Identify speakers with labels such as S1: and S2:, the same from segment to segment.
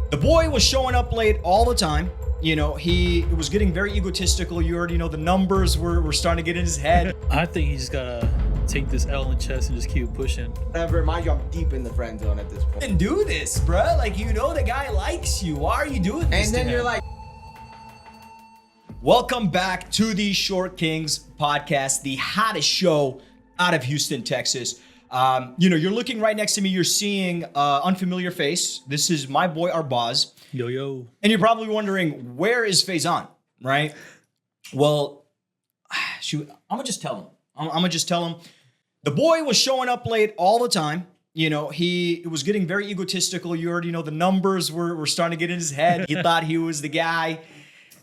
S1: The boy was showing up late all the time. You know, he was getting very egotistical. You already know the numbers were starting to get in his head.
S2: I think he just gotta take this L in chest and just keep pushing.
S3: Mind you, I'm deep in the friend zone at this point.
S1: And do this, bruh. Like, you know the guy likes you. Why are you doing this?
S3: And then you're like,
S1: welcome back to the Short Kings podcast, the hottest show out of Houston, Texas. You're looking right next to me. You're seeing unfamiliar face. This is my boy Arbaz.
S2: Yo.
S1: And you're probably wondering, where is Faison, right? Well, shoot, I'm gonna just tell him. I'm gonna just tell him. The boy was showing up late all the time. You know, he was getting very egotistical. You already know the numbers were starting to get in his head. He thought he was the guy.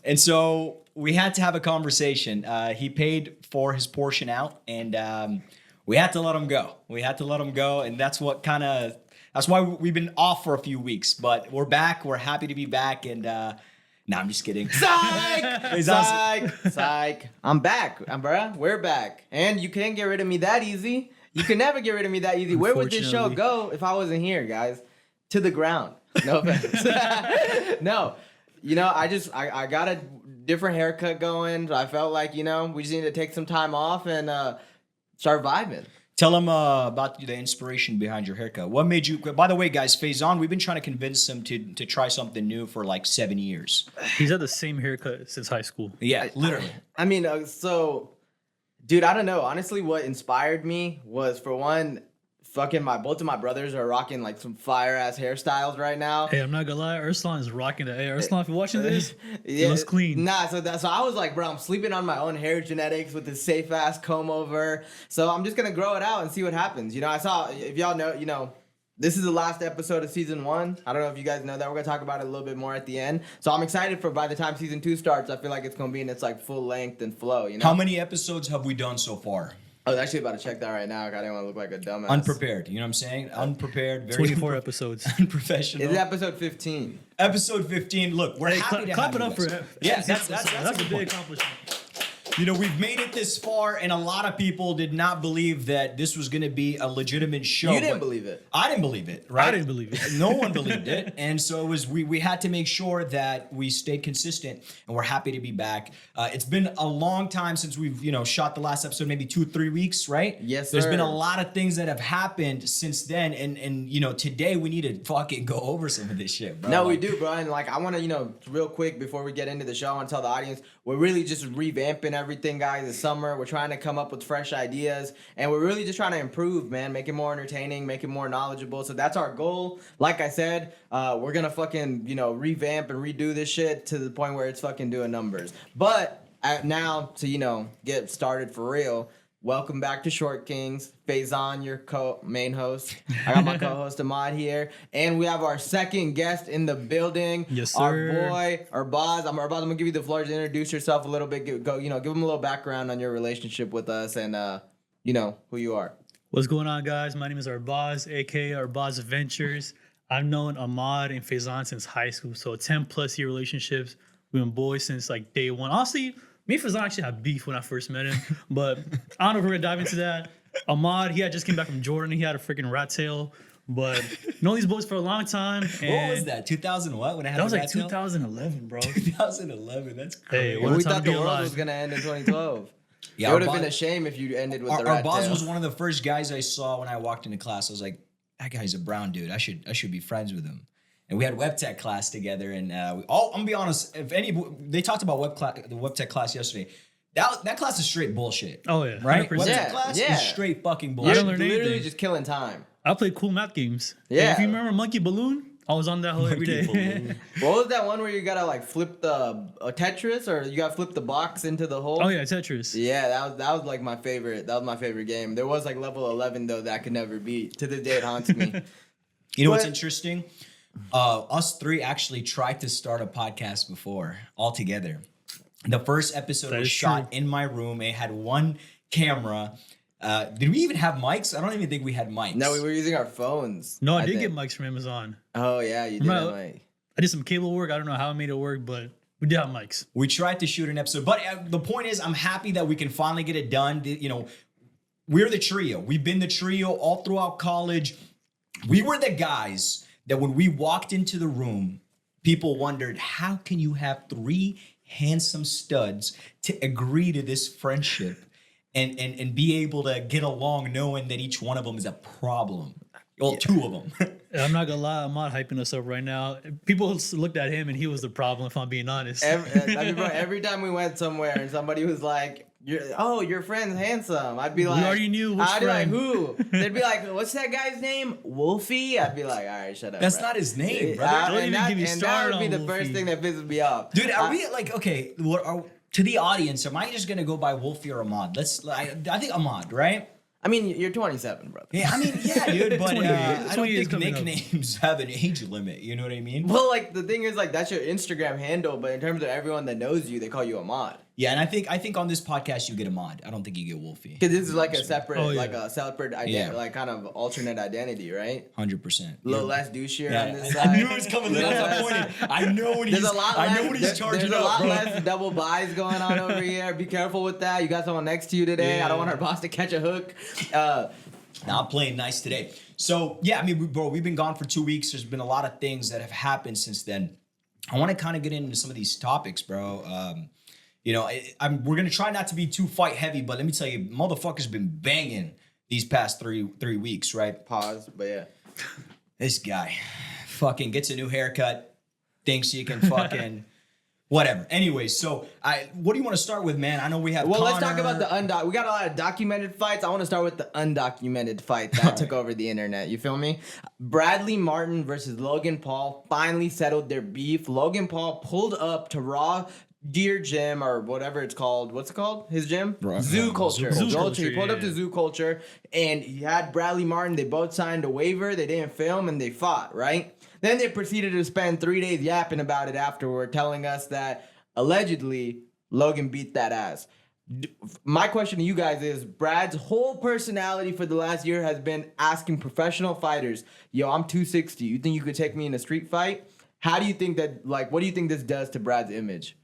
S1: And so we had to have a conversation. He paid for his portion out, and we had to let him go. And that's why we've been off for a few weeks. But we're back. We're happy to be back. And no, I'm just kidding.
S3: Psych. I'm back, bruh. We're back. And you can't get rid of me that easy. You can never get rid of me that easy. Where would this show go if I wasn't here, guys? To the ground. No offense. No. You know, I got a different haircut going. I felt like, we just need to take some time off and start vibing.
S1: Tell him about the inspiration behind your haircut. What made you... By the way, guys, Faison, we've been trying to convince him to try something new for like 7 years.
S2: He's had the same haircut since high school.
S1: Yeah, literally.
S3: Dude, I don't know. Honestly, what inspired me was, for one, both of my brothers are rocking like some fire ass hairstyles right now.
S2: Hey, I'm not gonna lie, Urslan is rocking the hair. Urslan, if you're watching this, it looks clean.
S3: Nah, so I was like, bro, I'm sleeping on my own hair genetics with this safe ass comb over. So I'm just gonna grow it out and see what happens. I saw, if y'all know, this is the last episode of season 1. I don't know if you guys know that. We're gonna talk about it a little bit more at the end. So I'm excited for by the time season 2 starts. I feel like it's gonna be in its like full length and flow.
S1: How many episodes have we done so far?
S3: I was actually about to check that right now. I didn't want to look like a dumbass.
S1: Unprepared. You know what I'm saying? Unprepared. Very
S2: 24 episodes.
S1: Unprofessional.
S3: It's episode 15.
S1: Episode 15. Look, we're happy to
S2: clap
S1: have
S2: it up
S1: you
S2: for
S1: guys.
S2: it.
S1: Yeah, that's
S2: a big accomplishment.
S1: We've made it this far, and a lot of people did not believe that this was going to be a legitimate show.
S3: You didn't believe it.
S1: I didn't believe it, right?
S2: I didn't believe it.
S1: No one believed it. And so it was we had to make sure that we stayed consistent, and we're happy to be back. It's been a long time since we've, shot the last episode, maybe 2-3 weeks, right?
S3: Yes,
S1: There's
S3: sir.
S1: been a lot of things that have happened since then, and today we need to fucking go over some of this shit, bro.
S3: No, we do, bro. And I want to, real quick before we get into the show, I want to tell the audience, we're really just revamping everything, guys, this summer. We're trying to come up with fresh ideas, and we're really just trying to improve, man, make it more entertaining, make it more knowledgeable. So that's our goal. Like I said, we're going to fucking, revamp and redo this shit to the point where it's fucking doing numbers. But now to, get started for real, welcome back to Short Kings. Faison, your main host. I got my co-host Ahmad here. And we have our second guest in the building.
S2: Yes, sir.
S3: Our boy, Arbaz. I'm going to give you the floor to introduce yourself a little bit. Give him a little background on your relationship with us and, who you are.
S2: What's going on, guys? My name is Arbaz, a.k.a. Arbaz Adventures. I've known Ahmad and Faison since high school, so 10-plus year relationships. We've been boys since, day one. Honestly, me and Faison actually had beef when I first met him, but I don't know if we're going to dive into that. Ahmad, he had just came back from Jordan. He had a freaking rat tail, but known these boys for a long time.
S1: What was that? 2000 what? When I had
S2: That was
S1: rat tail?
S2: 2011, bro.
S1: 2011. That's crazy.
S2: Hey,
S3: We thought the world was going to end in 2012.
S1: Yeah,
S3: it would have been a shame if you ended with the rat
S1: Arbaz
S3: tail.
S1: was one of the first guys I saw when I walked into class. I was like, that guy's a brown dude. I should be friends with him. And we had web tech class together, and I'm gonna be honest. They talked about the web tech class yesterday. That class is straight bullshit.
S2: Oh, yeah.
S1: Right?
S2: 100%.
S1: Web tech class is straight fucking
S2: I
S1: bullshit.
S2: didn't learn
S3: Literally
S2: anything.
S3: just killing time.
S2: I played cool math games.
S3: Yeah.
S2: If you remember Monkey Balloon, I was on that whole every day.
S3: What was that one where you gotta flip a Tetris, or you gotta flip the box into the hole?
S2: Oh, yeah, Tetris.
S3: Yeah, that was like my favorite. That was my favorite game. There was level 11 though that I could never beat. To this day, it haunts me.
S1: You know what's interesting? Us three actually tried to start a podcast before all together. The first episode was shot in my room. It had one camera. Did we even have mics? I don't even think we had mics.
S3: No, we were using our phones.
S2: No, I did get mics from Amazon.
S3: Oh yeah, you did have mic.
S2: I did some cable work. I don't know how I made it work, but we did have mics.
S1: We tried to shoot an episode, but the point is, I'm happy that we can finally get it done. We're the trio. We've been the trio all throughout college. We were the guys that when we walked into the room, people wondered, how can you have 3 handsome studs to agree to this friendship and be able to get along knowing that each one of them is a problem? Well, 2 of them.
S2: I'm not gonna lie, I'm not hyping us up right now. People looked at him and he was the problem, if I'm being honest.
S3: Every time we went somewhere and somebody was like, your friend's handsome, I'd be like,
S2: We already knew which
S3: I'd be like,
S2: friend.
S3: who? They'd be like, what's that guy's name? Wolfie? I'd be like, all right, shut up.
S1: That's
S3: bro.
S1: not his name, brother.
S2: Don't even get me
S3: that
S2: started
S3: would be
S2: on
S3: the first
S2: Wolfie.
S3: thing that pisses me off.
S1: Dude, are we like, okay, to the audience, am I just going to go by Wolfie or Ahmad? I think Ahmad, right?
S3: I mean, you're 27, brother.
S1: Yeah, I mean, yeah, dude, but
S2: 28.
S1: I don't
S2: 28 is
S1: think
S2: coming up.
S1: nicknames have an age limit. You know what I mean?
S3: Well, like, the thing is, like, that's your Instagram handle, but in terms of everyone that knows you, they call you Ahmad.
S1: Yeah, and I think on this podcast you get Ahmad. I don't think you get Wolfie.
S3: Because this is like a separate,
S2: Oh, yeah.
S1: Yeah.
S3: like kind of alternate identity, right?
S1: 100%.
S3: A little less douchier
S1: Yeah,
S3: on this side.
S1: I knew it was coming. That's the point. I know when he's.
S3: There's a lot
S1: I
S3: less,
S1: know when he's charging
S3: there's a
S1: up,
S3: lot
S1: bro.
S3: less double buys going on over here. Be careful with that. You got someone next to you today. I don't want our boss to catch a hook.
S1: Now I'm playing nice today. So yeah, I mean, bro, we've been gone for 2 weeks. There's been a lot of things that have happened since then. I want to kind of get into some of these topics, bro. You know, we're gonna try not to be too fight heavy, but let me tell you, motherfuckers been banging these past three weeks, right?
S3: Pause, but yeah.
S1: This guy fucking gets a new haircut, thinks you can fucking whatever. Anyways, so what do you want to start with, man? I know we have.
S3: Well, let's
S1: Connor.
S3: talk about we got a lot of documented fights. I want to start with the undocumented fight that took over the internet. You feel me? Bradley Martin versus Logan Paul finally settled their beef. Logan Paul pulled up to Raw Gear Gym or whatever it's called. What's it called? His gym? Zoo Culture.
S2: Zoo
S3: He
S2: Culture,
S3: pulled up
S2: yeah.
S3: to Zoo Culture and he had Bradley Martin. They both signed a waiver. They didn't film and they fought, right? Then they proceeded to spend 3 days yapping about it afterward, telling us that allegedly Logan beat that ass. My question to you guys is, Brad's whole personality for the last year has been asking professional fighters, yo, I'm 260. You think you could take me in a street fight? How do you think that, like, what do you think this does to Brad's image?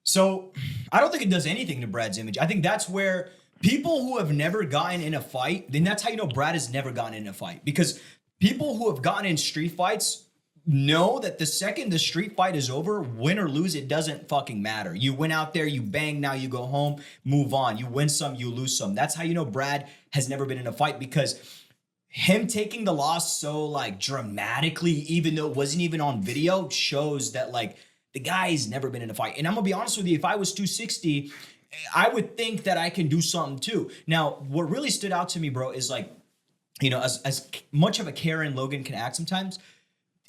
S1: So I don't think it does anything to Brad's image. I think that's where people who have never gotten in a fight, then that's how you know Brad has never gotten in a fight. Because people who have gotten in street fights know that the second the street fight is over, win or lose, it doesn't fucking matter. You went out there, you bang, now you go home, move on. You win some, you lose some. That's how you know Brad has never been in a fight, because him taking the loss so like dramatically, even though it wasn't even on video, shows that like the guy's never been in a fight. And I'm gonna be honest with you, if I was 260, I would think that I can do something too. Now, what really stood out to me, bro, is like, you know, as much of a Karen Logan can act sometimes,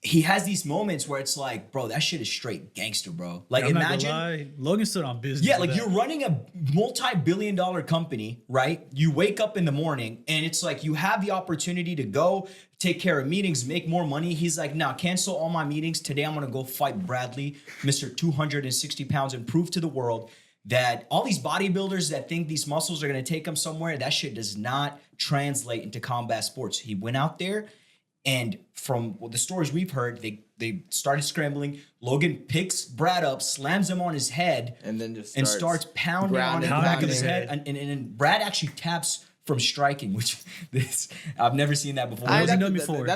S1: he has these moments where it's like, bro, that shit is straight gangster, bro. Like,
S2: I'm not gonna
S1: imagine.
S2: lie, Logan stood on business.
S1: Yeah,
S2: with
S1: like
S2: that.
S1: you're running a multi-billion-dollar company, right? You wake up in the morning and it's like you have the opportunity to go take care of meetings, make more money. He's like, nah, cancel all my meetings. Today I'm gonna go fight Bradley, Mr. 260 pounds, and prove to the world that all these bodybuilders that think these muscles are gonna take them somewhere, that shit does not translate into combat sports. He went out there, and from the stories we've heard, they started scrambling. Logan picks Brad up, slams him on his head,
S3: And then just
S1: starts pounding on the
S3: grounding,
S1: back of his
S3: pounding.
S1: head. And Brad actually taps from striking, which I've never seen that before.
S2: wasn't done before.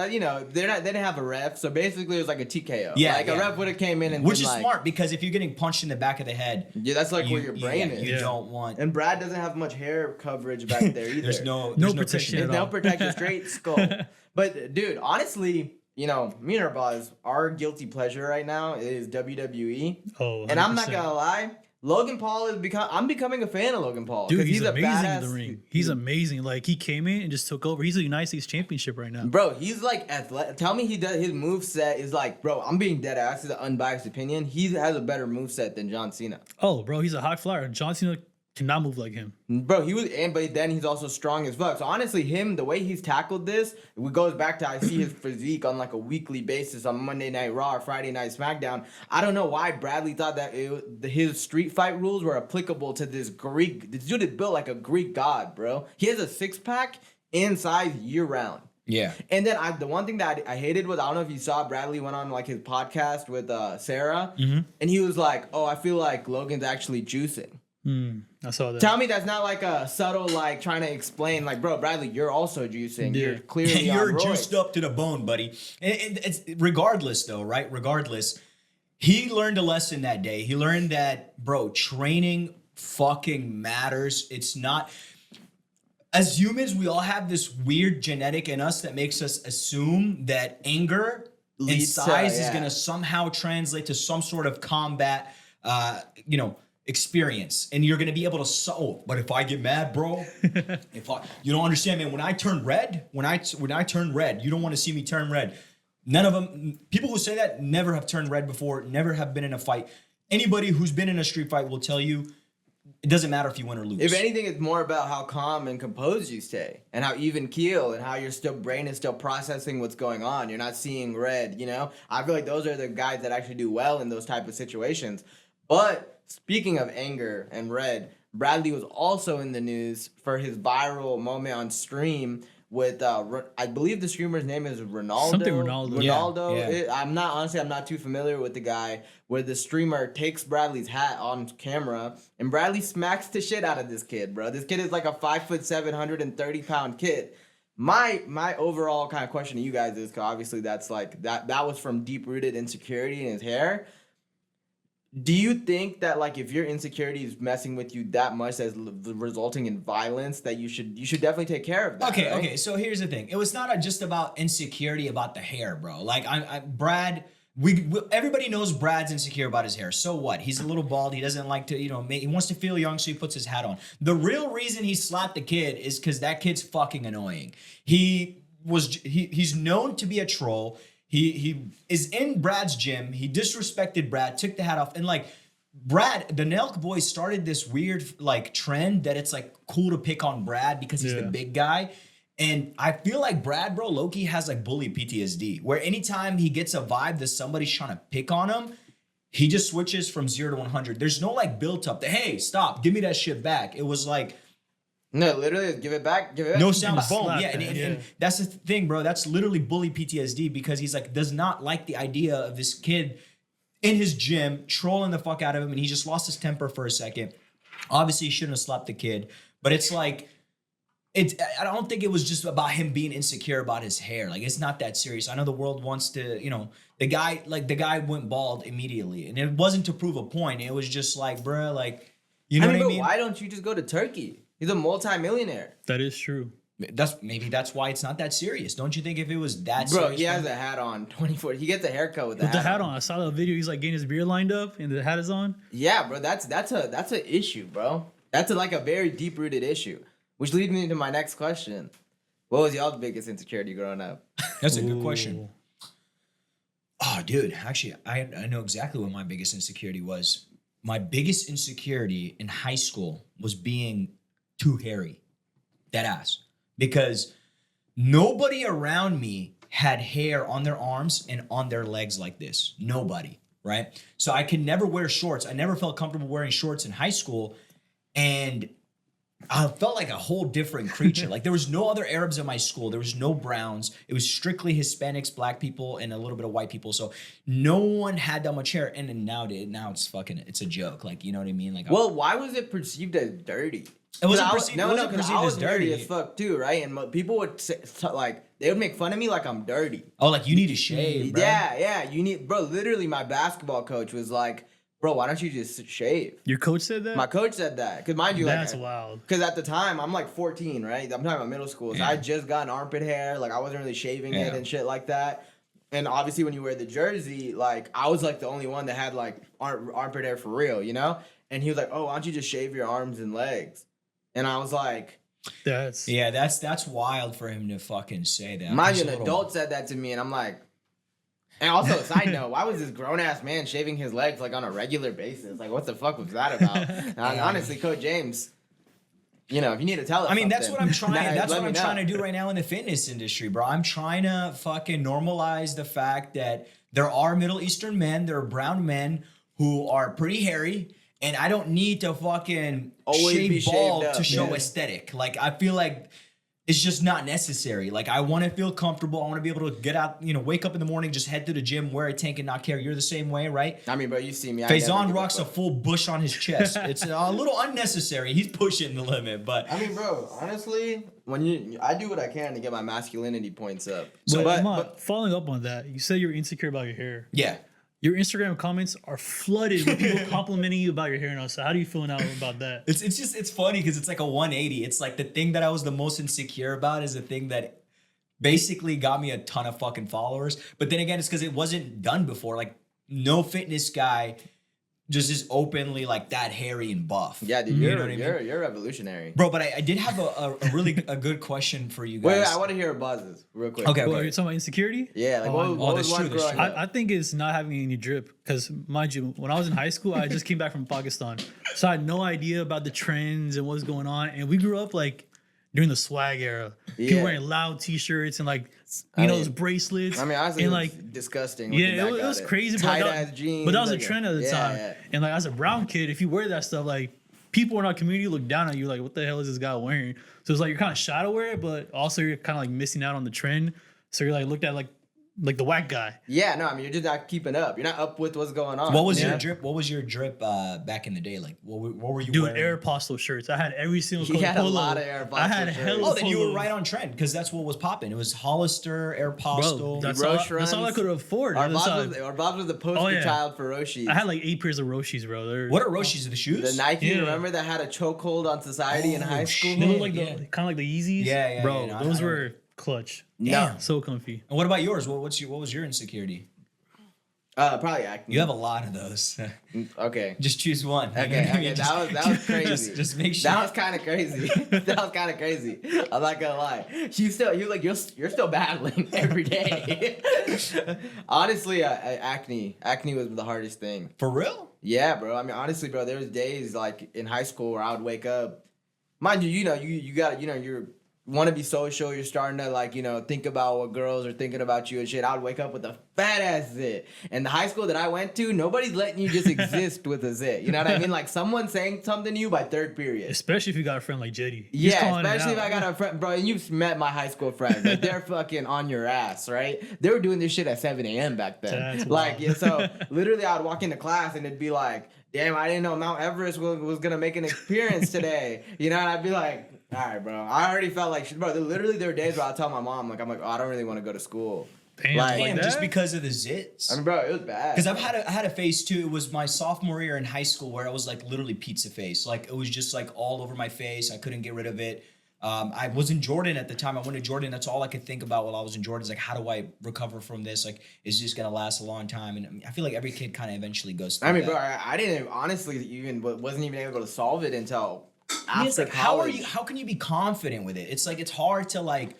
S3: You know, they didn't have a ref, so basically it was like a TKO.
S1: Yeah,
S3: like
S1: yeah.
S3: a ref would have came in and
S1: Which
S3: been
S1: is
S3: like,
S1: smart, because if you're getting punched in the back of the head,
S3: Yeah, that's like where your brain is.
S1: You
S2: Yeah.
S1: don't want.
S3: And Brad doesn't have much hair coverage back there either.
S1: There's no
S2: protection
S1: cushion.
S2: at
S3: There's
S2: all.
S3: no protection, straight skull. But dude, honestly, you know, me and Arbaz, our guilty pleasure right now is WWE.
S2: Oh,
S3: And I'm not
S2: 100%.
S3: gonna lie, Logan Paul I'm becoming a fan of Logan Paul.
S2: Dude,
S3: 'cause
S2: he's
S3: a
S2: amazing
S3: badass,
S2: in the ring. He's amazing. Like, he came in and just took over. He's a United States Championship right now.
S3: Bro, he's like athletic. Tell me he does his move set is like, bro, I'm being dead ass. This is an unbiased opinion. He has a better move set than John Cena.
S2: Oh, bro, he's a high flyer. John Cena cannot move like him.
S3: Bro, but then he's also strong as fuck. So honestly, the way he's tackled this, it goes back to I see his physique on like a weekly basis on Monday Night Raw or Friday Night SmackDown. I don't know why Bradley thought that his street fight rules were applicable to this Greek. This dude is built like a Greek god, bro. He has a 6-pack inside year round.
S1: Yeah.
S3: And then the one thing that I hated was, I don't know if you saw, Bradley went on like his podcast with Sarah, and he was like, "Oh, I feel like Logan's actually juicing."
S2: I saw that.
S3: Tell me that's not like a subtle, like trying to explain, like, bro, Bradley, you're also juicing.
S2: Yeah.
S3: You're clearly
S1: You're
S3: on roids.
S1: juiced up to the bone, buddy. And it's regardless, though, right? Regardless, he learned a lesson that day. He learned that, bro, training fucking matters. It's not. As humans, we all have this weird genetic in us that makes us assume that anger and
S3: Leads to,
S1: size is
S3: yeah.
S1: going to somehow translate to some sort of combat, experience, and you're going to be able to. But if I get mad, bro, you don't understand, man. When I turn red, when I turn red, you don't want to see me turn red. None of them. People who say that never have turned red before. Never have been in a fight. Anybody who's been in a street fight will tell you. It doesn't matter if you win or lose.
S3: If anything, it's more about how calm and composed you stay, and how even keel, and how your brain is still processing what's going on. You're not seeing red, you know? I feel like those are the guys that actually do well in those type of situations. But speaking of anger and red, Bradley was also in the news for his viral moment on stream with, I believe the streamer's name is Ronaldo.
S2: Something Ronaldo.
S3: Ronaldo.
S1: Yeah.
S3: I'm not too familiar with the guy, where the streamer takes Bradley's hat on camera, and Bradley smacks the shit out of this kid, bro. This kid is like a 5'7", 130-pound kid. My overall kind of question to you guys is, 'cause obviously that's like that was from deep-rooted insecurity in his hair. Do you think that, like, if your insecurity is messing with you that much as resulting in violence, that you should definitely take care of that?
S1: Okay,
S3: right?
S1: okay. So here's the thing. It was not just about insecurity about the hair, bro. Like Brad, everybody knows Brad's insecure about his hair. So what? He's a little bald. He doesn't like to, he wants to feel young, so he puts his hat on. The real reason he slapped the kid is because that kid's fucking annoying. He's known to be a troll. He is in Brad's gym. He disrespected Brad, took the hat off, and like Brad, the Nelk boys started this weird like trend that it's like cool to pick on Brad because he's the big guy. And I feel like Brad, bro, Loki has like bully PTSD, where anytime he gets a vibe that somebody's trying to pick on him, he just switches from 0 to 100. There's no like built up. Hey, stop, give me that shit back. It was like.
S3: No, literally, give it back.
S1: No sound, boom.
S2: slap
S1: Yeah,
S2: that,
S1: and that's the thing, bro. That's literally bully PTSD, because he's like does not like the idea of this kid in his gym trolling the fuck out of him, and he just lost his temper for a second. Obviously, he shouldn't have slapped the kid, but it's like I don't think it was just about him being insecure about his hair. Like, it's not that serious. I know the world wants to, the guy went bald immediately, and it wasn't to prove a point. It was just like, bro, like, you know what I mean?
S3: Why don't you just go to Turkey? He's a multi-millionaire.
S2: That is true.
S1: That's why it's not that serious. Don't you think if it was that
S3: Bro,
S1: serious?
S3: he has a hat on 24. He gets a haircut with the
S2: With
S3: hat
S2: the hat on. I saw the video. He's like getting his beard lined up, and the hat is on.
S3: Yeah, bro, that's an issue, bro. That's like a very deep-rooted issue. Which leads me to my next question. What was y'all's biggest insecurity growing up?
S1: That's a good question. Oh, dude, actually, I know exactly what my biggest insecurity was. My biggest insecurity in high school was being too hairy. Dead ass. Because nobody around me had hair on their arms and on their legs like this. Nobody, right? So I could never wear shorts. I never felt comfortable wearing shorts in high school. And I felt like a whole different creature. Like, there was no other Arabs in my school. There was no Browns. It was strictly Hispanics, black people, and a little bit of white people. So no one had that much hair. And then now it's a joke. Like, you know what I mean? Like,
S3: Well, why was it perceived as dirty?
S1: it wasn't
S3: Because
S1: perceived,
S3: I was
S1: dirty.
S3: dirty as fuck too, right? And people would say, like, they would make fun of me like I'm dirty.
S1: Oh, like, you need to shave, bro.
S3: Yeah, you need, bro. Literally, my basketball coach was like, "Bro, why don't you just shave?"
S2: Your coach said that?
S3: My coach said that, cause mind you,
S2: That's
S3: like,
S2: wild.
S3: Because at the time, I'm like 14, right? I'm talking about middle school. So
S1: Yeah.
S3: I just got armpit hair. Like, I wasn't really shaving it
S1: Yeah.
S3: and shit like that. And obviously, when you wear the jersey, like, I was like the only one that had like armpit hair for real, you know? And he was like, "Oh, why don't you just shave your arms and legs?" And I was like,
S2: That's
S1: That's wild for him to fucking say that.
S3: mind
S1: He's
S3: you,
S1: a
S3: an
S1: little-
S3: adult said that to me, and I'm like, and also, side note, why was this grown ass man shaving his legs like on a regular basis? Like, what the fuck was that about? And honestly, Coach James, if you need to tell us,
S1: I mean, that's
S3: something,
S1: what I'm trying. That's
S3: let
S1: what
S3: me
S1: I'm
S3: know.
S1: trying to do right now in the fitness industry, bro. I'm trying to fucking normalize the fact that there are Middle Eastern men, there are brown men who are pretty hairy, and I don't need to fucking
S3: Always be
S1: shave bald
S3: shaved up.
S1: to show
S2: Yeah.
S1: aesthetic. Like, I feel like it's just not necessary. Like, I want to feel comfortable. I want to be able to get out, wake up in the morning, just head to the gym, wear a tank and not care. You're the same way, right?
S3: I mean, bro, you see me.
S1: Faison rocks a full bush on his chest. It's a little unnecessary. He's pushing the limit, but
S3: I mean, bro, honestly, I do what I can to get my masculinity points up.
S2: So,
S3: So,
S2: but following up on that, you said you're insecure about your hair.
S1: yeah.
S2: Your Instagram comments are flooded with people complimenting you about your hair now. So how do you feel now about that?
S1: It's funny because it's like a 180. It's like the thing that I was the most insecure about is the thing that basically got me a ton of fucking followers. But then again, it's because it wasn't done before. Like, no fitness guy just is openly like that hairy and buff.
S3: yeah, dude,
S1: You know what I mean?
S3: you're revolutionary.
S1: Bro, but I did have a really a good question for you guys.
S3: Wait, I want to hear buzzes real quick.
S1: Okay.
S2: Well, you're talking about insecurity?
S3: Yeah, like
S2: Oh,
S3: what
S1: that's
S3: was one
S1: true, that's
S3: growing
S1: true.
S3: up?
S2: I think it's not having any drip because, mind you, when I was in high school, I just came back from Pakistan. So I had no idea about the trends and what's going on. And we grew up like during the swag era.
S3: Yeah.
S2: People wearing loud t-shirts and like, those bracelets.
S3: I mean, honestly,
S2: and
S3: it
S2: like,
S3: was disgusting.
S2: yeah, it was crazy.
S3: Tight
S2: But
S3: ass jeans.
S2: but that was a
S3: like
S2: trend at the time.
S3: Yeah.
S2: And like, as a brown kid, if you wear that stuff, like, people in our community look down at you like, what the hell is this guy wearing? So it's like you're kind of shy to wear it, but also you're kind of like missing out on the trend. So you're like looked at like the whack guy.
S3: Yeah, no, I mean, you're just not keeping up. You're not up with what's going on.
S1: What was
S3: yeah?
S1: your drip? What was your drip back in the day? Like, what were you
S2: Dude,
S1: wearing?
S2: Aeropostale shirts. I had every single
S3: He
S2: color
S3: had a
S2: polo.
S3: lot of Aeropostale
S2: I had
S3: shirts.
S2: hella
S1: Oh, then you were
S2: polos.
S1: right on trend because that's what was popping. It was Hollister,
S2: Bro,
S1: Aeropostale.
S2: that's
S3: Roche
S2: all I
S3: runs.
S2: could afford. That's all-
S3: Arbaz was the poster
S2: Oh, yeah.
S3: child for Roshi.
S2: I had like 8 pairs of Roshis, bro.
S1: What are Roshi's? The shoes?
S3: The Nike,
S2: Yeah.
S3: remember that had a chokehold on society in
S1: Oh,
S3: high school?
S1: shit.
S2: They look like
S1: Yeah.
S2: kind of like the Yeezys.
S1: Yeah,
S2: bro.
S1: yeah, no,
S2: those
S1: I
S2: were clutch.
S3: No.
S2: So comfy.
S1: And what about yours? What was your insecurity?
S3: Probably acne.
S1: You have a lot of those.
S3: Okay.
S1: Just choose one.
S3: Okay, that was crazy.
S1: Just make sure.
S3: That was kind of crazy. That was kind of crazy. I'm not gonna lie. You're still battling every day. Honestly, acne was the hardest thing.
S1: For real?
S3: Yeah, bro. I mean, honestly, bro, there was days like in high school where I would wake up. Mind you, you got you're want to be social. You're starting to like think about what girls are thinking about you and shit. I would wake up with a fat ass zit. And the high school that I went to, nobody's letting you just exist with a zit. You know what I mean? Like someone saying something to you by third period.
S2: Especially if you got a friend like Jetty. He's
S3: Yeah,
S2: calling it
S3: especially if
S2: out.
S3: I got a friend, bro. And you've met my high school friends. Like they're fucking on your ass, right? They were doing this shit at 7 a.m. back then.
S2: That's
S3: Like,
S2: wild.
S3: yeah, so literally, I would walk into class and it'd be like, "Damn, I didn't know Mount Everest was gonna make an appearance today." And I'd be like, "All right, bro." I already felt like shit, bro. Literally, there were days where I'll tell my mom, like, oh, I don't really want to go to school.
S2: Damn,
S3: Like-
S2: like
S1: Damn,
S2: that?
S1: just because of the zits.
S3: I mean, bro, it was bad.
S1: Because I had a phase too. It was my sophomore year in high school where I was like literally pizza face. Like it was just like all over my face. I couldn't get rid of it. I was in Jordan at the time. I went to Jordan. That's all I could think about while I was in Jordan. Is like, how do I recover from this? Like, is this gonna last a long time? And I feel like every kid kind of eventually goes through
S3: I mean,
S1: that.
S3: bro, I didn't honestly wasn't even able to solve it until
S1: I mean, it's
S3: after
S1: like, how are
S3: college.
S1: you? How can you be confident with it? It's like it's hard to like,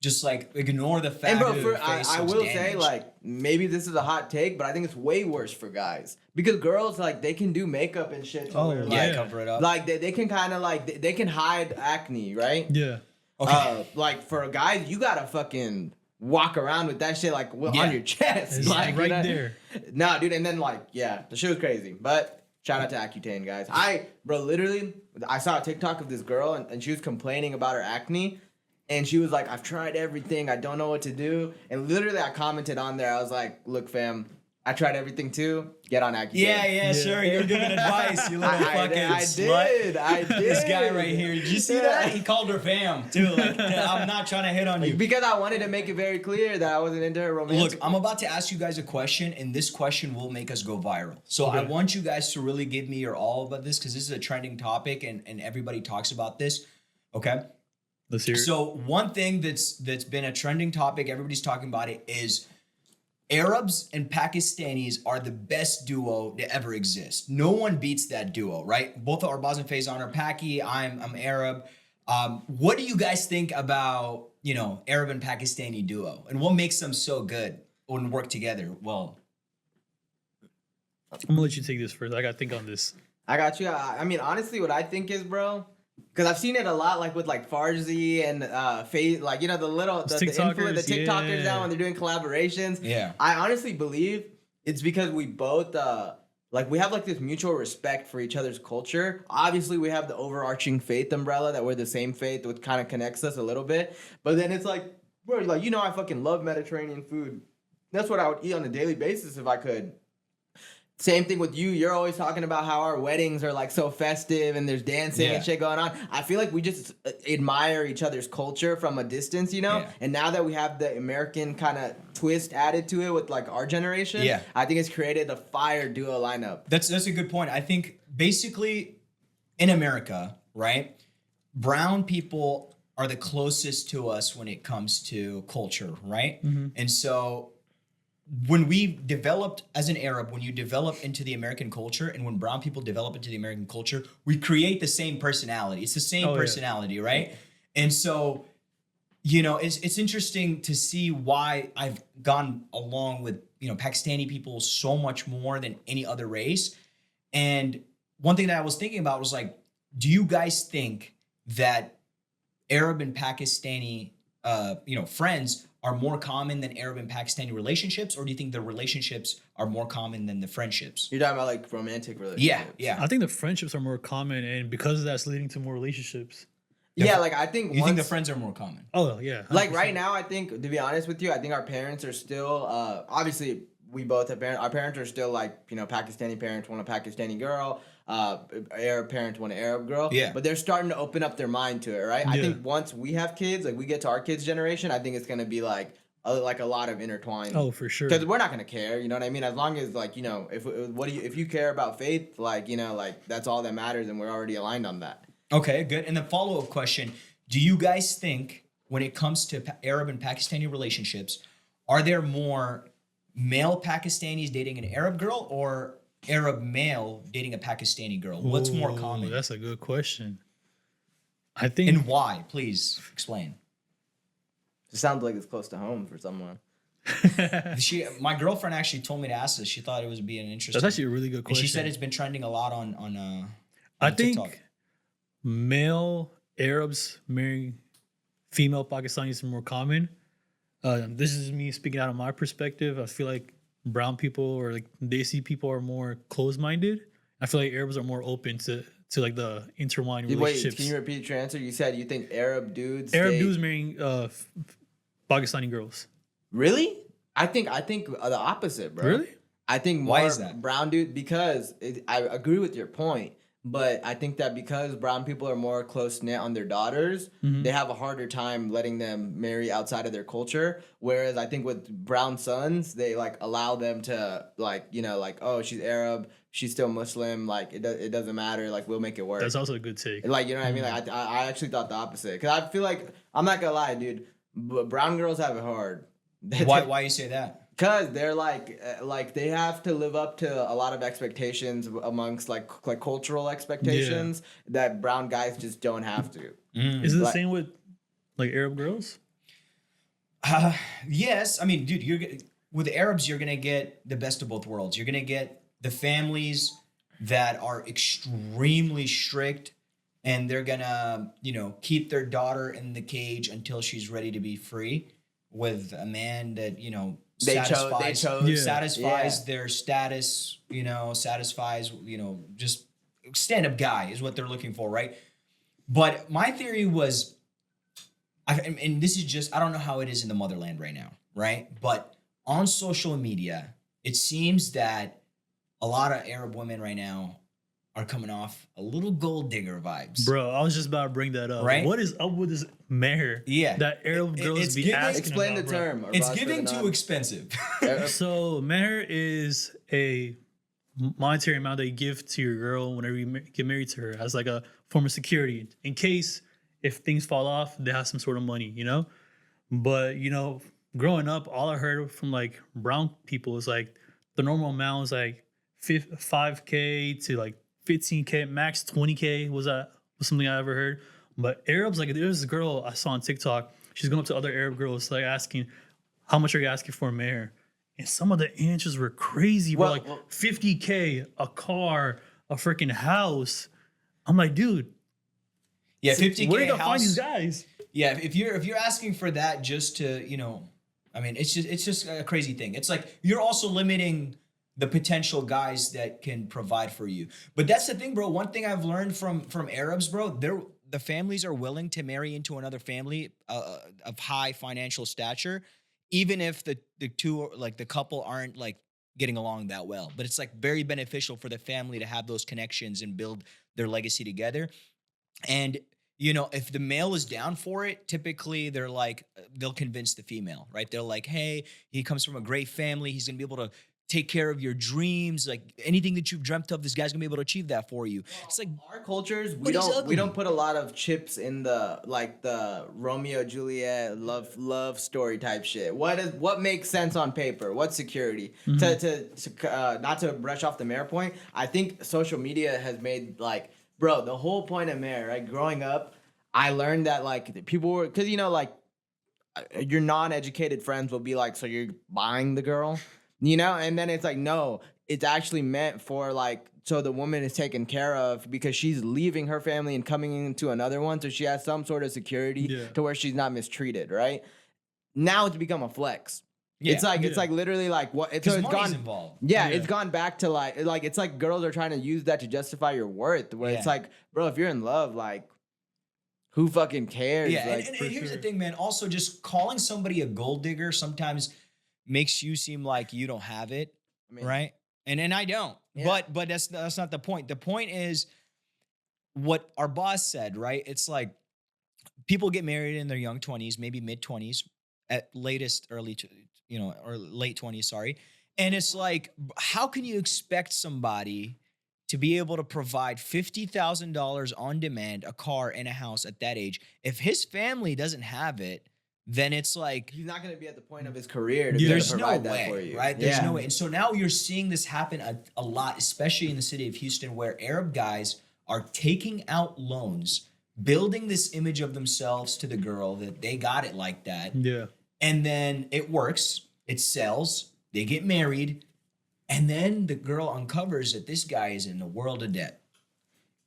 S1: just like ignore the fact.
S3: And bro,
S1: that
S3: I will say, like, maybe this is a hot take, but I think it's way worse for guys because girls like they can do makeup and shit. To
S2: Oh,
S3: where,
S1: yeah,
S3: like,
S1: cover it up.
S3: like they can kind of like they can hide acne, right?
S2: Yeah.
S1: Okay.
S3: Like for guys, you gotta fucking walk around with that shit like
S1: Yeah.
S3: on your chest,
S2: It's
S3: like
S2: right there.
S3: Nah, dude, and then like yeah, the shit was crazy, but. Shout out to Accutane, guys. Literally, I saw a TikTok of this girl and she was complaining about her acne. And she was like, I've tried everything. I don't know what to do. And literally, I commented on there. I was like, look, fam, I tried everything too. Get on Accutane.
S1: yeah, sure. You're giving advice. You little fucking
S3: I
S1: slut.
S3: did.
S1: This guy right here. Did you see that? He called her fam too. Like, I'm not trying to hit on you.
S3: Because I wanted to make it very clear that I wasn't into her romantic.
S1: Look, I'm about to ask you guys a question, and this question will make us go viral. So I want you guys to really give me your all about this because this is a trending topic, and everybody talks about this. Okay.
S2: Let's hear it.
S1: So one thing that's been a trending topic, everybody's talking about it, is Arabs and Pakistanis are the best duo to ever exist. No one beats that duo, right? Both Arbaz and Faison are Paki. I'm Arab. What do you guys think about Arab and Pakistani duo, and what makes them so good when work together? Well,
S2: I'm gonna let you take this first. I gotta think on this.
S3: I got you. I mean, honestly, what I think is, bro, because I've seen it a lot, like with like Farzi and Faze, like the
S2: TikTokers,
S3: the TikTokers
S2: yeah.
S3: now when they're doing collaborations.
S1: Yeah.
S3: I honestly believe it's because we both like we have like this mutual respect for each other's culture. Obviously, we have the overarching faith umbrella that we're the same faith, which kind of connects us a little bit. But then it's like, bro, like I fucking love Mediterranean food. That's what I would eat on a daily basis if I could. Same thing with you. You're always talking about how our weddings are like so festive and there's dancing and shit going on. I feel like we just admire each other's culture from a distance,
S1: Yeah.
S3: And now that we have the American kind of twist added to it with like our generation, I think it's created a fire duo lineup.
S1: That's a good point. I think basically in America, right, brown people are the closest to us when it comes to culture, right? And so when we developed as an Arab, when you develop into the American culture, and when brown people develop into the American culture, we create the same personality. It's the same personality, right? And so, it's interesting to see why I've gone along with, Pakistani people so much more than any other race. And one thing that I was thinking about was like, do you guys think that Arab and Pakistani, friends are more common than Arab and Pakistani relationships, or do you think the relationships are more common than the friendships?
S3: You're talking about like romantic relationships.
S1: Yeah.
S2: I think the friendships are more common, and because of that's leading to more relationships.
S3: Yeah, like I think
S1: you think the friends are more common.
S2: Oh yeah. 100%.
S3: Like right now, I think, to be honest with you, I think our parents are still obviously we both have parents. Our parents are still like, Pakistani parents want a Pakistani girl. Arab parents want an Arab girl.
S1: Yeah.
S3: But they're starting to open up their mind to it, right? I
S2: Yeah.
S3: think once we have kids, like we get to our kids' generation, I think it's gonna be like a lot of intertwined.
S2: Oh, for sure.
S3: Because we're not gonna care, you know what I mean? As long as like, if you care about faith, like, like that's all that matters, and we're already aligned on that.
S1: Okay, good. And the follow-up question, do you guys think when it comes to Arab and Pakistani relationships, are there more male Pakistanis dating an Arab girl or Arab male dating a Pakistani girl? What's more common?
S2: That's a good question. I think.
S1: And why? Please explain.
S3: It sounds like it's close to home for someone.
S1: My girlfriend actually told me to ask this. She thought it was being interesting.
S2: That's actually a really good
S1: And
S2: question.
S1: she said it's been trending a lot on
S2: I
S1: TikTok.
S2: think male Arabs marrying female Pakistanis are more common. This is me speaking out of my perspective. I feel like brown people or like Desi people are more closed-minded. I feel like Arabs are more open to like the intertwined relationships.
S3: Wait, can you repeat your answer? You said you think Arab dudes
S2: marrying Pakistani girls.
S3: Really? I think the opposite, bro.
S2: Really?
S3: I think more
S1: Why is that?
S3: brown dude because I agree with your point, but I think that because brown people are more close knit on their daughters, they have a harder time letting them marry outside of their culture. Whereas I think with brown sons, they like allow them to like oh, she's Arab, she's still Muslim, like it doesn't matter, like we'll make it work.
S2: That's also a good take.
S3: Like, you know what I mean? Like I actually thought the opposite, because I feel like, I'm not gonna lie, dude, brown girls have it hard.
S1: Why you say that?
S3: Because they're like they have to live up to a lot of expectations amongst like cultural expectations that brown guys just don't have to.
S2: Is it the
S3: Like-
S2: same with like Arab girls?
S1: Yes. I mean, dude, with Arabs, you're gonna get the best of both worlds. You're gonna get the families that are extremely strict, and they're gonna, keep their daughter in the cage until she's ready to be free, with a man that,
S3: They chose.
S1: satisfies their status, satisfies, just stand-up guy is what they're looking for, right? But my theory was, and this is just, I don't know how it is in the motherland right now, right? But on social media, it seems that a lot of Arab women right now are coming off a little gold digger vibes.
S2: Bro, I was just about to bring that up.
S1: Right?
S2: What is up with this mayor?
S1: Yeah.
S2: That Arab girls
S1: it's
S2: be
S1: giving-
S2: asking
S3: Explain the
S2: about, bro?
S3: term.
S1: It's
S3: Arbaz,
S1: giving
S3: for the
S1: too
S3: non-
S1: expensive.
S2: So meher is a monetary amount that you give to your girl whenever you get married to her as like a form of security in case if things fall off, they have some sort of money, But growing up, all I heard from like brown people is like the normal amount was like $5K to like $15K, max $20K was something I ever heard. But Arabs, like there's this girl I saw on TikTok. She's going up to other Arab girls like asking, "How much are you asking for a mayor?" And some of the answers were crazy, bro. Like 50K, a car, a freaking house. I'm like, dude,
S1: Yeah, 50K
S2: where do you
S1: house.
S2: find these guys?
S1: Yeah, if you're asking for that just to, I mean, it's just a crazy thing. It's like you're also limiting the potential guys that can provide for you. But that's the thing, bro. One thing I've learned from Arabs, bro, the families are willing to marry into another family of high financial stature, even if the two, like the couple, aren't like getting along that well. But it's like very beneficial for the family to have those connections and build their legacy together. And if the male is down for it, typically they'll convince the female, right? They're like, hey, he comes from a great family. He's going to be able to take care of your dreams. Like anything that you've dreamt of, this guy's going to be able to achieve that for you. It's like
S3: our cultures,
S1: but he's ugly.
S3: we don't put a lot of chips in the Romeo Juliet love story type shit. What makes sense on paper? What's security? To not to brush off the mayor point, I think social media has made like, bro, the whole point of mayor, right? Growing up, I learned that like people were, because like your non-educated friends will be like, so you're buying the girl, and then it's like, no, it's actually meant for like, so the woman is taken care of because she's leaving her family and coming into another one, so she has some sort of security to where she's not mistreated, right? Now it's become a flex. Yeah. It's like literally like what it's gone
S1: involved.
S3: Yeah, it's gone back to like it's like girls are trying to use that to justify your worth. Where it's like, bro, if you're in love, like who fucking cares?
S1: Yeah,
S3: like,
S1: and here's the thing, man. Also, just calling somebody a gold digger sometimes makes you seem like you don't have it, right? And I don't. Yeah. But that's not the point. The point is what our boss said, right? It's like people get married in their young 20s, maybe mid 20s, at latest or late 20s, sorry. And it's like, how can you expect somebody to be able to provide $50,000 on demand, a car and a house at that age? If his family doesn't have it, then it's like
S3: he's not going to be at the point of his career to be able to provide that for you.
S1: Right? There's no way. And so now you're seeing this happen a lot, especially in the city of Houston, where Arab guys are taking out loans, building this image of themselves to the girl that they got it like that.
S2: Yeah.
S1: And then it works, it sells, they get married, and then the girl uncovers that this guy is in a world of debt.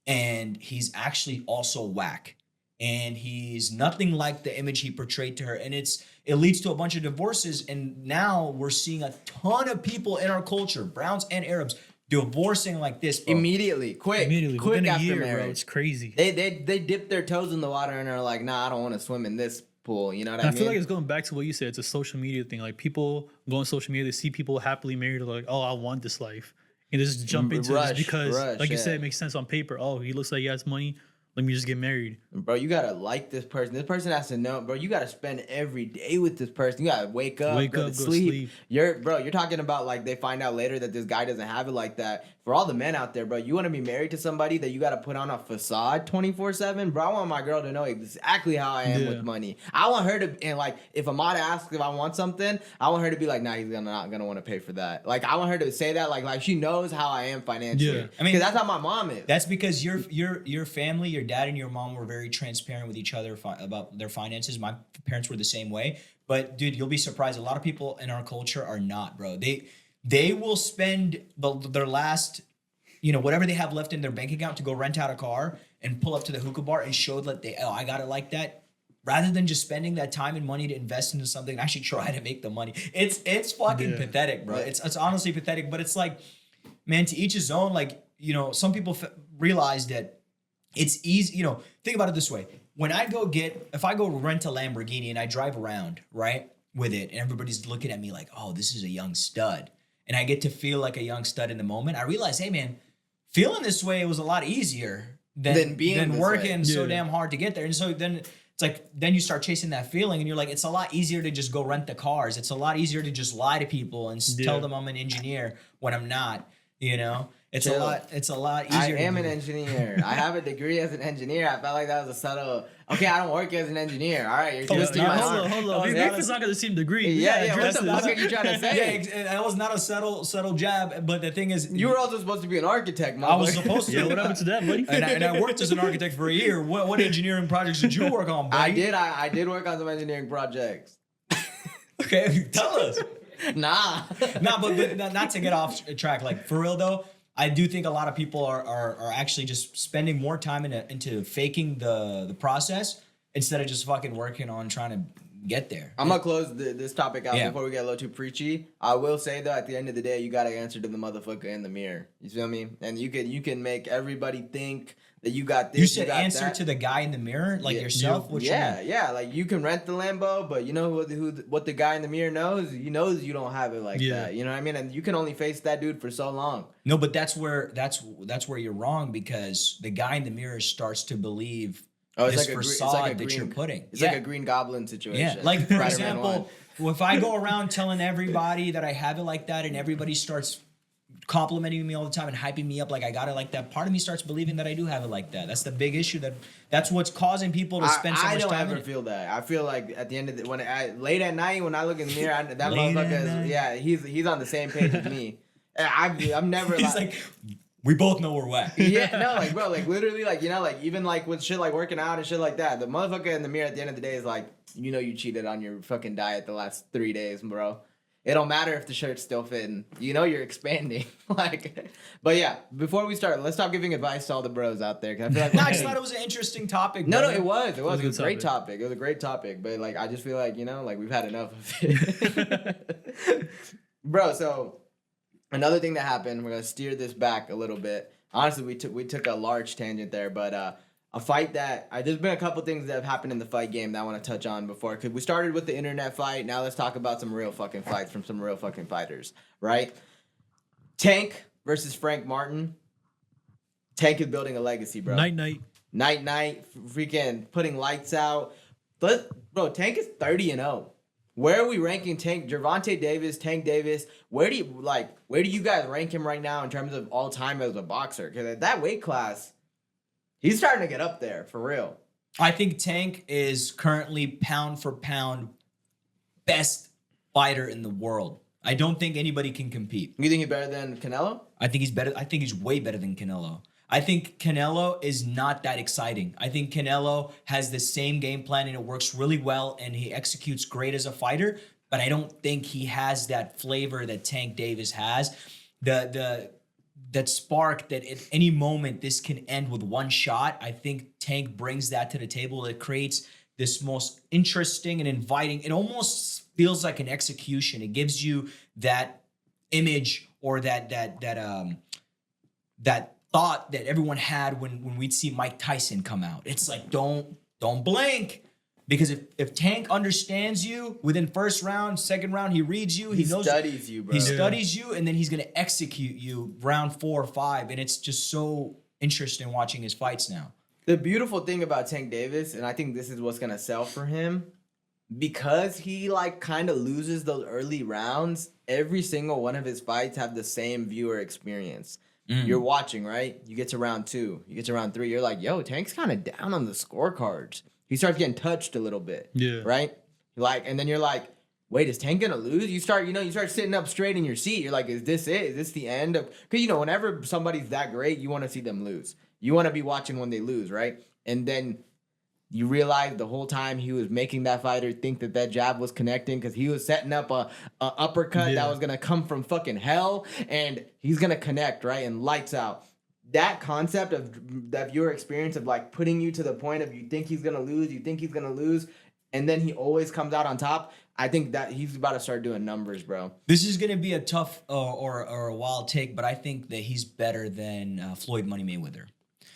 S1: And he's actually also whack. And he's nothing like the image he portrayed to her. And it leads to a bunch of divorces. And now we're seeing a ton of people in our culture, Browns and Arabs, divorcing like this, bro.
S3: Quick
S2: within a
S3: after
S2: year,
S3: marriage.
S2: bro. It's crazy.
S3: They dip their toes in the water and are like, nah, I don't want to swim in this pool. You know what I mean?
S2: I feel like it's going back to what you said. It's a social media thing. Like people go on social media, they see people happily married, they're like, oh, I want this life. And they just jump into it just because, like you said, it makes sense on paper. Oh, he looks like he has money. Let me just get married.
S3: Bro, you gotta like this person. This person has to know, bro. You gotta spend every day with this person. You gotta wake up, go to sleep. You're talking about like they find out later that this guy doesn't have it like that. For all the men out there, bro, you want to be married to somebody that you gotta put on a facade 24/7, bro. I want my girl to know exactly how I am with money. I want her to, and like if Ahmad asks if I want something, I want her to be like, nah, he's not gonna want to pay for that. Like I want her to say that, like she knows how I am financially. Yeah. I mean, because that's how my mom is.
S1: That's because your family, your dad and your mom were very transparent with each other about their finances. My parents were the same way. But dude, you'll be surprised. A lot of people in our culture are not, bro. They will spend their last, whatever they have left in their bank account to go rent out a car and pull up to the hookah bar and show that I got it like that. Rather than just spending that time and money to invest into something and actually try to make the money. It's fucking pathetic, bro. It's honestly pathetic. But it's like, man, to each his own. Like, some people realize that it's easy, think about it this way. When if I go rent a Lamborghini and I drive around, right, with it, and everybody's looking at me like, oh, this is a young stud, and I get to feel like a young stud in the moment, I realize, hey, man, feeling this way was a lot easier than working so damn hard to get there. And so then it's like, then you start chasing that feeling and you're like, it's a lot easier to just go rent the cars. It's a lot easier to just lie to people and tell them I'm an engineer when I'm not, It's a lot easier.
S3: I am an engineer. I have a degree as an engineer. I felt like that was a subtle. Okay, I don't work as an engineer. All right, you're twisting my arm.
S2: Hold on. It's not got the same degree.
S3: Yeah. What the fuck are you trying to say?
S1: Yeah, that was not a subtle jab. But the thing is,
S3: you were also supposed to be an architect.
S1: I was supposed to.
S2: Yeah, what happened to that, buddy?
S1: And I worked as an architect for a year. What engineering projects did you work on, buddy?
S3: I did work on some engineering projects.
S1: Okay, tell us.
S3: Nah,
S1: but not to get off track. Like for real though. I do think a lot of people are actually just spending more time into faking the process instead of just fucking working on trying to get there.
S3: I'm gonna close this topic out
S1: Yeah.
S3: before we get a little too preachy. I will say though, at the end of the day, you gotta answer to the motherfucker in the mirror. You feel me? And you can make everybody think that you got this.
S1: You said
S3: got
S1: answer
S3: that.
S1: to the guy in the mirror, like
S3: Yeah.
S1: yourself. What you
S3: Yeah,
S1: mean?
S3: yeah. Like you can rent the Lambo, but you know what the guy in the mirror knows? He knows you don't have it like
S2: Yeah.
S3: that. You know what I mean? And you can only face that dude for so long.
S1: No, but that's where you're wrong, because the guy in the mirror starts to believe this facade that you're putting.
S3: It's like a Green Goblin situation.
S1: Yeah, like for
S3: Spider-Man
S1: example, if I go around telling everybody that I have it like that, and everybody starts complimenting me all the time and hyping me up like I got it like that, part of me starts believing that I do have it like that. That's the big issue. That's what's causing people to spend so
S3: I
S1: much
S3: don't
S1: time.
S3: ever feel that. I feel like at the end of late at night when I look in the mirror, that
S1: Late
S3: motherfucker
S1: at
S3: is,
S1: night.
S3: yeah, he's on the same page as me. I'm never
S1: He's like, we both know we're whack.
S3: yeah, no, like bro, like literally, like you know, like even like with shit like working out and shit like that, the motherfucker in the mirror at the end of the day is like, you know, you cheated on your fucking diet the last 3 days, bro. It don't matter if the shirt's still fitting. You know you're expanding. Like, but yeah, before we start, let's stop giving advice to all the bros out there. 'Cause I feel like
S1: No, I just thought it was an interesting topic.
S3: no,
S1: brother.
S3: it was. It was
S2: a
S3: a great
S2: good
S3: topic. It was a great topic. But like, I just feel like, you know, like we've had enough of it. Bro, so another thing that happened, we're gonna steer this back a little bit. Honestly, we took a large tangent there, but a fight that there's been a couple things that have happened in the fight game that I want to touch on before. Cause we started with the internet fight. Now let's talk about some real fucking fights from some real fucking fighters, right? Tank versus Frank Martin. Tank is building a legacy, bro.
S2: Night.
S3: Night, freaking putting lights out. Bro, Tank is 30-0. Where are we ranking Tank? Gervonta Davis, Tank Davis. Where do you guys rank him right now in terms of all time as a boxer? Because at that weight class, he's starting to get up there for real.
S1: I think Tank is currently pound for pound best fighter in the world. I don't think anybody can compete.
S3: You think he's better than Canelo?
S1: I think he's better. I think he's way better than Canelo. I think Canelo is not that exciting. I think Canelo has the same game plan and it works really well and he executes great as a fighter, but I don't think he has that flavor that Tank Davis has. That spark that at any moment this can end with one shot. I think Tank brings that to the table. It creates this most interesting and inviting. It almost feels like an execution. It gives you that image or that thought that everyone had when we'd see Mike Tyson come out. It's like, don't blink. Because if Tank understands you within first round, second round, he reads you. He knows
S3: studies you, bro.
S1: He studies you, and then he's going to execute you round 4 or 5. And it's just so interesting watching his fights now.
S3: The beautiful thing about Tank Davis, and I think this is what's gonna sell for him, because he like kind of loses those early rounds, every single one of his fights have the same viewer experience. You're watching, right? You get to round 2, you get to round 3, you're like, yo, Tank's kind of down on the scorecards. He starts getting touched a little bit.
S2: Yeah.
S3: Right? Like, and then you're like, wait, is Tank gonna lose? You start sitting up straight in your seat. You're like, is this it? Is this the end of? Because you know, whenever somebody's that great, you want to see them lose. You want to be watching when they lose, right? And then you realize the whole time he was making that fighter think that jab was connecting because he was setting up a uppercut that was gonna come from fucking hell, and he's gonna connect, right? And lights out. That concept of that viewer experience of like putting you to the point of you think he's gonna lose, and then he always comes out on top. I think that he's about to start doing numbers, bro.
S1: This is going to be a tough or a wild take, but I think that he's better than Floyd Money Mayweather.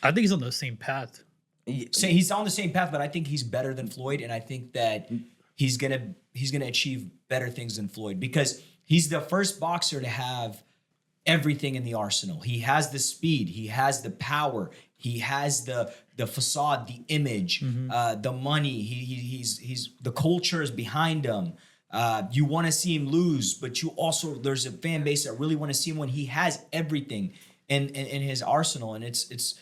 S2: I think he's on the same path.
S1: He's on the same path, but I think he's better than Floyd, and I think that he's gonna achieve better things than Floyd because he's the first boxer to have everything in the arsenal. He has the speed, he has the power, he has the facade, the image, the money. He's the culture is behind him. You want to see him lose, but you also there's a fan base that really want to see him when he has everything in his arsenal, and it's.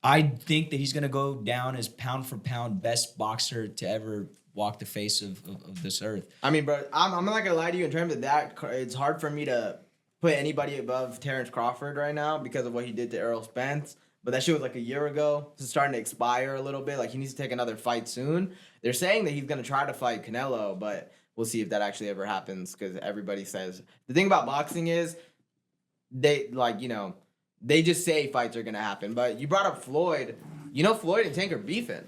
S1: I think that he's going to go down as pound for pound best boxer to ever walk the face of this earth.
S3: I mean, bro, I'm not gonna lie to you in terms of that. It's hard for me to put anybody above Terrence Crawford right now because of what he did to Errol Spence. But that shit was like a year ago. It's starting to expire a little bit. Like he needs to take another fight soon. They're saying that he's gonna try to fight Canelo, but we'll see if that actually ever happens because everybody says the thing about boxing is they they just say fights are gonna happen. But you brought up Floyd. You know Floyd and Tank are beefing.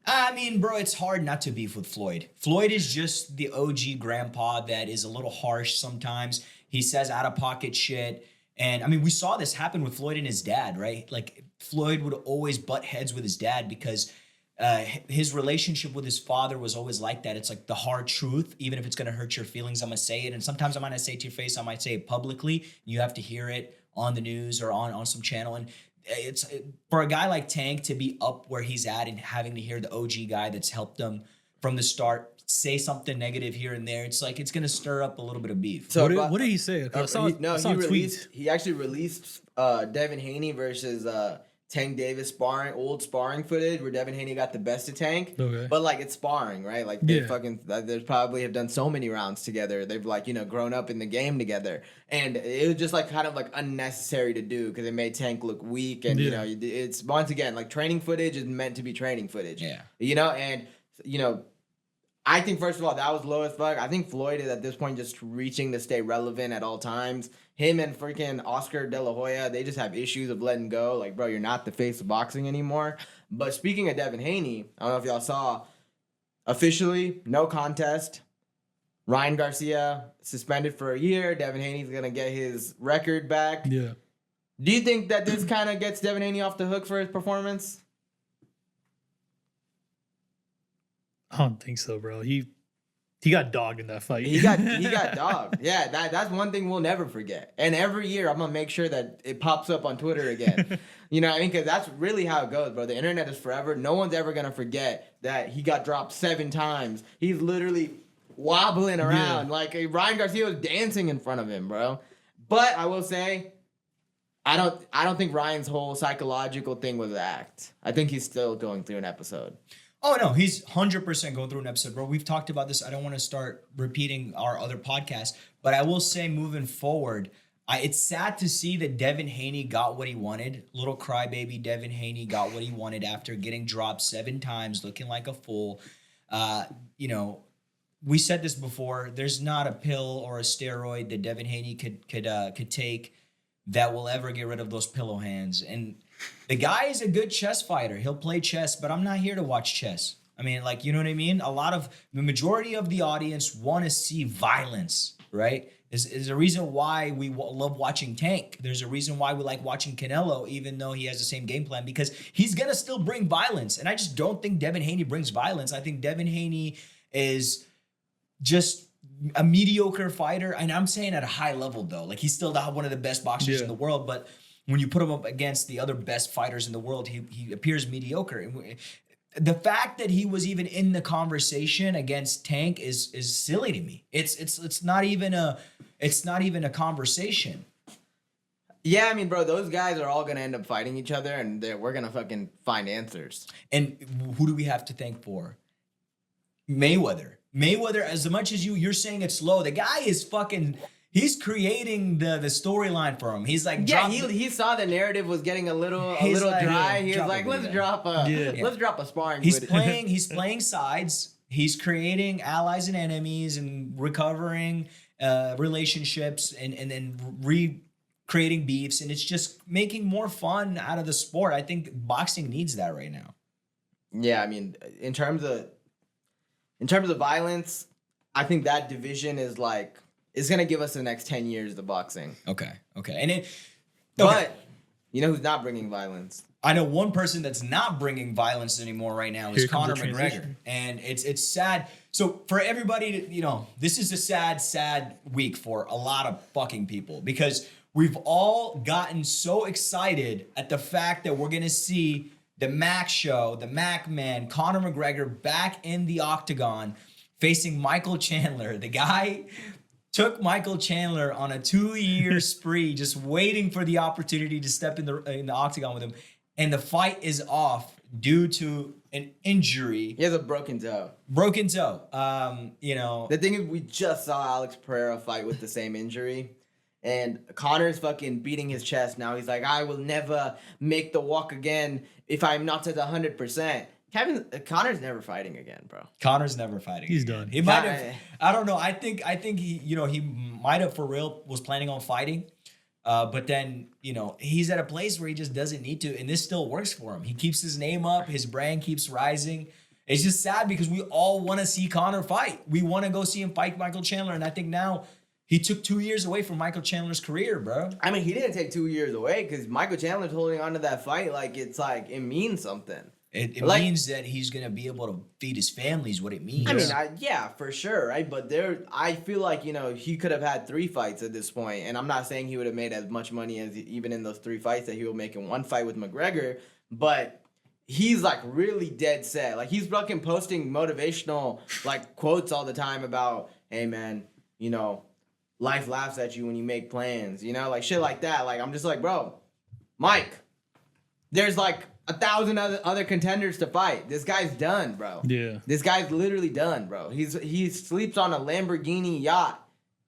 S1: I mean, bro, it's hard not to beef with Floyd. Floyd is just the OG grandpa that is a little harsh sometimes. He says out of pocket shit. And I mean, we saw this happen with Floyd and his dad, right? Like, Floyd would always butt heads with his dad because his relationship with his father was always like that. It's like the hard truth. Even if it's going to hurt your feelings, I'm going to say it. And sometimes I might not say it to your face. I might say it publicly. You have to hear it on the news or on some channel. And it's for a guy like Tank to be up where he's at and having to hear the OG guy that's helped him from the start say something negative here and there. It's like it's gonna stir up a little bit of beef.
S3: So
S2: What did he say? I saw a tweet.
S3: He actually released Devin Haney versus Tank Davis old sparring footage where Devin Haney got the best of Tank.
S2: Okay.
S3: But like it's sparring, right? Like they they probably have done so many rounds together. They've like, grown up in the game together. And it was just like kind of like unnecessary to do because it made Tank look weak. And it's once again like training footage is meant to be training footage.
S1: Yeah.
S3: I think, first of all, that was low as fuck. I think Floyd is at this point just reaching to stay relevant at all times. Him and freaking Oscar De La Hoya, they just have issues of letting go. Like, bro, you're not the face of boxing anymore. But speaking of Devin Haney, I don't know if y'all saw, officially, no contest. Ryan Garcia suspended for a year. Devin Haney's going to get his record back.
S2: Yeah.
S3: Do you think that this kind of gets Devin Haney off the hook for his performance?
S2: I don't think so, bro. He got dogged in that fight.
S3: He got dogged. Yeah, that's one thing we'll never forget. And every year I'm gonna make sure that it pops up on Twitter again. You know what I mean? Because that's really how it goes, bro. The internet is forever. No one's ever gonna forget that he got dropped 7 times. He's literally wobbling around like Ryan Garcia was dancing in front of him, bro. But I will say, I don't think Ryan's whole psychological thing was an act. I think he's still going through an episode.
S1: Oh, no, he's 100% going through an episode, bro. We've talked about this. I don't want to start repeating our other podcasts, but I will say moving forward, it's sad to see that Devin Haney got what he wanted. Little crybaby Devin Haney got what he wanted after getting dropped 7 times, looking like a fool. We said this before. There's not a pill or a steroid that Devin Haney could take that will ever get rid of those pillow hands. And the guy is a good chess fighter. He'll play chess, but I'm not here to watch chess. I mean, like, you know what I mean? The majority of the audience want to see violence, right? There's a reason why we love watching Tank. There's a reason why we like watching Canelo, even though he has the same game plan, because he's going to still bring violence. And I just don't think Devin Haney brings violence. I think Devin Haney is just a mediocre fighter. And I'm saying at a high level, though. Like, he's still one of the best boxers in the world, but when you put him up against the other best fighters in the world, he appears mediocre. The fact that he was even in the conversation against Tank is silly to me. It's not even a conversation.
S3: Yeah, I mean, bro, those guys are all gonna end up fighting each other, and we're gonna fucking find answers.
S1: And who do we have to thank for? Mayweather, as much as you're saying it's slow, the guy is fucking. He's creating the storyline for him. He's like,
S3: he saw the narrative was getting a little dry. He was like, let's drop a sparring.
S1: He's playing sides. He's creating allies and enemies and recovering relationships and then recreating beefs, and it's just making more fun out of the sport. I think boxing needs that right now.
S3: Yeah, I mean, in terms of violence, I think that division is like. It's going to give us the next 10 years of boxing.
S1: Okay.
S3: But you know who's not bringing violence?
S1: I know one person that's not bringing violence anymore right now is Conor McGregor. And it's sad. So for everybody, this is a sad week for a lot of fucking people because we've all gotten so excited at the fact that we're going to see the Mac show, the Mac man, Conor McGregor back in the octagon facing Michael Chandler. The guy took Michael Chandler on a 2-year spree, just waiting for the opportunity to step in the octagon with him. And the fight is off due to an injury.
S3: He has a broken toe.
S1: The
S3: thing is, we just saw Alex Pereira fight with the same injury. And Conor's fucking beating his chest now. He's like, I will never make the walk again if I'm not at 100%. Conor's never fighting again, bro.
S1: Conor's never fighting.
S2: He's done.
S1: He might have. I don't know. I think he, he might have for real was planning on fighting, but then he's at a place where he just doesn't need to, and this still works for him. He keeps his name up. His brand keeps rising. It's just sad because we all want to see Conor fight. We want to go see him fight Michael Chandler. And I think now he took 2 years away from Michael Chandler's career, bro.
S3: I mean, he didn't take 2 years away because Michael Chandler's holding on to that fight like it means something.
S1: It
S3: Like-
S1: means that he's going to be able to feed his family is what it means.
S3: I mean, yeah, for sure, right? But I feel like, he could have had 3 fights at this point, and I'm not saying he would have made as much money as even in those 3 fights that he will make in one fight with McGregor, but he's like really dead set. Like he's fucking posting motivational like quotes all the time about, hey man, life laughs at you when you make plans, like shit like that. Like I'm just like, bro, Mike, there's like 1,000 other contenders to fight. This guy's done, bro.
S2: Yeah.
S3: This guy's literally done, bro. He sleeps on a Lamborghini yacht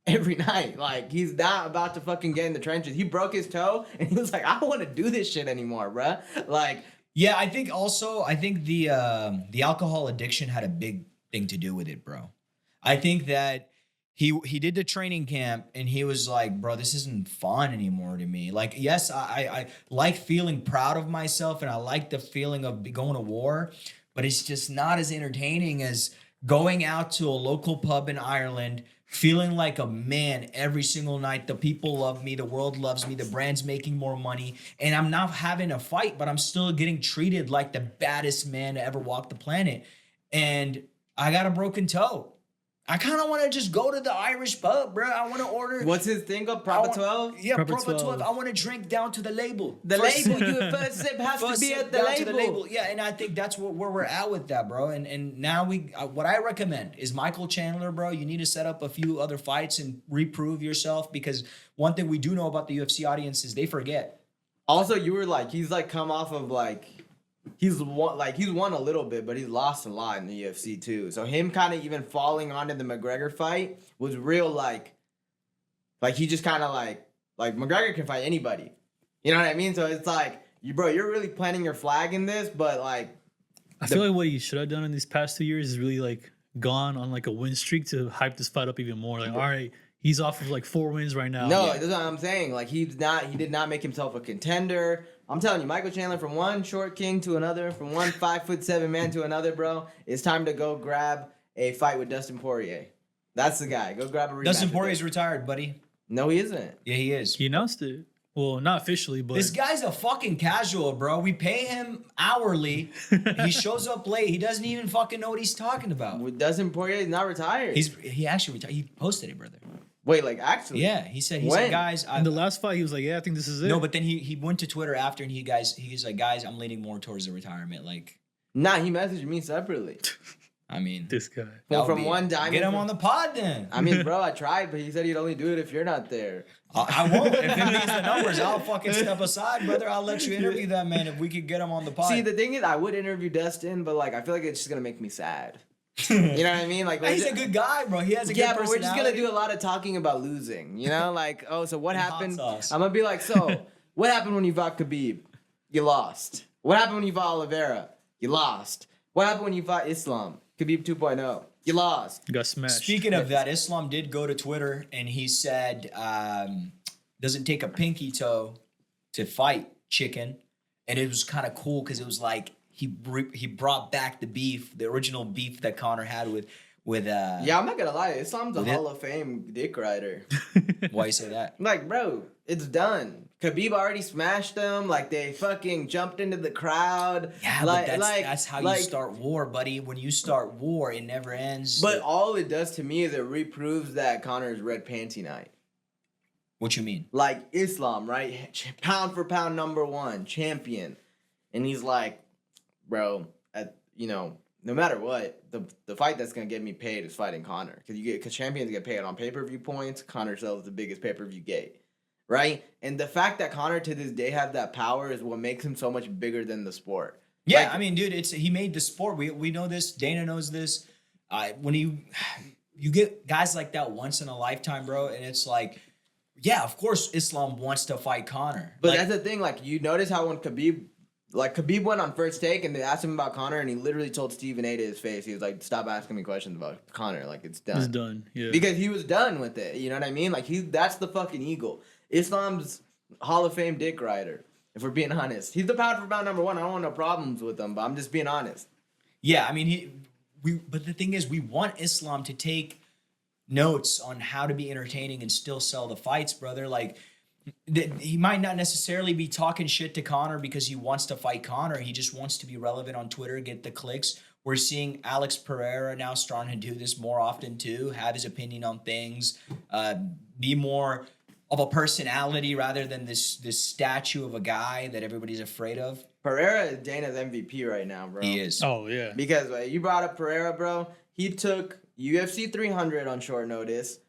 S3: every night. Like he's not about to fucking get in the trenches. He broke his toe and he was like, I don't want to do this shit anymore, bro. Like,
S1: yeah, I think the alcohol addiction had a big thing to do with it, bro. I think that he did the training camp and he was like, bro, this isn't fun anymore to me. Like, yes, I like feeling proud of myself and I like the feeling of going to war, but it's just not as entertaining as going out to a local pub in Ireland, feeling like a man every single night. The people love me. The world loves me. The brand's making more money. And I'm not having a fight, but I'm still getting treated like the baddest man to ever walk the planet. And I got a broken toe. I kind of want to just go to the Irish pub, bro. I want to order.
S3: what's his thing up? Proper 12?
S1: Yeah,
S2: Proper
S1: Proper 12.
S2: 12.
S1: I want to drink down to the label.
S3: The
S1: First-
S3: label, you first sip has to
S1: First
S3: be
S1: sip
S3: at the
S1: down to
S3: label.
S1: Yeah, and I think that's where we're at with that, bro. And now what I recommend is Michael Chandler, bro. You need to set up a few other fights and reprove yourself because one thing we do know about the UFC audience is they forget.
S3: Also, you were like, he's like come off of like, he's won a little bit, but he's lost a lot in the UFC too. So him kind of even falling onto the McGregor fight was real like he just kind of like McGregor can fight anybody. You know what I mean? So it's like, you're really planting your flag in this, but like,
S2: I feel like what he should have done in these past 2 years is really like gone on like a win streak to hype this fight up even more. Like, all right, he's off of like 4 wins right now.
S3: no,
S2: Yeah.
S3: that's what I'm saying. Like he did not make himself a contender. I'm telling you, Michael Chandler, from one short king to another, from one 5'7" man to another, bro, it's time to go grab a fight with Dustin Poirier. That's the guy. Go grab a rematch.
S1: Dustin
S3: with
S1: Poirier's
S3: him.
S1: retired, buddy.
S3: No, he isn't.
S1: Yeah, he is.
S2: He announced it. Well, not officially, but
S1: This guy's a fucking casual, bro. We pay him hourly. He shows up late. He doesn't even fucking know what he's talking about.
S3: With Dustin Poirier is not retired.
S1: He actually retired. He posted it, brother.
S3: Wait, like actually?
S1: Yeah, he said,
S3: When?
S1: guys,
S2: in the last fight, he was like, "Yeah, I think this is it."
S1: no, but then he went to Twitter after and he's like, guys, I'm leaning more towards the retirement. Like,
S3: Nah, he messaged me separately.
S1: I mean,
S2: this guy.
S1: that
S3: Well,
S1: would
S3: from
S1: be-
S3: one diamond.
S1: get him
S3: from-
S1: on the pod then.
S3: I mean, bro, I tried, but he said he'd only do it if you're not there.
S1: I won't. If it means the numbers, I'll fucking step aside, brother. I'll let you interview that man if we could get him on the pod.
S3: See, the thing is, I would interview Dustin, but like, I feel like it's just gonna make me sad. You know what I mean? Like,
S1: He's a good guy, bro. He has a
S3: yeah,
S1: good
S3: but we're just gonna
S1: personality.
S3: do a lot of talking about losing. You know, like, oh, so what
S1: And hot
S3: happened?
S1: sauce.
S3: I'm gonna be like, so what happened when you fought Khabib? You lost. What happened when you fought Oliveira? You lost. What happened when you fought Islam? Khabib 2.0. You lost.
S2: You got smashed.
S1: Speaking of that, Islam did go to Twitter and he said, doesn't take a pinky toe to fight chicken. And it was kind of cool because it was like he brought back the beef, the original beef that Conor had with
S3: Yeah, I'm not gonna lie. Islam's a
S1: With it?
S3: Hall of Fame dick rider.
S1: why you say that?
S3: Like, bro, it's done. Khabib already smashed them. Like, they fucking jumped into the crowd.
S1: Yeah,
S3: like,
S1: but that's how you start war, buddy. When you start war, it never ends.
S3: But all it does to me is it reproves that Conor's red panty night.
S1: What you mean?
S3: Like Islam, right? Pound for pound number 1 champion, and he's like, bro, no matter what, the fight that's gonna get me paid is fighting Conor, because champions get paid on pay-per-view points. Conor sells the biggest pay-per-view gate, right? And the fact that Conor to this day has that power is what makes him so much bigger than the sport.
S1: Yeah,
S3: Like-
S1: I mean, dude, he made the sport. We know this. Dana knows this. When you get guys like that once in a lifetime, bro, and it's like, yeah, of course, Islam wants to fight Conor.
S3: But
S1: Like,
S3: that's the thing. Like, you notice how when Khabib went on First Take and they asked him about Conor, and he literally told Stephen A to his face, he was like, "Stop asking me questions about Conor. Like, it's done."
S2: It's done. Yeah.
S3: Because he was done with it. You know what I mean? Like, that's the fucking eagle. Islam's Hall of Fame dick rider, if we're being honest. He's the pound for pound number 1. I don't want no problems with him, but I'm just being honest.
S1: Yeah, I mean, but the thing is, we want Islam to take notes on how to be entertaining and still sell the fights, brother. Like, he might not necessarily be talking shit to Conor because he wants to fight Conor. He just wants to be relevant on Twitter, get the clicks. We're seeing Alex Pereira now starting to do this more often too, have his opinion on things, be more of a personality rather than this statue of a guy that everybody's afraid of.
S3: Pereira is Dana's MVP right now, bro.
S1: He is.
S2: Oh yeah.
S3: Because you brought up Pereira, bro. He took UFC 300 on short notice,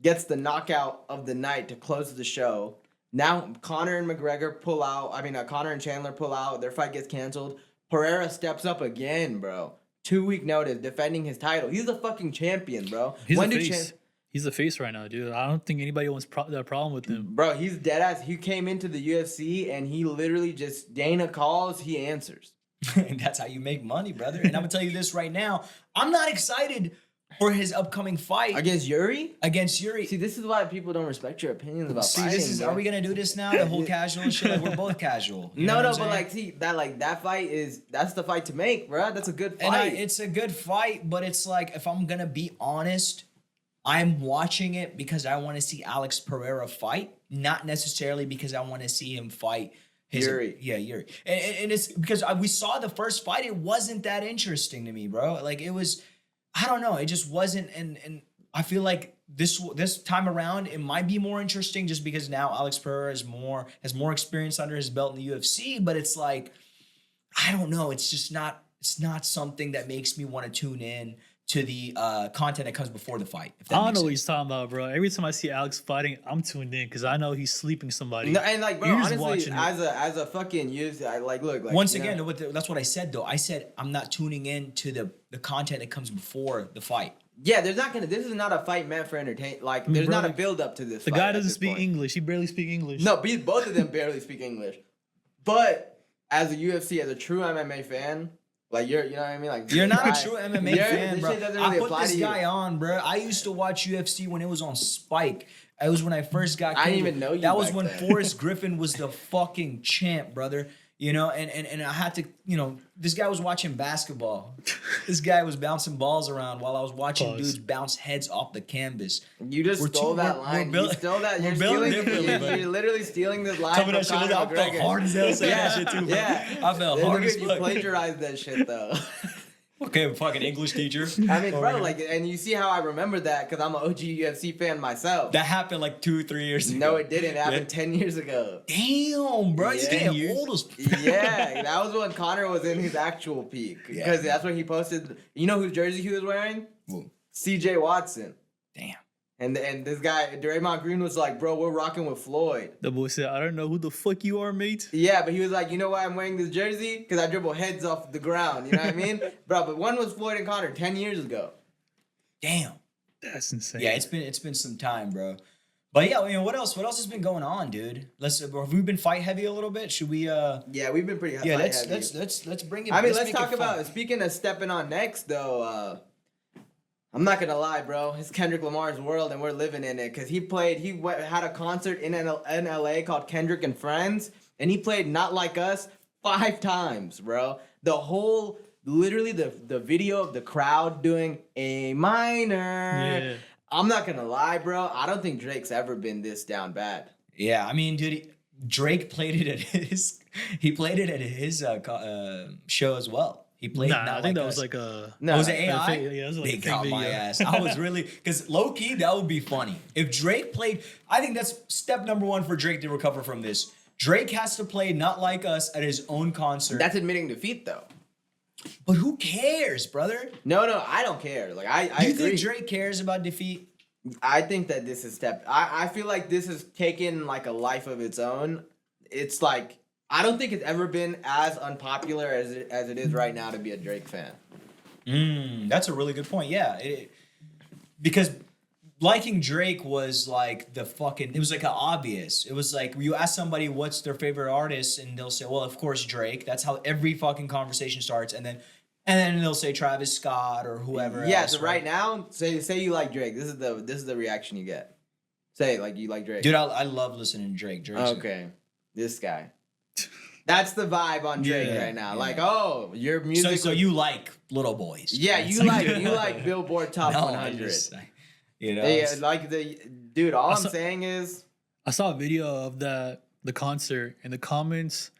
S3: gets the knockout of the night to close the show. Now Conor and McGregor pull out. I mean, Conor and Chandler pull out. Their fight gets canceled. Pereira steps up again, bro. 2-week notice, defending his title. He's a fucking champion, bro.
S2: He's a face. He's the face right now, dude. I don't think anybody wants that problem with him.
S3: Bro, he's dead ass. He came into the UFC and he literally just, Dana calls, he answers.
S1: And that's how you make money, brother. And I'm gonna tell you this right now. I'm not excited for his upcoming fight
S3: Against Yuri?
S1: against Yuri.
S3: See, this is why people don't respect your opinions about fighting. Bro.
S1: Are we gonna do this now? The whole casual shit. Like, we're both casual. You know
S3: No,
S1: what I'm
S3: but
S1: saying?
S3: like, see, that fight that's the fight to make, bro. That's a good fight.
S1: It's a good fight, but it's like, if I'm gonna be honest, I'm watching it because I want to see Alex Pereira fight, not necessarily because I want to see him fight
S3: Yuri.
S1: Yeah, Yuri. And it's because we saw the first fight. It wasn't that interesting to me, bro. Like, it was, I don't know. It just wasn't. And I feel like this time around, it might be more interesting just because now Alex Pereira has more experience under his belt in the UFC. But it's like, I don't know. It's just not. It's not something that makes me want to tune in to the content that comes before the fight. If that
S2: I don't
S1: makes
S2: know what
S1: sense.
S2: he's talking about, bro. Every time I see Alex fighting, I'm tuned in because I know he's sleeping somebody.
S3: No, and like, bro,
S2: You're just
S3: honestly,
S2: watching it.
S3: as a fucking user, I look like
S1: Once
S3: you
S1: again,
S3: know,
S1: that's what I said though. I said I'm not tuning in to the content that comes before the fight.
S3: yeah, this is not a fight meant for entertain. Like, there's not a
S2: brother,
S3: build up to this.
S2: The
S3: fight
S2: guy
S3: at
S2: doesn't
S3: this
S2: speak
S3: point.
S2: English. He barely speaks English.
S3: No, both of them barely speak English. But as a UFC, as a true MMA fan, like you know what I mean? Like,
S1: You're not
S3: I-
S1: a true MMA fan,
S3: this
S1: bro.
S3: shit doesn't
S1: I
S3: really
S1: put
S3: apply
S1: this
S3: to you.
S1: guy on, bro. I used to watch UFC when it was on Spike. It was when I first got.
S3: I didn't
S1: cable.
S3: even know you
S1: That was
S3: back
S1: when
S3: then.
S1: Forrest Griffin was the fucking champ, brother. You know, and I had to, you know, this guy was watching basketball. This guy was bouncing balls around while I was watching
S2: Pause.
S1: dudes bounce heads off the canvas.
S3: You just
S1: We're
S3: stole
S1: too-
S3: that
S1: we're
S3: line.
S1: built-
S3: you stole that.
S1: we're
S3: You're
S1: built
S3: stealing.
S1: differently, buddy.
S3: You're literally stealing this line
S1: Tell me
S3: from
S1: that shit was
S3: Conor
S1: I felt
S3: McGregor.
S1: hard as hell saying that shit too, bro.
S3: Yeah,
S1: I felt
S3: Look
S1: hard
S3: at
S1: as
S3: you
S1: fuck.
S3: plagiarized that shit though.
S1: Okay, fucking English teacher.
S3: I mean,
S1: Over
S3: bro,
S1: here.
S3: like, and you see how I remember that because I'm an OG UFC fan myself.
S1: That happened like 2-3 years ago.
S3: No, it didn't. It happened 10 years ago.
S1: Damn, bro, he's
S3: Yeah.
S1: getting
S2: 10 years?
S1: old as
S3: Yeah, that was when Conor was in his actual peak.
S1: Yeah.
S3: Because that's when he posted. You know whose jersey he was wearing?
S1: Who?
S3: CJ Watson.
S1: Damn.
S3: And this guy, Draymond Green, was like, bro, we're rocking with Floyd.
S2: The boy said, I don't know who the fuck you are, mate.
S3: Yeah, but he was like, you know why I'm wearing this jersey? Because I dribble heads off the ground. You know what I mean? Bro, but one was Floyd and Conor 10 years ago.
S1: Damn.
S2: That's insane.
S1: Yeah, it's been some time, bro. But yeah, I mean, what else has been going on, dude? Have we been fight heavy a little bit? Should we
S3: Yeah, we've been pretty
S1: yeah,
S3: fight
S1: let's
S3: heavy.
S1: let's bring it.
S3: I mean, let's
S1: make
S3: talk
S1: it fun.
S3: about, speaking of stepping on next, though, I'm not going to lie, bro. It's Kendrick Lamar's world, and we're living in it. Because he had a concert in LA called Kendrick and Friends, and he played Not Like Us 5 times, bro. Literally the video of the crowd doing A minor.
S2: Yeah.
S3: I'm not going to lie, bro. I don't think Drake's ever been this down bad.
S1: Yeah, I mean, dude, Drake played it at his show as well. He played.
S2: Nah,
S1: Not
S2: I think
S1: Like
S2: that
S1: Us.
S2: was like a.
S3: No,
S1: Was it AI?
S2: fake- yeah, it was like
S1: They
S2: a fake
S1: got my
S2: video.
S1: ass. I was really, because low key that would be funny if Drake played. I think that's step number one for Drake to recover from this. Drake has to play Not Like Us at his own concert.
S3: That's admitting defeat, though.
S1: But who cares, brother?
S3: No, I don't care. Like, I
S1: Do you
S3: agree.
S1: think Drake cares about defeat?
S3: I think that this is I feel like this has taken like a life of its own. It's like I don't think it's ever been as unpopular as it is right now to be a Drake fan.
S1: That's a really good point. Yeah, because liking Drake was like it was like obvious. It was like you ask somebody what's their favorite artist, and they'll say, "Well, of course Drake." That's how every fucking conversation starts, and then they'll say Travis Scott or whoever.
S3: Yeah,
S1: else,
S3: so right now, say you like Drake. This is the reaction you get. Say like you like Drake.
S1: Dude, I love listening to Drake. Jersey.
S3: Okay, this guy. That's the vibe on Drake
S2: Yeah,
S3: right now.
S1: yeah.
S3: Like, oh, your music.
S1: So you like little boys?
S3: Yeah,
S1: That's
S3: you like Billboard Top
S1: No,
S3: 100.
S1: you know.
S3: Yeah,
S1: it's-
S3: like dude. All I'm
S2: saw-
S3: saying is,
S2: I saw a video of the concert, and the comments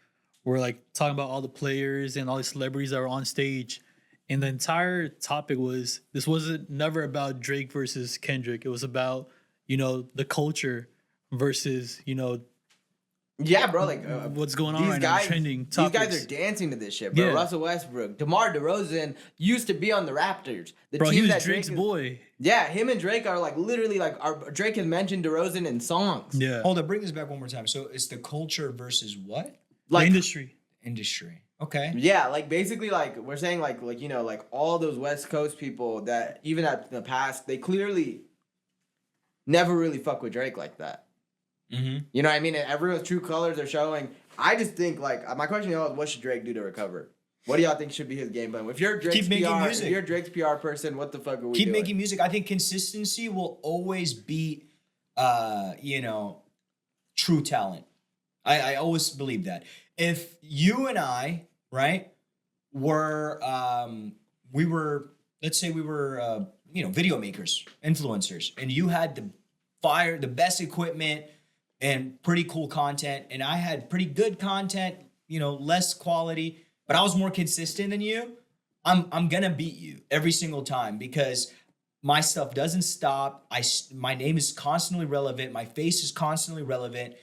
S2: were like talking about all the players and all the celebrities that were on stage. And the entire topic was this wasn't never about Drake versus Kendrick. It was about, the culture versus,
S3: yeah, bro. Like,
S2: what's going on
S3: these
S2: right
S3: guys,
S2: now, trending
S3: these
S2: topics.
S3: guys are dancing to this shit, bro.
S2: Yeah.
S3: Russell Westbrook, DeMar DeRozan used to be on the Raptors. The
S2: Bro,
S3: team
S2: he was
S3: that
S2: Drake's
S3: Drake
S2: boy.
S3: Yeah, him and Drake are like literally like Drake has mentioned DeRozan in songs.
S2: Yeah.
S1: Hold on, bring this back one more time. So it's the culture versus what?
S2: The
S3: Like
S2: industry.
S1: Industry. Okay.
S3: yeah, like basically like we're saying like like all those West Coast people that even at the past they clearly never really fuck with Drake like that.
S1: Mm-hmm.
S3: You know what I mean? And everyone's true colors are showing. I just think like my question is, what should Drake do to recover? What do y'all think should be his game plan? If you're Drake's
S1: Keep making
S3: PR,
S1: music.
S3: if you're Drake's PR person, what the fuck are we
S1: Keep
S3: doing?
S1: making music. I think consistency will always beat, true talent. I always believe that. If you and I, right, were, let's say we were, video makers, influencers, and you had the best equipment and pretty cool content, and I had pretty good content, less quality, but I was more consistent than you, I'm gonna beat you every single time because my stuff doesn't stop. My name is constantly relevant. My face is constantly relevant,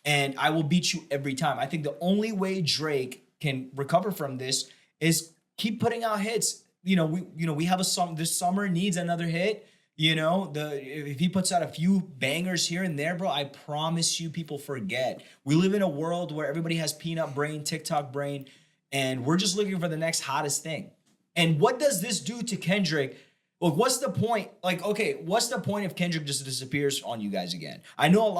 S1: and I will beat you every time. I think the only way Drake can recover from this is keep putting out hits. We have a song. This summer needs another hit. If he puts out a few bangers here and there, bro, I promise you, people forget. We live in a world where everybody has peanut brain, TikTok brain, and we're just looking for the next hottest thing. And what does this do to Kendrick? Like, what's the point? Like, okay, what's the point if Kendrick just disappears on you guys again? I know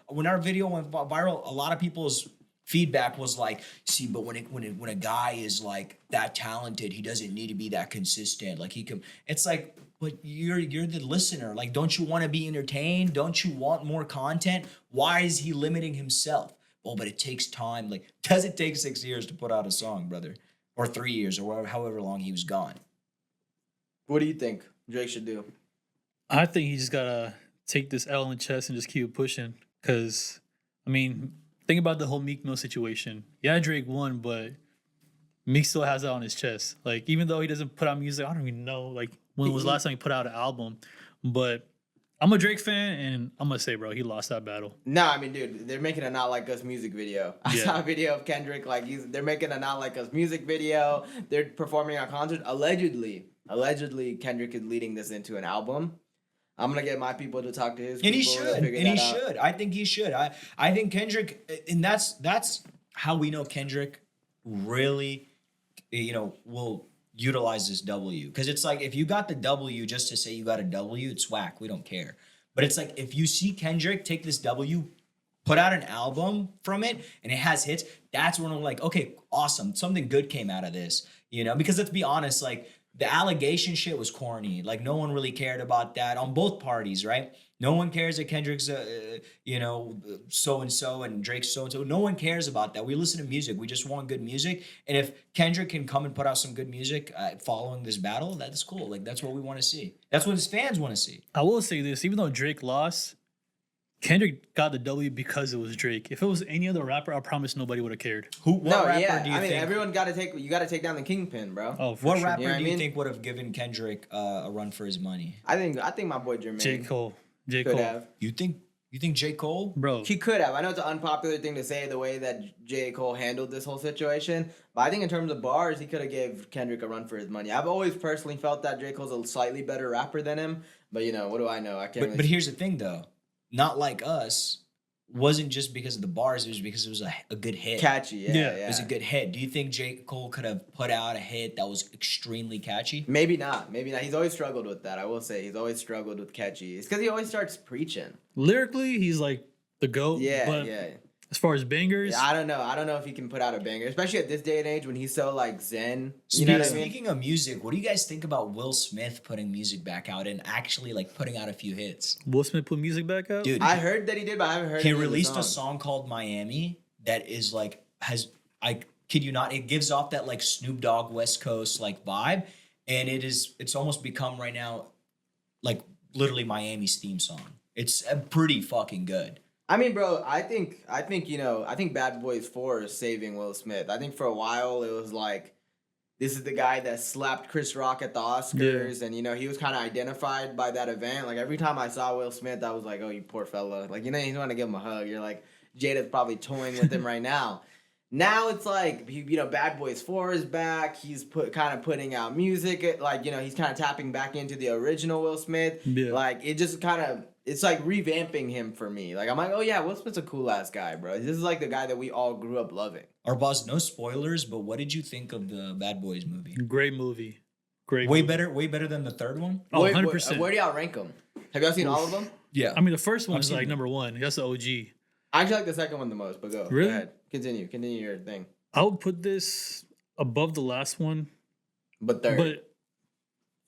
S1: when our video went viral, a lot of people's feedback was like, see, but when a guy is like that talented, he doesn't need to be that consistent. Like he can. It's like, but you're the listener. Like, don't you want to be entertained? Don't you want more content? Why is he limiting himself? Oh, but it takes time. Like, does it take 6 years to put out a song, brother? Or 3 years, or however long he was gone?
S3: What do you think Drake should do?
S2: I think he just gotta take this L in the chest and just keep pushing. Cause, think about the whole Meek Mill situation. Yeah, Drake won, but Meek still has that on his chest. Like, even though he doesn't put out music, I don't even know like when was the last time he put out an album. But I'm a Drake fan, and I'm gonna say, bro, he lost that battle.
S3: No, dude, they're making a Not Like Us music video. I
S2: Yeah.
S3: saw a video of Kendrick, they're making a Not Like Us music video. They're performing a concert. Allegedly, Kendrick is leading this into an album. I'm gonna get my people to talk to his
S1: And he
S3: people.
S1: should.
S3: Figure
S1: And he
S3: that out.
S1: should. I think he should. I think Kendrick, and that's how we know Kendrick really, will utilize this W. Because it's like, if you got the W just to say you got a W, it's whack. We don't care. But it's like, if you see Kendrick take this W, put out an album from it, and it has hits, that's when I'm like, okay, awesome. Something good came out of this. Because let's be honest, like, the allegation shit was corny. Like, no one really cared about that on both parties, right? No one cares that Kendrick's, so-and-so and Drake's so-and-so. No one cares about that. We listen to music. We just want good music. And if Kendrick can come and put out some good music following this battle, that's cool. Like, that's what we want to see. That's what his fans want to see.
S2: I will say this, even though Drake lost, Kendrick got the W because it was Drake. If it was any other rapper, I promise nobody would have cared.
S1: What rapper do you think?
S3: Everyone got to take down the kingpin, bro.
S2: Oh, for
S1: What
S2: sure.
S1: rapper
S3: You know what
S1: do
S3: I
S1: you
S3: mean?
S1: think would have given Kendrick a run for his money?
S3: I think my boy Jermaine
S2: J. Cole. J.
S3: could
S2: Cole.
S3: have.
S1: You think J. Cole?
S2: Bro.
S3: He could have. I know it's an unpopular thing to say the way that J. Cole handled this whole situation, but I think in terms of bars, he could have gave Kendrick a run for his money. I've always personally felt that J. Cole's a slightly better rapper than him, but what do I know? I can't.
S1: But here's the thing, though. Not Like Us wasn't just because of the bars. It was because it was a good hit.
S3: Catchy, yeah.
S2: Yeah.
S1: It was a good hit. Do you think J. Cole could have put out a hit that was extremely catchy?
S3: Maybe not. He's always struggled with that. I will say he's always struggled with catchy. It's because he always starts preaching.
S2: Lyrically, he's like the GOAT.
S3: Yeah,
S2: but
S3: yeah.
S2: as far as bangers,
S3: I don't know. I don't know if he can put out a banger, especially at this day and age when he's so like zen. You know what I mean?
S1: Speaking of music, what do you guys think about Will Smith putting music back out and actually like putting out a few hits?
S2: Will Smith put music back out?
S1: Dude,
S3: I heard that he did, but I haven't heard.
S1: he
S3: any of the
S1: released a
S3: songs.
S1: song called Miami that is like has I kid you not, it gives off that like Snoop Dogg West Coast like vibe, and it's almost become right now like literally Miami's theme song. It's pretty fucking good.
S3: I mean, bro, I think Bad Boys 4 is saving Will Smith. I think for a while it was like, this is the guy that slapped Chris Rock at the Oscars, and he was kind of identified by that event. Like every time I saw Will Smith, I was like, oh, you poor fella. Like you want to give him a hug. You're like, Jada's probably toying with him right now. Now it's like, Bad Boys 4 is back. He's kind of putting out music. Like, he's kind of tapping back into the original Will Smith.
S2: Yeah.
S3: Like, it just kind of, it's like revamping him for me. Like, I'm like, oh yeah, Will Smith's a cool ass guy, bro. This is like the guy that we all grew up loving.
S1: Arbaz, no spoilers, but what did you think of the Bad Boys movie?
S2: Great movie. Great
S1: Way
S2: movie.
S1: way better than the third one?
S2: Oh,
S3: Wait,
S2: 100%.
S3: Where do y'all rank them? Have y'all seen all of them?
S1: Yeah.
S2: I mean, the first one
S1: I've
S2: is
S1: seen
S2: like
S1: it.
S2: number one. That's the OG.
S3: I actually like the second one the most, but go.
S2: Really?
S3: Go ahead. Continue your thing.
S2: I would put this above the last one,
S3: But third.
S2: but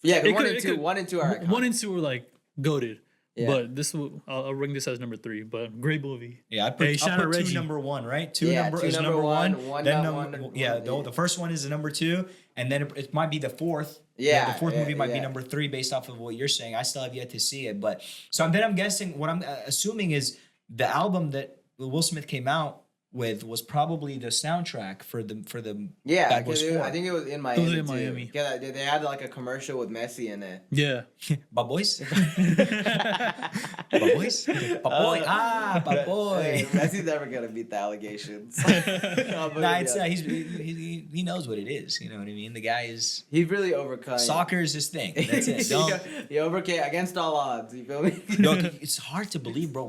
S3: yeah, 'cause
S2: it
S3: one
S2: could-
S3: and
S2: it
S3: two,
S2: could-
S3: one and two are iconic.
S2: one and two were like goated.
S3: Yeah.
S2: But I'll rank this as number 3. But great movie.
S1: Yeah, I'll
S2: Shout out
S1: put two
S2: Reggie.
S1: number one, right?
S3: Yeah, two
S1: is
S3: number
S1: number
S3: one, one
S1: then
S3: not
S1: number,
S3: one,
S1: yeah,
S3: one,
S1: the first one is the number 2, and then it might be the fourth.
S3: Yeah,
S1: the fourth movie might be
S3: yeah.
S1: number 3 based off of what you're saying. I still have yet to see it, but so then I'm guessing what I'm assuming is the album that Will Smith came out with was probably the soundtrack for the
S3: Yeah,
S1: Bad Boys
S3: 'cause
S1: 4.
S3: I think it was in Miami.
S2: was in
S3: too.
S2: Miami.
S3: Yeah, they had like a commercial with Messi in it.
S2: Yeah.
S1: Bad Boys. Bad Boys. Bad Boy. Bad Boy.
S3: Hey, Messi's never gonna beat the allegations.
S1: Nah, it's he knows what it is. You know what I mean? The guy is
S3: He's really overcome.
S1: soccer is his thing. That's it. Don't,
S3: He overcame against all odds. You feel me?
S1: no, it's hard to believe, bro.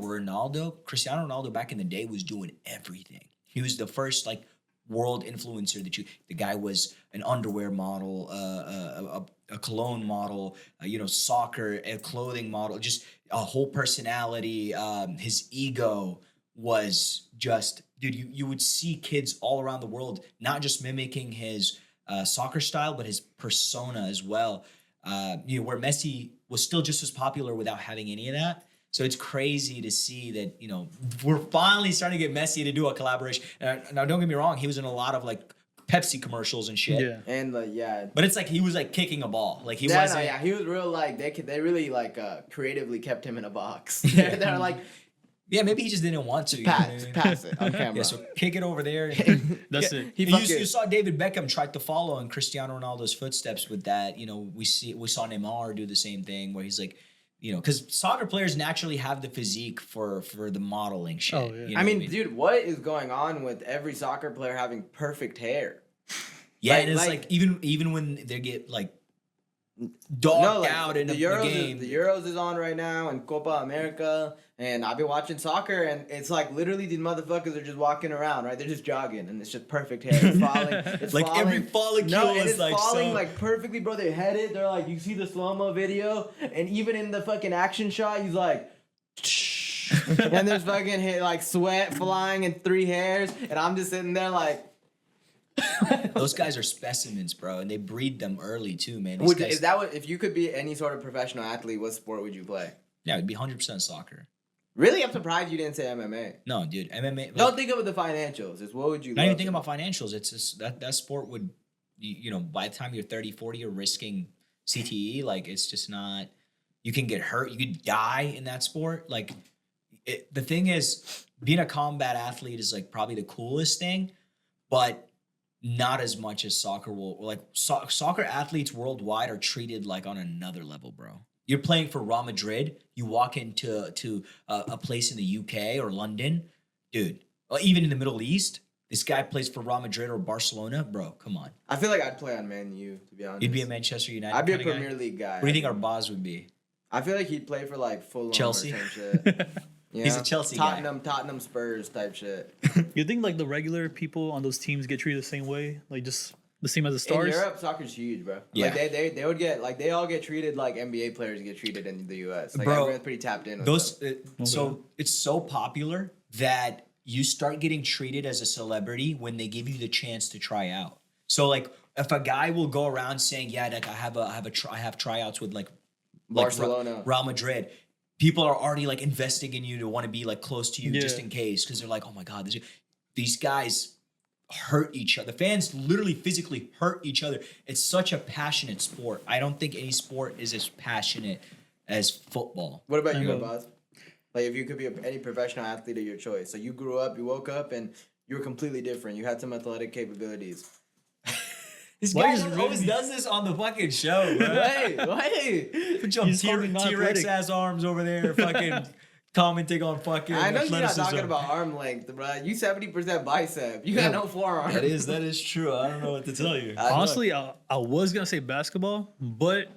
S1: Cristiano Ronaldo back in the day was doing everything. He was the first like world influencer the guy was an underwear model, a cologne model, soccer, a clothing model, just a whole personality. His ego was just, dude, you would see kids all around the world, not just mimicking his soccer style, but his persona as well. Where Messi was still just as popular without having any of that. So it's crazy to see that, we're finally starting to get Messi to do a collaboration. Now, don't get me wrong. He was in a lot of like Pepsi commercials and shit.
S2: Yeah.
S3: And yeah.
S1: But it's like he was like kicking a ball. Like he
S3: Yeah,
S1: wasn't.
S3: no, yeah, he was real like they really like creatively kept him in a box. They're like,
S1: Yeah, maybe he just didn't want to. You know what I mean?
S3: pass it on camera.
S1: Yeah, so kick it over there.
S2: That's it.
S1: You saw David Beckham tried to follow in Cristiano Ronaldo's footsteps with that. We saw Neymar do the same thing where he's like, because soccer players naturally have the physique for the modeling shit.
S2: Oh, yeah.
S1: You know
S3: I
S1: what
S3: mean, dude, what is going on with every soccer player having perfect hair?
S1: yeah,
S3: like-
S1: and it's
S3: like-
S1: like even when they get like dogged out in the game.
S3: The Euros is on right now and Copa America, and I've been watching soccer, and it's like literally these motherfuckers are just walking around, right? They're just jogging, and it's just perfect hair. It's falling. It's
S1: Like
S3: falling.
S1: every follicle
S3: No, and
S1: is
S3: it's
S1: like
S3: falling
S1: so.
S3: like perfectly, bro. They head it. They're like, you see the slow mo video, and even in the fucking action shot, he's like. And there's fucking like sweat flying and 3 hairs, and I'm just sitting there like.
S1: Those guys are specimens, bro, and they breed them early too, man. These guys,
S3: Is that what? If you could be any sort of professional athlete, what sport would you play?
S1: yeah, it'd be 100% soccer.
S3: Really, I'm surprised you didn't say MMA.
S1: No, dude, MMA. like,
S3: Don't think of the financials. It's what would you?
S1: not
S3: love
S1: even
S3: to
S1: thinking
S3: do?
S1: about financials. It's just that sport would, by the time you're 30, 40, you're risking CTE. Like it's just not. You can get hurt. You could die in that sport. Like the thing is, being a combat athlete is like probably the coolest thing, but not as much as soccer will. Like soccer athletes worldwide are treated like on another level, bro. You're playing for Real Madrid. You walk into a place in the UK or London, dude. Or even in the Middle East, this guy plays for Real Madrid or Barcelona, bro. Come on,
S3: I feel like I'd play on Man U, to be honest.
S1: you'd be a Manchester United.
S3: I'd be a
S1: kinda guy?
S3: Premier League guy.
S1: What do you think our boss would be?
S3: I feel like he'd play for like Fulham
S1: Chelsea?
S3: or some shit. You
S1: He's
S3: know?
S1: a Chelsea guy.
S3: Tottenham Spurs type shit.
S2: You think like the regular people on those teams get treated the same way? Like just the same as the
S3: In
S2: stars?
S3: Europe, soccer's huge, bro.
S1: Yeah.
S3: Like they would get like they all get treated like NBA players get treated in the US. Like
S1: Bro,
S3: everyone's pretty tapped in. With
S1: Those
S3: them.
S1: so it's so popular that you start getting treated as a celebrity when they give you the chance to try out. So like if a guy will go around saying, "Yeah, like I have tryouts with like
S3: Barcelona.
S1: Real Madrid," people are already like investing in you to want to be like close to you
S2: Yeah.
S1: just in case because they're like, "Oh my god, these guys." hurt each other. The fans literally physically hurt each other. It's such a passionate sport. I don't think any sport is as passionate as football.
S3: What about you,
S2: know.
S3: Arbaz? Like, if you could be any professional athlete of your choice. So you grew up, you woke up, and you were completely different. You had some athletic capabilities.
S1: This
S2: Why
S1: guy
S2: is
S1: always
S2: really-
S1: does this on the fucking show, bro.
S3: Hey.
S1: Put your
S2: He's fucking not
S1: T-Rex
S2: athletic.
S1: ass arms over there, fucking commenting on fucking
S3: I know you're not
S1: athleticism.
S3: talking about arm length, bro. You 70% bicep. You got no forearm.
S1: That is true. I don't know what to tell you.
S3: I know.
S2: Honestly, I was gonna say basketball, but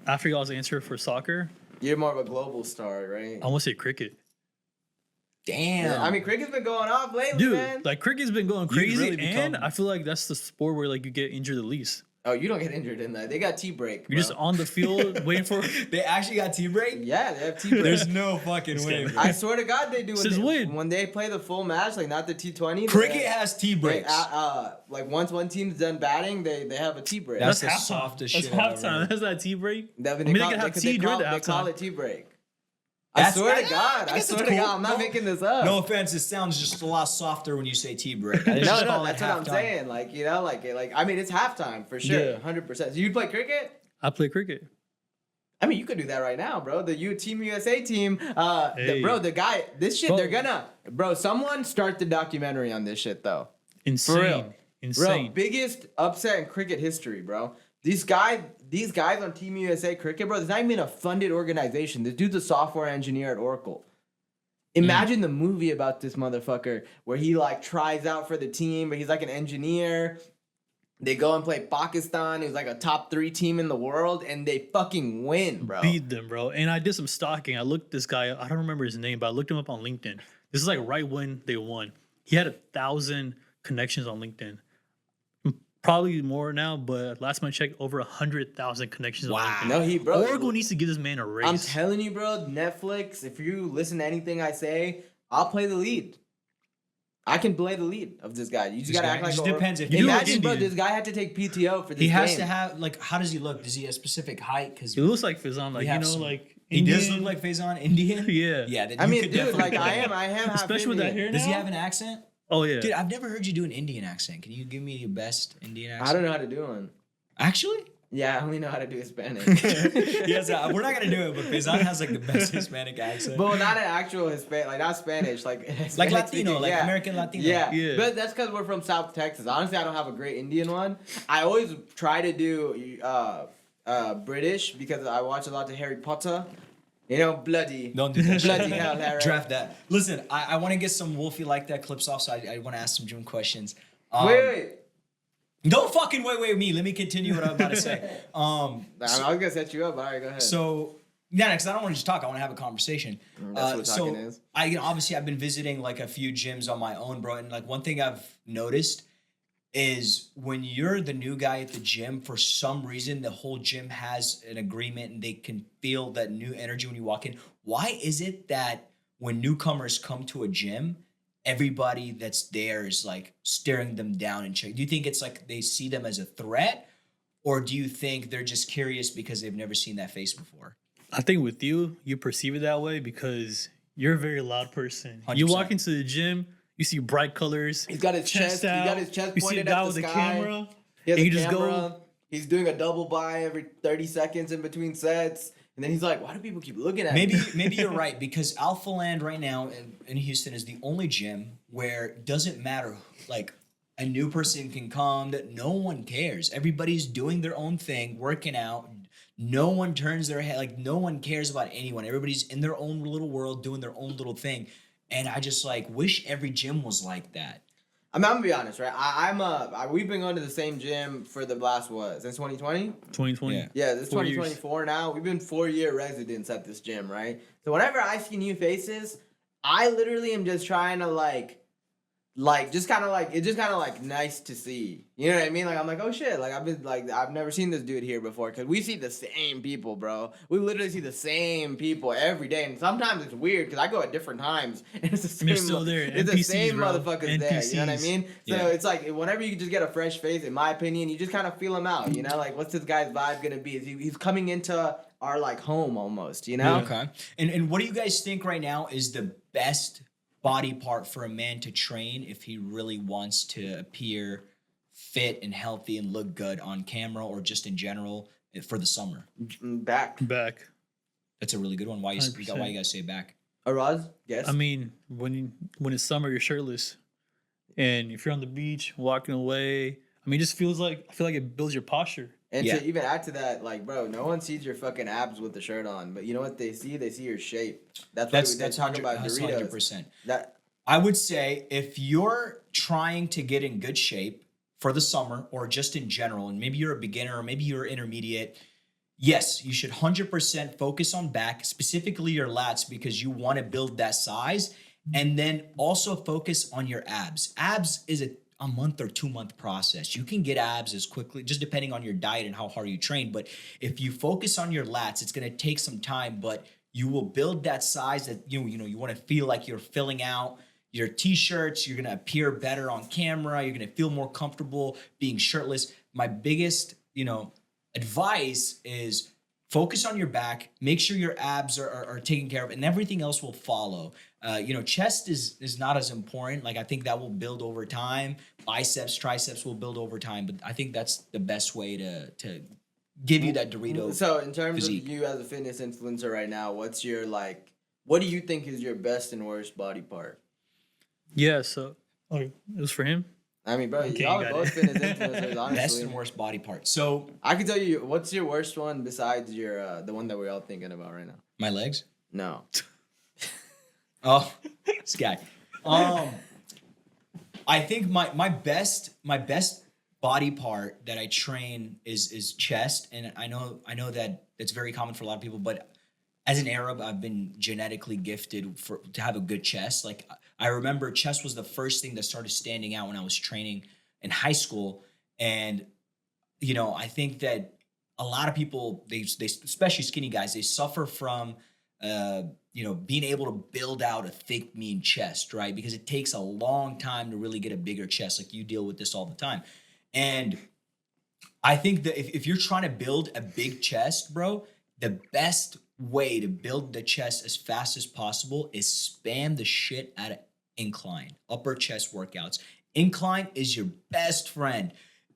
S2: after y'all's answer for soccer,
S3: You're more of a global star, right?
S2: I want to say cricket.
S1: Damn.
S3: Yeah, I mean, cricket's been going off lately,
S2: Dude,
S3: man.
S2: like cricket's been going
S1: You
S2: crazy,
S1: really become-
S2: and I feel like that's the sport where like you get injured the least.
S3: Oh, you don't get injured in that. They got tea break.
S2: You're just on the field waiting for.
S1: they actually got tea break?
S3: Yeah, they have tea break.
S1: There's no fucking
S2: Just
S1: way.
S2: kidding.
S1: bro.
S3: I swear to God, they do.
S2: Since when?
S3: When they play the full match, like not the T20.
S1: Cricket has tea breaks.
S3: Like once one team's done batting, they have a tea break.
S1: That's the
S2: halftime.
S1: softest
S2: That's
S1: shit I've ever
S2: halftime.
S1: heard.
S2: That's not tea break.
S3: That,
S2: I mean, they can have tea during the
S3: They call
S2: halftime.
S3: it tea break.
S1: That's-
S3: I swear
S1: I-
S3: to God.
S1: I
S3: I
S1: guess
S3: swear
S1: it's
S3: to
S1: cool.
S3: God. I'm not
S1: No-
S3: making this up.
S1: No offense, it sounds just a lot softer when you say tea break.
S3: No, that's what I'm saying. Like, you know, like I mean, it's halftime for sure,
S2: Yeah.
S3: 100%. So you play cricket?
S2: I play cricket.
S3: I mean, you could do that right now, bro. The Team USA team,
S2: Hey.
S3: the guy, this shit,
S2: Bro.
S3: they're gonna, bro. Someone start the documentary on this shit, though.
S2: Insane.
S3: real.
S2: Insane.
S3: Bro, biggest upset in cricket history, bro. These guys on Team USA cricket, bro. It's not even a funded organization. This dude's a software engineer at Oracle. Imagine the movie about this motherfucker where he like tries out for the team, but he's like an engineer. They go and play Pakistan, who's like a top 3 team in the world, and they fucking win, bro.
S2: Beat them, bro. And I did some stalking. I looked this guy up. I don't remember his name, but I looked him up on LinkedIn. This is like right when they won. He had 1,000 connections on LinkedIn. Probably more now, but last time I checked, over 100,000 connections
S1: Wow.
S2: on LinkedIn.
S3: No, bro.
S2: Oracle needs to give this man a raise.
S3: I'm telling you, bro, Netflix, if you listen to anything I say, I'll play the lead. I can play the lead of this guy. You just gotta act like
S1: It just
S3: a-
S1: depends if
S2: You do look
S3: Imagine, bro,
S2: Indian.
S3: this guy had to take PTO for this
S1: he has
S3: game.
S1: to have like. How does he look? Does he have a specific height? Because
S2: He looks like Fizan, like,
S1: We
S2: you
S1: have
S2: know,
S1: some-
S2: like
S1: he does
S2: Indian.
S1: look like Faison Indian.
S2: Yeah.
S1: Yeah. Then
S3: I
S1: you
S3: mean,
S1: could
S3: dude,
S1: definitely
S3: like
S1: play
S3: I
S1: him.
S3: am half
S2: Especially with that
S3: Indian.
S2: hair
S1: Does he
S2: now?
S1: have an accent?
S2: Oh, yeah.
S1: Dude, I've never heard you do an Indian accent. Can you give me your best Indian accent?
S3: I don't know how to do one.
S1: Actually?
S3: Yeah, I only know how to do Hispanic.
S1: Yes, we're not gonna do it, but Faison has like the best Hispanic accent.
S3: But not an actual Hispanic, like not Spanish, like
S1: like
S3: Hispanic
S1: Latino,
S3: speaking,
S1: like
S3: yeah.
S1: American Latino.
S3: Yeah.
S2: Yeah.
S3: But that's because we're from South Texas. Honestly, I don't have a great Indian one. I always try to do British because I watch a lot of Harry Potter. You know, bloody.
S1: Don't do that.
S3: Bloody
S1: shit.
S3: hell, Harry.
S1: Draft that. Listen, I want to get some Wolfie like that clips off, so I want to ask some June questions.
S3: Wait.
S1: Don't fucking wait with me. Let me continue what I'm about to say.
S3: I was gonna set you up, but all right, go ahead.
S1: So yeah, because I don't want to just talk. I want to have a conversation.
S3: That's what talking
S1: so
S3: is.
S1: obviously I've been visiting like a few gyms on my own, bro. And like one thing I've noticed is when you're the new guy at the gym, for some reason the whole gym has an agreement and they can feel that new energy when you walk in. Why is it that when newcomers come to a gym, everybody that's there is like staring them down and checking? Do you think it's like they see them as a threat? Or do you think they're just curious because they've never seen that face before?
S2: I think with you, you perceive it that way because you're a very loud person. You
S1: 100%.
S2: walk into the gym, you see bright colors.
S3: He's got his chest. He
S2: out.
S3: got his chest
S2: You see a
S3: pointed
S2: guy
S3: at the
S2: with a
S3: sky.
S2: camera.
S3: He has
S2: and
S3: a
S2: you just
S3: camera.
S2: go.
S3: He's doing a double by every 30 seconds in between sets. And then he's like, why do people keep looking at me?
S1: Maybe you're right, because Alpha Land right now in Houston is the only gym where it doesn't matter, like a new person can come, that no one cares. Everybody's doing their own thing, working out. No one turns their head, like no one cares about anyone. Everybody's in their own little world doing their own little thing. And I just like wish every gym was like that.
S3: I'm gonna be honest, right? We've been going to the same gym for the last, since 2020?
S2: 2020.
S1: Yeah.
S3: Yeah, this is
S2: 4 years.
S3: 2024 now. We've been 4-year residents at this gym, right? So whenever I see new faces, I literally am just trying to it's just kind of nice to see. You know what I mean? Like I'm like, oh shit, like I've never seen this dude here before, because we see the same people, bro. We literally see the same people every day, and sometimes it's weird because I go at different times and it's the same.
S2: They're still there.
S3: It's the
S2: NPCs,
S3: same
S2: bro.
S3: motherfuckers there. You know what I
S2: NPCs.
S3: mean? So
S1: Yeah.
S3: it's like whenever you just get a fresh face, in my opinion, you just kind of feel him out. You know, like what's this guy's vibe gonna be? He's coming into our like home almost. You know?
S1: Okay. And what do you guys think right now is the best body part for a man to train if he really wants to appear fit and healthy and look good on camera or just in general for the summer?
S3: Back.
S2: Back.
S1: That's a really good one. Why you
S2: 100%.
S1: guys say back?
S3: Araz, yes.
S2: I mean, when it's summer, you're shirtless, and if you're on the beach walking away, I mean, it just feels like I feel like it builds your posture.
S3: And
S1: Yeah.
S3: to even add to that, like, bro, no one sees your fucking abs with the shirt on, but you know what they see? They see your shape. That's why they talk about Doritos.
S1: 100%.
S3: That
S1: I would say if you're trying to get in good shape for the summer or just in general, and maybe you're a beginner or maybe you're intermediate, yes, you should 100% focus on back, specifically your lats, because you want to build that size. And then also focus on your abs. Abs is a month or 2 month process. You can get abs as quickly, just depending on your diet and how hard you train. But if you focus on your lats, it's going to take some time, but you will build that size that you want to feel like you're filling out your t-shirts. You're going to appear better on camera. You're going to feel more comfortable being shirtless. My biggest, advice is focus on your back, make sure your abs are taken care of, and everything else will follow. Chest is not as important. Like, I think that will build over time. Biceps, triceps will build over time, but I think that's the best way to give you that Dorito.
S3: So in terms
S1: physique.
S3: of you as a fitness influencer right now, what's your what do you think is your best and worst body part?
S2: Yeah. So, it was for him.
S3: I mean, bro,
S2: Okay,
S3: y'all
S2: you
S3: are
S2: got
S3: both
S2: it.
S3: fitness influencers, honestly.
S1: Best and worst body part. So
S3: I can tell you, what's your worst one besides your the one that we're all thinking about right now?
S1: my legs.
S3: No.
S1: Oh, this guy. I think my best body part that I train is chest, and I know that it's very common for a lot of people, but as an Arab, I've been genetically gifted to have a good chest. Like, I remember chest was the first thing that started standing out when I was training in high school, and I think that a lot of people, they especially skinny guys, they suffer from being able to build out a thick, mean chest, right? Because it takes a long time to really get a bigger chest. Like, you deal with this all the time. And I think that if you're trying to build a big chest, bro, the best way to build the chest as fast as possible is spam the shit out of incline, upper chest workouts. Incline is your best friend.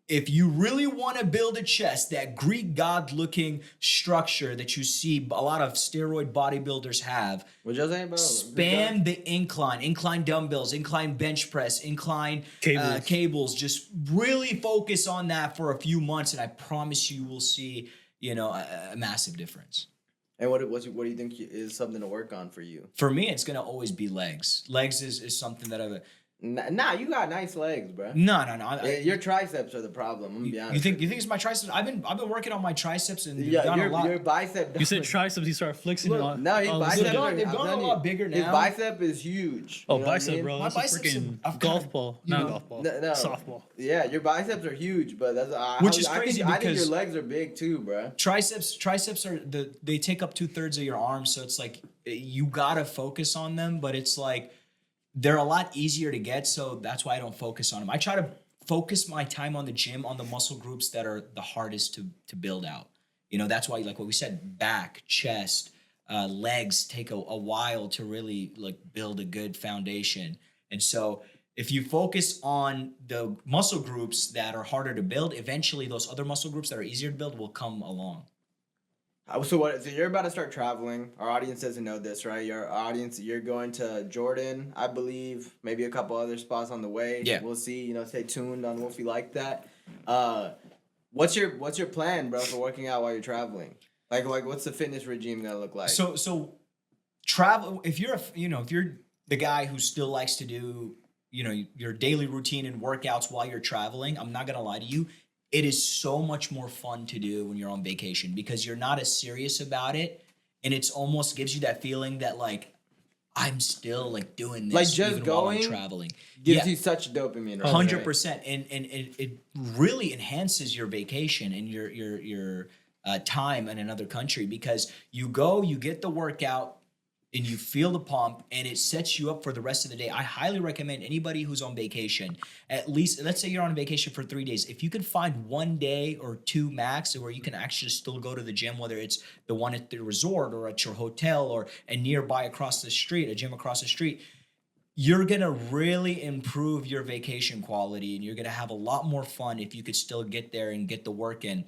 S1: If you really want to build a chest, that Greek god-looking structure that you see a lot of steroid bodybuilders have,
S3: What y'all saying, bro?
S1: spam the incline dumbbells, incline bench press, incline cables. Just really focus on that for a few months, and I promise you will see, a massive difference.
S3: And what do you think is something to work on for you?
S1: For me, it's gonna always be legs. Legs is something that I've.
S3: Nah, you got nice legs, bro.
S1: No.
S3: Your triceps are the problem. I'm gonna be honest.
S1: You think it's my triceps? I've been working on my triceps and they've
S3: Yeah,
S1: gotten a lot.
S3: your bicep.
S2: You said triceps. You started flexing.
S3: Look, no, his bicep.
S1: they've gone a lot bigger
S3: His
S1: now.
S3: bicep is huge.
S2: Oh,
S3: You know what I
S2: bicep,
S3: mean?
S2: bro.
S1: My
S2: That's a
S1: biceps
S2: freaking
S1: I've
S2: golf
S1: kinda-
S2: ball.
S1: you
S2: Not
S1: know,
S2: golf ball.
S3: No.
S2: Softball.
S3: Yeah, your biceps are huge, but
S1: Which is crazy
S3: I think
S1: because-
S3: your legs are big too, bro.
S1: Triceps are they take up 2/3 of your arm, so it's like you gotta focus on them, but it's like they're a lot easier to get, so that's why I don't focus on them. I try to focus my time on the gym on the muscle groups that are the hardest to build out. That's why, like what we said, back, chest, legs take a while to really build a good foundation. And so if you focus on the muscle groups that are harder to build, eventually those other muscle groups that are easier to build will come along.
S3: So you're about to start traveling. Our audience doesn't know this, right? Your audience, you're going to Jordan, I believe, maybe a couple other spots on the way.
S1: Yeah.
S3: We'll see. Stay tuned on Wolfie Like That. What's your plan, bro, for working out while you're traveling? Like what's the fitness regime gonna look like?
S1: So travel, if you're if you're the guy who still likes to do your daily routine and workouts while you're traveling, I'm not gonna lie to you, it is so much more fun to do when you're on vacation because you're not as serious about it, and it's almost gives you that feeling that I'm still doing this
S3: just
S1: even while I'm
S3: going
S1: traveling.
S3: Gives you such dopamine. Right?
S1: 100%, and it really enhances your vacation and your time in another country because you go, you get the workout, and you feel the pump, and it sets you up for the rest of the day. I highly recommend anybody who's on vacation, at least, let's say you're on vacation for 3 days. If you could find 1 day or 2 max where you can actually still go to the gym, whether it's the one at the resort or at your hotel or a nearby across the street, a gym across the street, you're gonna really improve your vacation quality, and you're gonna have a lot more fun if you could still get there and get the work in.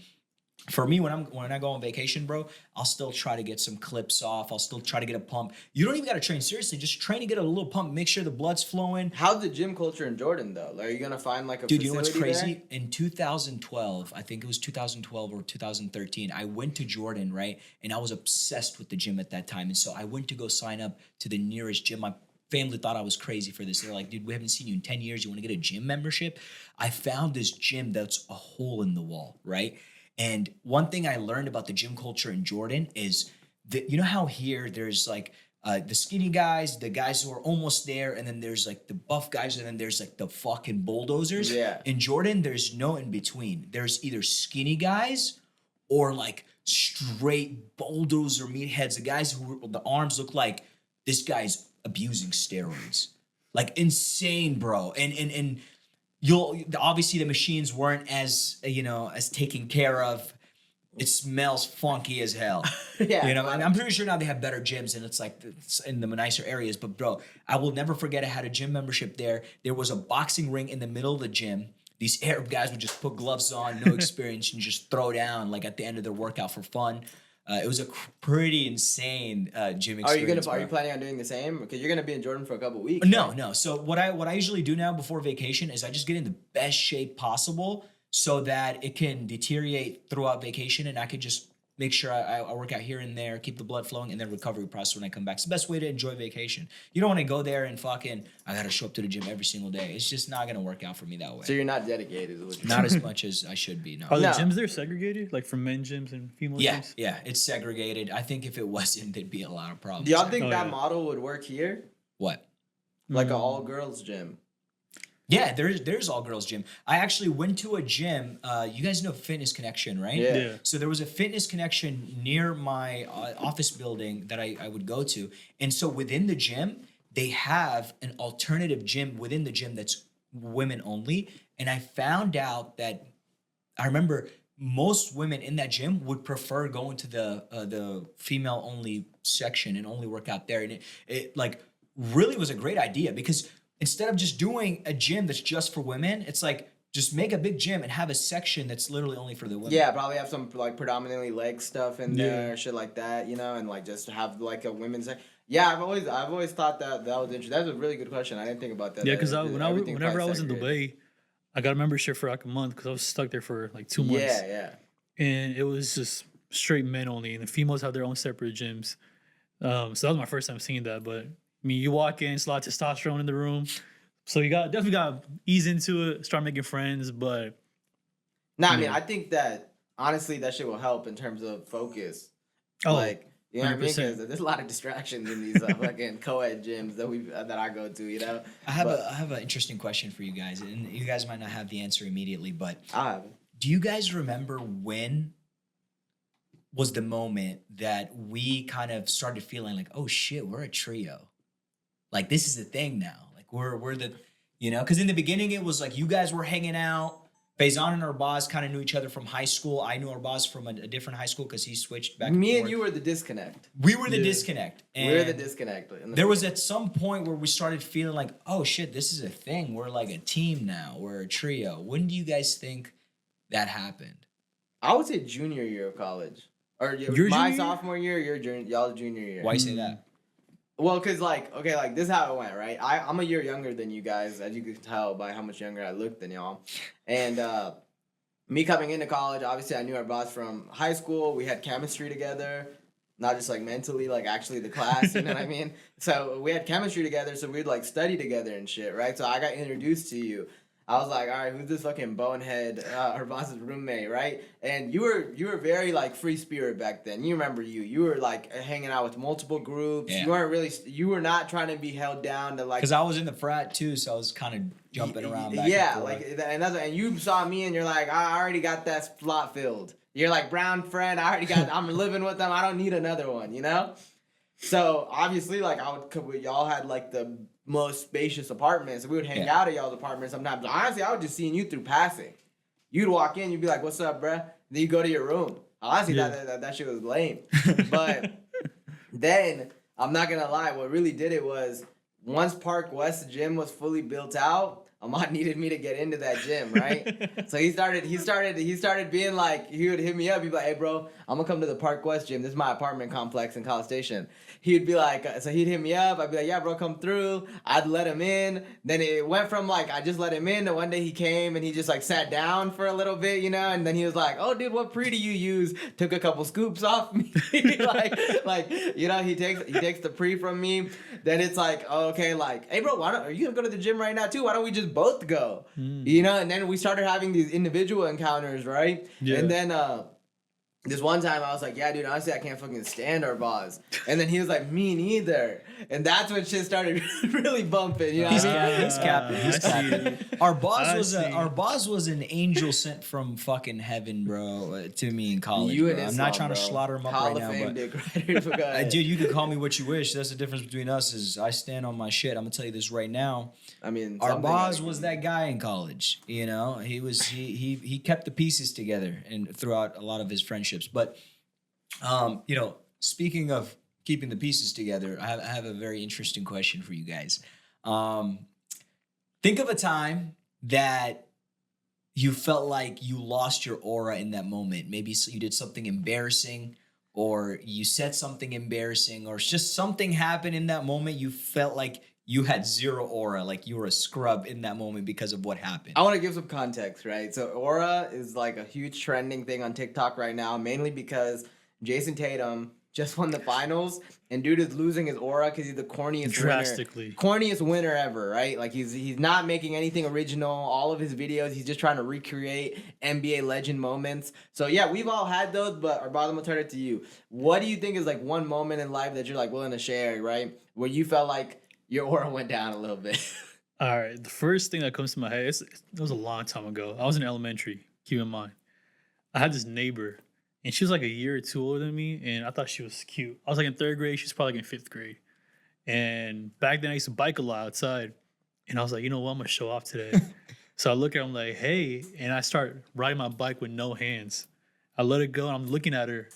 S1: For me, when I go on vacation, bro, I'll still try to get some clips off. I'll still try to get a pump. You don't even gotta train seriously. Just train to get a little pump. Make sure the blood's flowing.
S3: How's the gym culture in Jordan though? Like, are you gonna find like a
S1: Dude, you know what's
S3: facility
S1: crazy? In 2012, I think it was 2012 or 2013, I went to Jordan, right? And I was obsessed with the gym at that time. And so I went to go sign up to the nearest gym. My family thought I was crazy for this. They're like, dude, we haven't seen you in 10 years. You want to get a gym membership? I found this gym that's a hole in the wall, right? And one thing I learned about the gym culture in Jordan is that, you know how here there's like the skinny guys, the guys who are almost there, and then there's like the buff guys, and then there's like the fucking bulldozers.
S3: Yeah.
S1: In Jordan, there's no in between. There's either skinny guys or like straight bulldozer meatheads. The guys who the arms look like this guy's abusing steroids, like insane, bro. And you'll obviously the machines weren't as as taken care of. It smells funky as hell.
S3: Yeah,
S1: And I'm pretty sure now they have better gyms and it's like it's in the nicer areas. But bro, I will never forget I had a gym membership there. There was a boxing ring in the middle of the gym. These Arab guys would just put gloves on, no experience, and just throw down like at the end of their workout for fun. It was a pretty insane gym experience.
S3: Are you planning on doing the same? Because you're gonna be in Jordan for a couple weeks.
S1: No,
S3: right?
S1: no. So what I usually do now before vacation is I just get in the best shape possible so that it can deteriorate throughout vacation, and I could just make sure I work out here and there, keep the blood flowing, and then recovery process when I come back. It's the best way to enjoy vacation. You don't want to go there and fucking I gotta show up to the gym every single day. It's just not gonna work out for me that way.
S3: So you're not dedicated. Is what you're
S1: Not as much as I should be. No.
S2: Are the
S3: No.
S2: gyms there segregated, like for men gyms and female
S1: Yeah,
S2: gyms?
S1: yeah. It's segregated. I think if it wasn't, there'd be a lot of problems.
S3: Do y'all think
S2: Oh,
S3: that
S2: yeah.
S3: model would work here?
S1: What?
S3: Like an all girls gym?
S1: Yeah, there's all girls gym. I actually went to a gym. You guys know Fitness Connection, right?
S3: Yeah.
S2: Yeah.
S1: So there was a Fitness Connection near my office building that I would go to, and so within the gym they have an alternative gym within the gym that's women only. And I found out that I remember most women in that gym would prefer going to the female only section and only work out there, and it like really was a great idea because instead of just doing a gym that's just for women, it's like just make a big gym and have a section that's literally only for the women.
S3: Yeah, probably have some like predominantly leg stuff in there,
S2: Yeah.
S3: shit like that, and like just have like a women's. Yeah, I've always thought that was interesting. That's a really good question. I didn't think about that.
S2: Yeah, because
S3: Everything
S2: whenever I
S3: probably
S2: was in
S3: segregated.
S2: Dubai, I got a membership for like a month because I was stuck there for like 2 months.
S3: Yeah, yeah.
S2: And it was just straight men only, and the females have their own separate gyms. So that was my first time seeing that. But I mean, you walk in, it's a lot of testosterone in the room, so you definitely got to ease into it, start making friends. But
S3: No, I mean,
S2: Yeah.
S3: I think that honestly, that shit will help in terms of focus.
S2: oh,
S3: Like, you know what I mean?
S2: 100%.
S3: Because there's a lot of distractions in these fucking co-ed gyms that I go to.
S1: I have an interesting question for you guys, and you guys might not have the answer immediately, but
S3: I have.
S1: do you guys remember when was the moment that we kind of started feeling like, oh shit, we're a trio? Like this is the thing now. Like we're the, because in the beginning it was like you guys were hanging out. Faison and Arbaz kind of knew each other from high school. I knew Arbaz from a different high school because he switched back.
S3: Me and
S1: forth.
S3: you were the disconnect.
S1: We were the
S2: Yeah.
S1: disconnect. And
S3: We're the disconnect.
S1: there was at some point where we started feeling like, oh shit, this is a thing. We're like a team now. We're a trio. When do you guys think that happened?
S3: I would say junior year of college, or
S2: Your
S3: my
S2: junior year?
S3: sophomore year, y'all's junior year.
S1: Why you say that?
S3: Well, cause like this is how it went, right? I'm a year younger than you guys, as you can tell by how much younger I look than y'all, and me coming into college, obviously I knew our boss from high school. We had chemistry together, not just like mentally, like actually the class. You know what I mean? So we had chemistry together, so we'd like study together and shit, right? So I got introduced to you. I was like, all right, who's this fucking bonehead, her boss's roommate, right? And you were very like free spirit back then. You remember you were like hanging out with multiple groups.
S1: Yeah.
S3: You were not trying to be held down to like.
S1: Because I was in the frat too, so I was kind of jumping around back
S3: Yeah,
S1: and forth.
S3: like and you saw me and you're like, I already got that slot filled. You're like brown friend. I'm living with them. I don't need another one. So obviously, like y'all had like the most spacious apartments. We would hang out at y'all's apartment sometimes. Honestly, I was just seeing you through passing. You'd walk in, you'd be like, "What's up, bruh?" Then you go to your room. Honestly,
S2: Yeah.
S3: that shit was lame. But then I'm not gonna lie. What really did it was once Park West gym was fully built out, Ahmad needed me to get into that gym, right? So he started being like, he would hit me up. He'd be like, hey, bro, I'm gonna come to the Park West gym. This is my apartment complex in College Station. He'd be like, so he'd hit me up. I'd be like, yeah, bro, come through. I'd let him in. Then it went from like, I just let him in to one day he came and he just like sat down for a little bit, you know? And then he was like, oh, dude, what pre do you use? Took a couple scoops off me. like, you know, he takes the pre from me. Then it's like, oh, okay, like, hey, bro, are you gonna go to the gym right now too? Why don't we just both go? You know? And then we started having these individual encounters, right?
S2: Yeah.
S3: And then this one time I was like, yeah, dude, honestly, I can't fucking stand Arbaz. And then he was like, me neither. And that's when shit started really bumping. You know
S1: He's
S3: what I mean?
S1: capping. He's
S2: I
S1: capping.
S2: see.
S1: Arbaz was an angel sent from fucking heaven, bro, to me in college.
S3: You and
S1: bro. I'm
S3: Islam,
S1: not trying to
S3: bro.
S1: slaughter him up
S3: Hall
S1: right
S3: of
S1: now,
S3: Fame
S1: but
S3: dick riders, but go ahead.
S1: dude, you can call me what you wish. That's the difference between us. Is I stand on my shit. I'm gonna tell you this right now.
S3: I mean,
S1: Arbaz was that guy in college. You know, he kept the pieces together and throughout a lot of his friendships. But you know, speaking of keeping the pieces together, I have a very interesting question for you guys. Think of a time that you felt like you lost your aura in that moment. Maybe you did something embarrassing, or you said something embarrassing, or just something happened in that moment. You felt like you had zero aura, like you were a scrub in that moment because of what happened.
S3: I want to give some context, right? So aura is like a huge trending thing on TikTok right now, mainly because Jason Tatum just won the finals, and dude is losing his aura because he's the corniest winner ever, right? Like he's not making anything original. All of his videos, he's just trying to recreate NBA legend moments. So yeah, we've all had those, but Arbaz, I'm gonna turn it to you. What do you think is like one moment in life that you're like willing to share, right? Where you felt like your aura went down a little bit.
S2: All right. The first thing that comes to my head, it was a long time ago. I was in elementary, keep in mind. I had this neighbor, and she was like a year or two older than me, and I thought she was cute. I was like in third grade. She was probably like in fifth grade. And back then, I used to bike a lot outside. And I was like, you know what? I'm going to show off today. So I look at her, I'm like, hey. And I start riding my bike with no hands. I let it go, and I'm looking at her.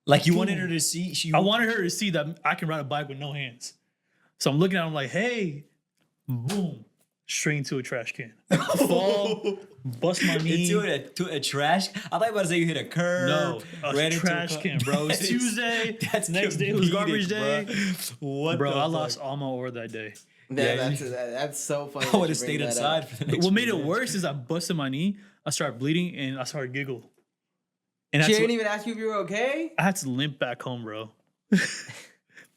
S1: Like you wanted her to see.
S2: I wanted her to see that I can ride a bike with no hands. So I'm looking at her, I'm like, hey. Boom. Straight into a trash can. Fall, bust my knee.
S1: Into a trash? I thought you were about to say you hit a curb.
S2: No, a trash can, bro. It was Tuesday.
S1: That's
S2: next day. It was garbage day.
S1: Bro. What,
S2: bro?
S1: the
S2: I
S1: fuck?
S2: lost all my aura that day.
S3: That's so funny.
S1: I would have stayed inside for the next
S2: What made
S1: few
S2: it
S1: days.
S2: worse is I busted my knee. I started bleeding and I started giggle. And
S3: She
S2: that's
S3: didn't
S2: what-
S3: even ask you if you were okay?
S2: I had to limp back home, bro.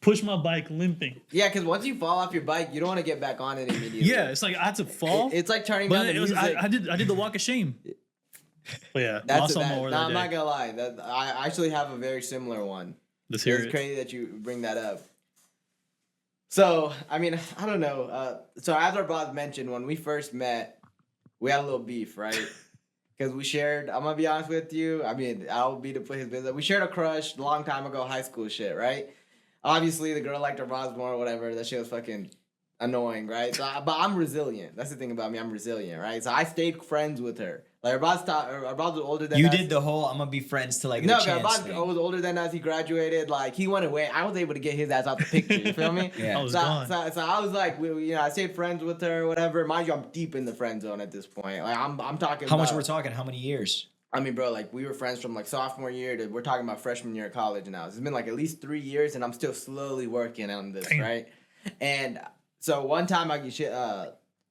S2: Push my bike limping.
S3: Yeah, because once you fall off your bike, you don't want to get back on it immediately.
S2: Yeah, it's like I had to fall.
S3: It's like turning down
S2: but
S3: the
S2: it was
S3: music.
S2: I did the walk of shame. But yeah,
S3: That's
S2: lost all my
S3: that,
S2: aura
S3: no,
S2: that
S3: I'm
S2: day.
S3: not gonna lie. I actually have a very similar one.
S2: Let's hear
S3: It's
S2: it.
S3: crazy that you bring that up. So, I mean, I don't know. So as our boss mentioned, when we first met, we had a little beef, right? Because we shared, I'm gonna be honest with you. I mean, I'll be to put his business. We shared a crush a long time ago, high school shit, right? Obviously, the girl liked Arbaz more or whatever. That shit was fucking annoying, right? So, but I'm resilient. That's the thing about me. I'm resilient, right? So I stayed friends with her. Like Arbaz was older than
S1: You
S3: us.
S1: did the whole I'm gonna be friends till I get
S3: No,
S1: a chance
S3: Arbaz
S1: thing.
S3: was older than us. He graduated. Like he went away. I was able to get his ass out the picture. You feel me?
S1: Yeah.
S2: I was
S3: So,
S2: gone.
S3: so I was like, I stayed friends with her, whatever. Mind you, I'm deep in the friend zone at this point. Like I'm talking.
S1: How much
S3: about,
S1: we're talking? How many years?
S3: I mean, bro, like we were friends from like sophomore year to we're talking about freshman year of college now. It's been like at least 3 years, and I'm still slowly working on this,
S2: Damn.
S3: right? And so one time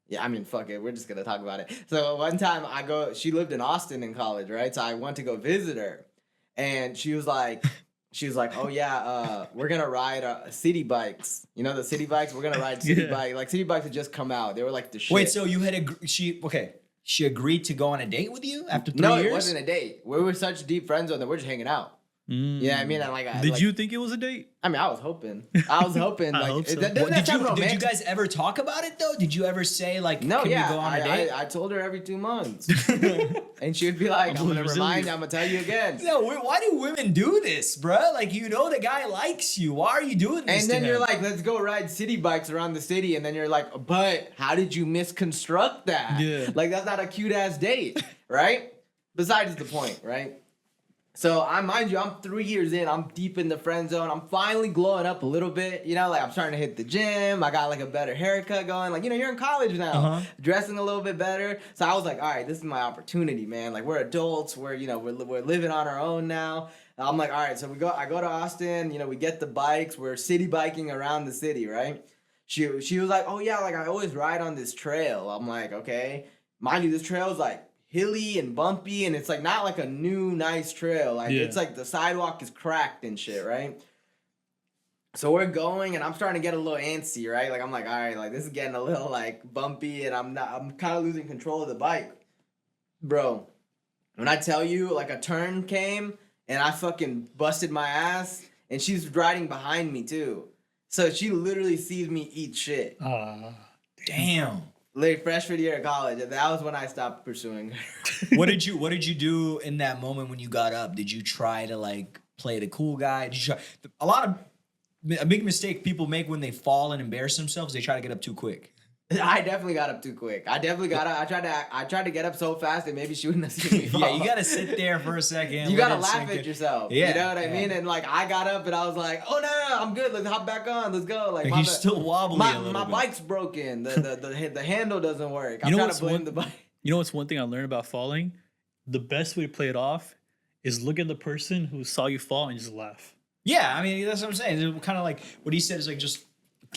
S3: yeah, I mean, fuck it. We're just gonna talk about it. So one time she lived in Austin in college, right? So I went to go visit her, and she was like, oh yeah, we're gonna ride city bikes. You know the city bikes? We're gonna ride city
S2: Yeah.
S3: bike. Like city bikes had just come out. They were like the shit.
S1: Wait, so you had she agreed to go on a date with you after 3
S3: no,
S1: years?
S3: it wasn't a date. We were such deep friends that we're just hanging out. Yeah, I mean,
S2: Did you think it was a date?
S3: I mean, I was hoping. I
S2: I hope so.
S3: That,
S1: Well,
S3: that's not
S1: did you
S3: romantic.
S1: guys ever talk about it though? Did you ever say like,
S3: No,
S1: can
S3: yeah,
S1: we go on a date?
S3: I told her every 2 months, and she would be like, "I'm gonna remind you. I'm gonna tell you again."
S1: No, why do women do this, bruh? Like, you know the guy likes you. Why are you doing this
S3: And then
S1: to
S3: you're
S1: him?
S3: like, "Let's go ride city bikes around the city," and then you're like, "But how did you misconstruct that?
S2: Yeah.
S3: Like that's not a cute ass date, right?" Besides the point, right? So mind you, I'm 3 years in. I'm deep in the friend zone. I'm finally glowing up a little bit. You know, like I'm starting to hit the gym. I got like a better haircut going. Like, you know, you're in college now, dressing a little bit better. So I was like, all right, this is my opportunity, man. Like we're adults. We're living on our own now. I'm like, all right. So I go to Austin. You know, we get the bikes. We're city biking around the city, right? She was like, oh yeah, like I always ride on this trail. I'm like, okay. Mind you, this trail is like hilly and bumpy, and it's like not like a new nice trail. Like it's like the sidewalk is cracked and shit, right? So we're going, and I'm starting to get a little antsy, right? Like I'm like, all right, like this is getting a little like bumpy, and I'm kind of losing control of the bike, bro. When I tell you, like a turn came, and I fucking busted my ass, and she's riding behind me too, so she literally sees me eat shit.
S1: Damn.
S3: Like freshman year of college, that was when I stopped pursuing her.
S1: What did you do in that moment when you got up? Did you try to like play the cool guy? Did you try, a big mistake people make when they fall and embarrass themselves? They try to get up too quick.
S3: I definitely got up too quick. I tried to get up so fast that maybe she wouldn't have seen me fall.
S1: Yeah, you gotta sit there for a second.
S3: You gotta laugh at yourself.
S1: Yeah,
S3: you know what I mean? And like I got up and I was like, oh no, I'm good. Let's hop back on. Let's go. Like
S1: you're still wobbly a little
S3: my
S1: bit.
S3: bike's broken. The handle doesn't work. I'm trying to blame the bike.
S2: You know what's one thing I learned about falling? The best way to play it off is look at the person who saw you fall and just laugh.
S1: Yeah, I mean that's what I'm saying. It's kind of like what he said is like just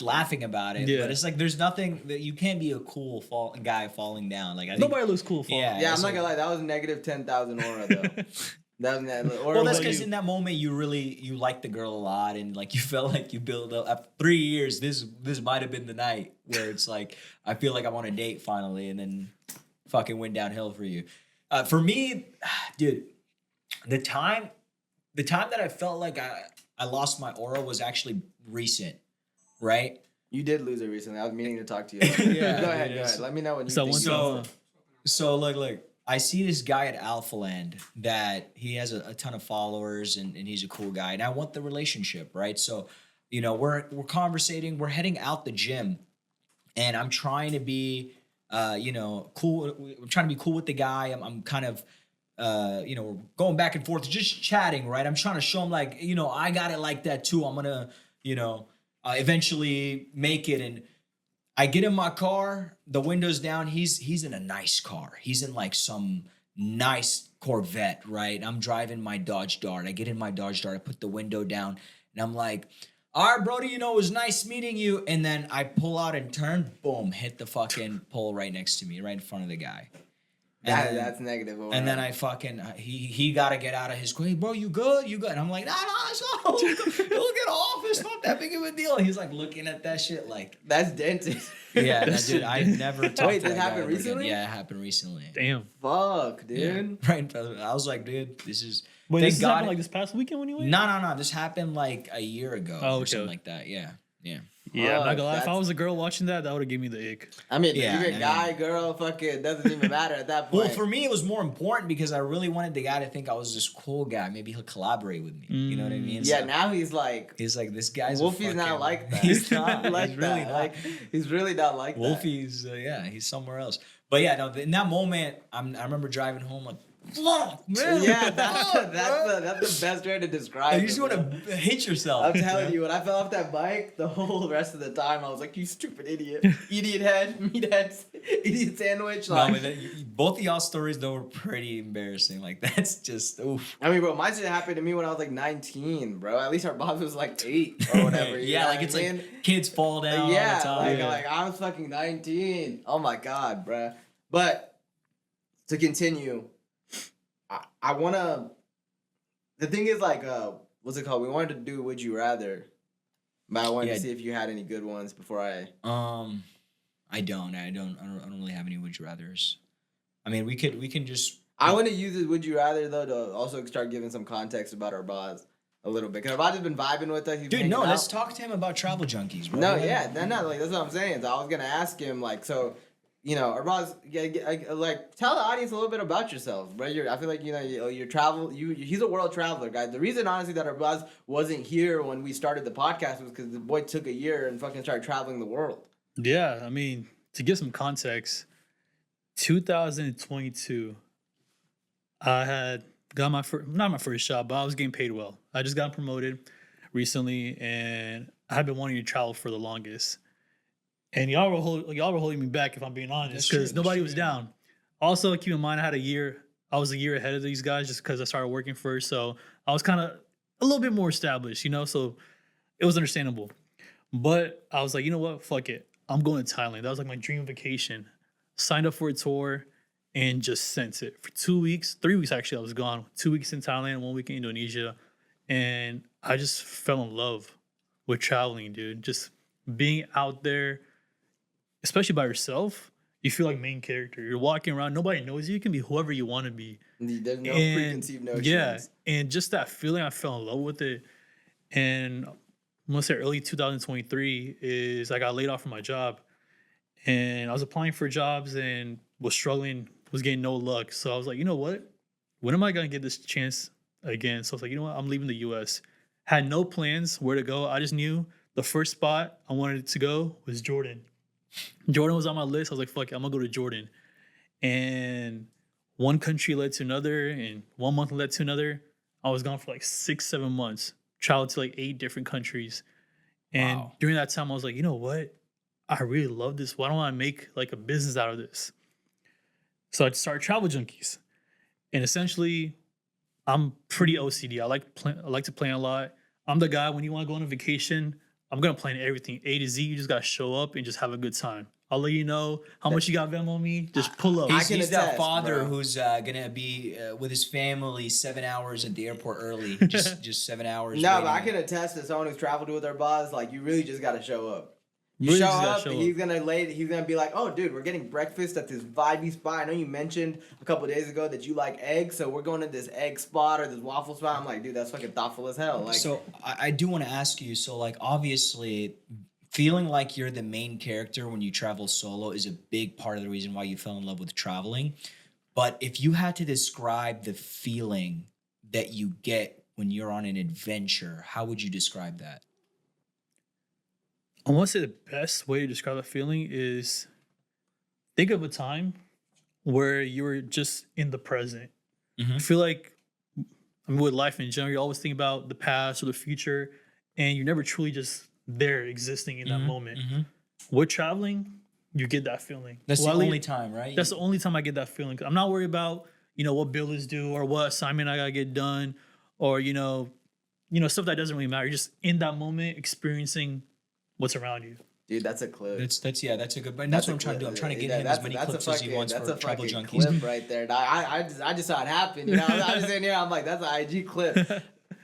S1: laughing about it, but it's like there's nothing that you can't be a cool guy falling down. Like I think,
S2: nobody looks cool falling.
S3: Yeah, I'm not gonna lie, that was negative 10,000 aura though.
S1: Well, that's because in that moment you liked the girl a lot, and like you felt like you built up after 3 years. This might have been the night where it's like I feel like I'm on a date finally, and then fucking went downhill for you. For me, dude, the time that I felt like I lost my aura was actually recent. Right?
S3: You did lose it recently. I was meaning to talk to you. Yeah, go ahead. Let me know when you think.
S1: So look, I see this guy at Alpha Land that he has a ton of followers and he's a cool guy. And I want the relationship, right? So, you know, we're conversating, we're heading out the gym, and I'm trying to be cool. I'm trying to be cool with the guy. I'm kind of we're going back and forth, just chatting, right? I'm trying to show him like, I got it like that too. I'm gonna, eventually make it. And I get in my car, the windows down. He's in a nice car. He's in like some nice Corvette, right? I'm driving my Dodge Dart. I get in my Dodge Dart. I put the window down, and I'm like, all right, Brody, it was nice meeting you. And then I pull out and turn, boom, hit the fucking pole right next to me, right in front of the guy.
S3: That's negative.
S1: And then I fucking he got to get out of his car. Hey, bro, you good? And I'm like, nah, it'll get off. It's not that big of a deal. And he's like looking at that shit like
S3: that's dentist.
S1: Yeah, dude, I never talked.
S3: Wait, this happened recently?
S1: Yeah, it happened recently.
S2: Damn.
S3: Fuck, dude.
S1: Yeah, right. I was like, dude, this is.
S2: Wait, this happened like this past weekend when you went?
S1: No. This happened like a year ago or something like that. Yeah.
S2: Yeah, I'm not gonna lie. If I was a girl watching that would have given me the ick.
S3: I mean, you're a guy, girl, fucking doesn't even matter at that point.
S1: Well, for me, it was more important because I really wanted the guy to think I was this cool guy. Maybe he'll collaborate with me. You know what I mean?
S3: Yeah. So, now he's like
S1: this guy's
S3: Wolfie's not like that.
S1: He's not
S3: like
S1: he's really
S3: that.
S1: not.
S3: Like he's really not like
S1: Wolfie's,
S3: that.
S1: He's somewhere else. But yeah, no. In that moment, I remember driving home like. Fuck, man.
S3: Yeah, that's the best way to describe it.
S1: You just want to hate yourself.
S3: I'm telling you, when I fell off that bike, the whole rest of the time I was like, "You stupid idiot, idiot head, meathead, idiot sandwich." Like,
S1: no, both of y'all's stories though were pretty embarrassing. Like that's just oof.
S3: I mean, bro, mine just happened to me when I was like 19, bro. At least our boss was like 8 or whatever.
S1: Yeah, like it's like kids fall down. All the time.
S3: Like I was fucking 19. Oh my god, bro. But to continue. I wanna. The thing is, like, what's it called? We wanted to do Would You Rather, but I wanted to see if you had any good ones before I.
S1: I don't really have any Would You Rathers. I mean, we can just.
S3: I want to use this Would You Rather though to also start giving some context about Arbaz a little bit because Arbaz has been vibing with us.
S1: Dude, no, let's talk to him about travel junkies, bro.
S3: No, yeah, like that's what I'm saying. So I was gonna ask him like so. Arbaz, like tell the audience a little bit about yourself, bro. I feel like your travel. He's a world traveler, guys. The reason, honestly, that Arbaz wasn't here when we started the podcast was because the boy took a year and fucking started traveling the world.
S2: Yeah, I mean, to give some context, 2022, I had got my first, not my first job, but I was getting paid well. I just got promoted recently, and I had been wanting to travel for the longest. And y'all were holding me back, if I'm being
S1: That's
S2: honest,
S1: true,
S2: because
S1: that's
S2: nobody
S1: true,
S2: was
S1: yeah.
S2: down. Also, keep in mind, I was a year ahead of these guys just because I started working first. So I was kind of a little bit more established, so it was understandable. But I was like, you know what? Fuck it. I'm going to Thailand. That was like my dream vacation. Signed up for a tour and just sent it. For 2 weeks, 3 weeks actually, I was gone. 2 weeks in Thailand, 1 week in Indonesia. And I just fell in love with traveling, dude. Just being out there, especially by yourself, you feel like main character. You're walking around, nobody knows you. You can be whoever you want to be.
S3: There's no
S2: And
S3: preconceived notions.
S2: yeah, and just that feeling, I fell in love with it. And I'm gonna say early 2023 is I got laid off from my job, and I was applying for jobs and was struggling, was getting no luck. So I was like, you know what? When am I gonna get this chance again? So I was like, you know what? I'm leaving the U.S. Had no plans where to go. I just knew the first spot I wanted to go was Jordan. Jordan was on my list. I was like, fuck it, I'm gonna go to Jordan. And one country led to another, and 1 month led to another. I was gone for like 6, 7 months, traveled to like 8 different countries. And
S1: Wow.
S2: during that time, I was like, you know what? I really love this. Why don't I make like a business out of this? So I started Travel Junkies. And essentially, I'm pretty OCD. I like to plan a lot. I'm the guy when you want to go on a vacation, I'm gonna plan everything A to Z. You just gotta show up and just have a good time. I'll let you know how much you got Venmo me. Just pull up.
S3: I
S1: He's,
S3: can
S1: he's that
S3: attest,
S1: father
S3: bro.
S1: who's gonna be with his family 7 hours at the airport early, just 7 hours.
S3: No,
S1: waiting.
S3: but I can attest to someone who's traveled with Arbaz. Like, you really just gotta show up. You
S2: Really
S3: show
S2: just gotta
S3: up,
S2: show
S3: he's
S2: up.
S3: gonna be like, "Oh, dude, we're getting breakfast at this vibey spot. I know you mentioned a couple of days ago that you like eggs, so we're going to this egg spot or this waffle spot." I'm like, "Dude, that's fucking thoughtful as hell." Like,
S1: So I do want to ask you. So like obviously, feeling like you're the main character when you travel solo is a big part of the reason why you fell in love with traveling. But if you had to describe the feeling that you get when you're on an adventure, how would you describe that?
S2: I want to say the best way to describe that feeling is think of a time where you were just in the present.
S1: Mhm.
S2: I feel like, I mean, with life in general, you always think about the past or the future, and you're never truly just there existing in that moment.
S1: Mhm.
S2: With traveling, you get that feeling.
S1: That's
S2: Well,
S1: the
S2: at
S1: only
S2: least-
S1: time, right?
S2: That's the only time I get that feeling. I'm not worried about what bill is due or what assignment I gotta get done, or stuff that doesn't really matter. You're just in that moment, experiencing what's around you.
S3: dude, that's a clip.
S1: That's yeah, that's a good. And that's what I'm trying to do. I'm trying to get him as many clips as he wants
S3: That's
S1: for
S3: a
S1: Travel
S3: fucking
S1: Junkies.
S3: clip right there. I just saw it happen. You know, I was sitting here. I'm like, that's an IG clip.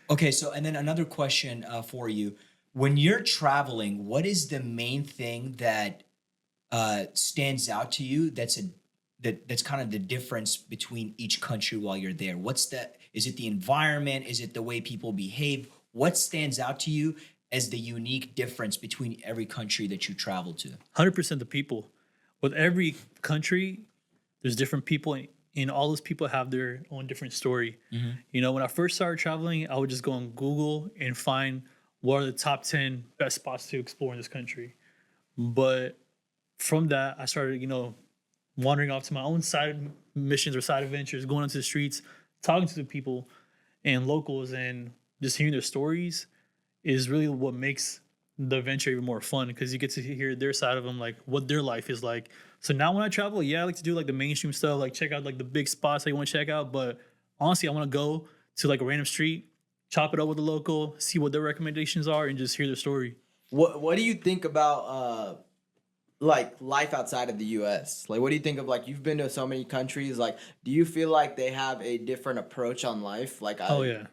S1: Okay, so and then another question for you: when you're traveling, what is the main thing that stands out to you? That's kind of the difference between each country while you're there. What's that? Is it the environment? Is it the way people behave? What stands out to you as the unique difference between every country that you travel to?
S2: 100% the people. With every country, there's different people, and all those people have their own different story. When I first started traveling, I would just go on Google and find what are the top 10 best spots to explore in this country. But from that, I started, wandering off to my own side missions or side adventures, going onto the streets, talking to the people and locals, and just hearing their stories is really what makes the adventure even more fun, because you get to hear their side of them, like what their life is like. So now when I travel, yeah, I like to do like the mainstream stuff, like check out like the big spots that you want to check out. But honestly, I want to go to like a random street, chop it up with the local, see what their recommendations are, and just hear their story.
S3: What do you think about like life outside of the U.S.? Like, what do you think of, like, you've been to so many countries? Like, do you feel like they have a different approach on life? Like,
S2: Oh yeah.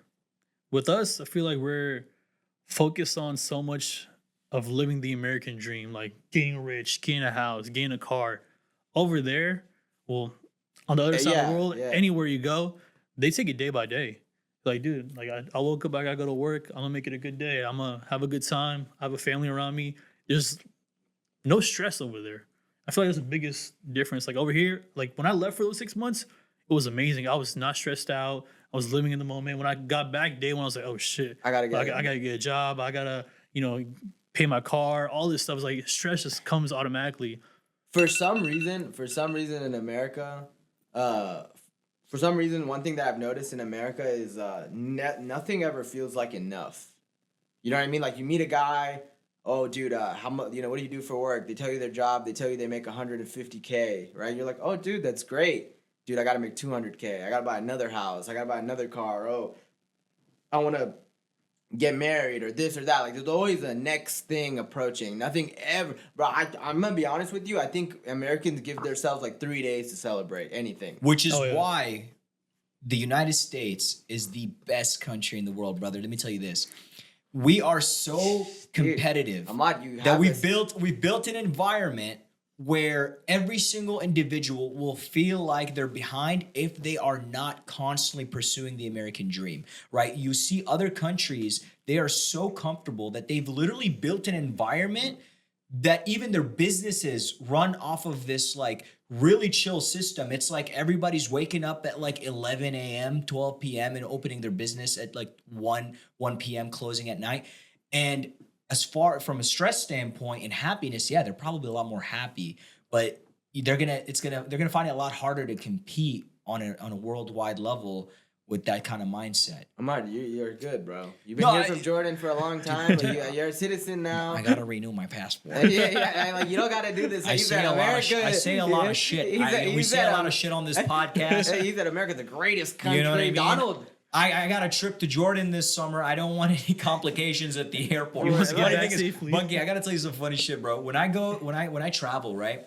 S2: With us, I feel like we're focused on so much of living the American dream, like getting rich, getting a house, getting a car. Over there, well, on the other side of the world, anywhere you go, they take it day by day. Like, dude, like I woke up, I gotta go to work. I'm gonna make it a good day. I'm gonna have a good time. I have a family around me. There's no stress over there. I feel like that's the biggest difference. Like over here, like when I left for those 6 months, it was amazing. I was not stressed out. I was living in the moment. When I got back day one, I was like, oh shit,
S3: I gotta
S2: I gotta get a job. I gotta, pay my car. All this stuff is like stress just comes automatically.
S3: For some reason in America, For some reason, one thing that I've noticed in America is nothing ever feels like enough. You know what I mean? Like you meet a guy, oh dude, how much? What do you do for work? They tell you their job. They tell you they make 150K, right? You're like, oh dude, that's great. Dude, I gotta make 200K. I gotta buy another house. I gotta buy another car. Oh, I want to get married or this or that. Like there's always a next thing approaching. Nothing ever, bro. I'm gonna be honest with you. I think Americans give themselves like 3 days to celebrate anything.
S1: Which is why the United States is the best country in the world, brother. Let me tell you this. We are so competitive that we've built an environment where every single individual will feel like they're behind if they are not constantly pursuing the American dream, right? You see other countries, they are so comfortable that they've literally built an environment that even their businesses run off of this like really chill system. It's like everybody's waking up at like 11 a.m., 12 p.m. and opening their business at like 1 p.m., closing at night. And as far from a stress standpoint and happiness, yeah, they're probably a lot more happy, but they're gonna find it a lot harder to compete on a worldwide level with that kind of mindset.
S3: Ahmad, you're good, bro. You've been here from Jordan for a long time, but you're a citizen now.
S1: I gotta renew my passport.
S3: yeah. Like you don't gotta do this.
S1: I say a lot of shit. We say a lot of shit on this podcast.
S3: He said America's the greatest country.
S1: You know what I mean?
S3: Donald.
S1: I got a trip to Jordan this summer. I don't want any complications at the airport. Bunky, I gotta tell you some funny shit, bro. When I travel, right?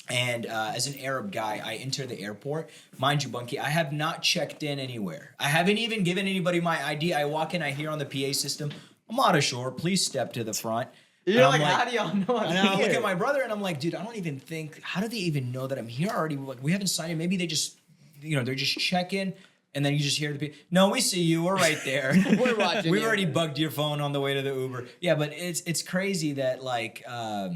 S1: And as an Arab guy, I enter the airport. Mind you, Bunky, I have not checked in anywhere. I haven't even given anybody my ID. I walk in, I hear on the PA system, I'm out of shore. Please step to the front.
S3: You're like, how do y'all know I'm here?
S1: And I look at my brother and I'm like, dude, I don't even think, how do they even know that I'm here already? Like, we haven't signed in. Maybe they just, they're just checking. And then you just hear the people, no, we see you. We're right there.
S3: We're watching
S1: We've already bugged your phone on the way to the Uber. Yeah, but it's crazy that like, a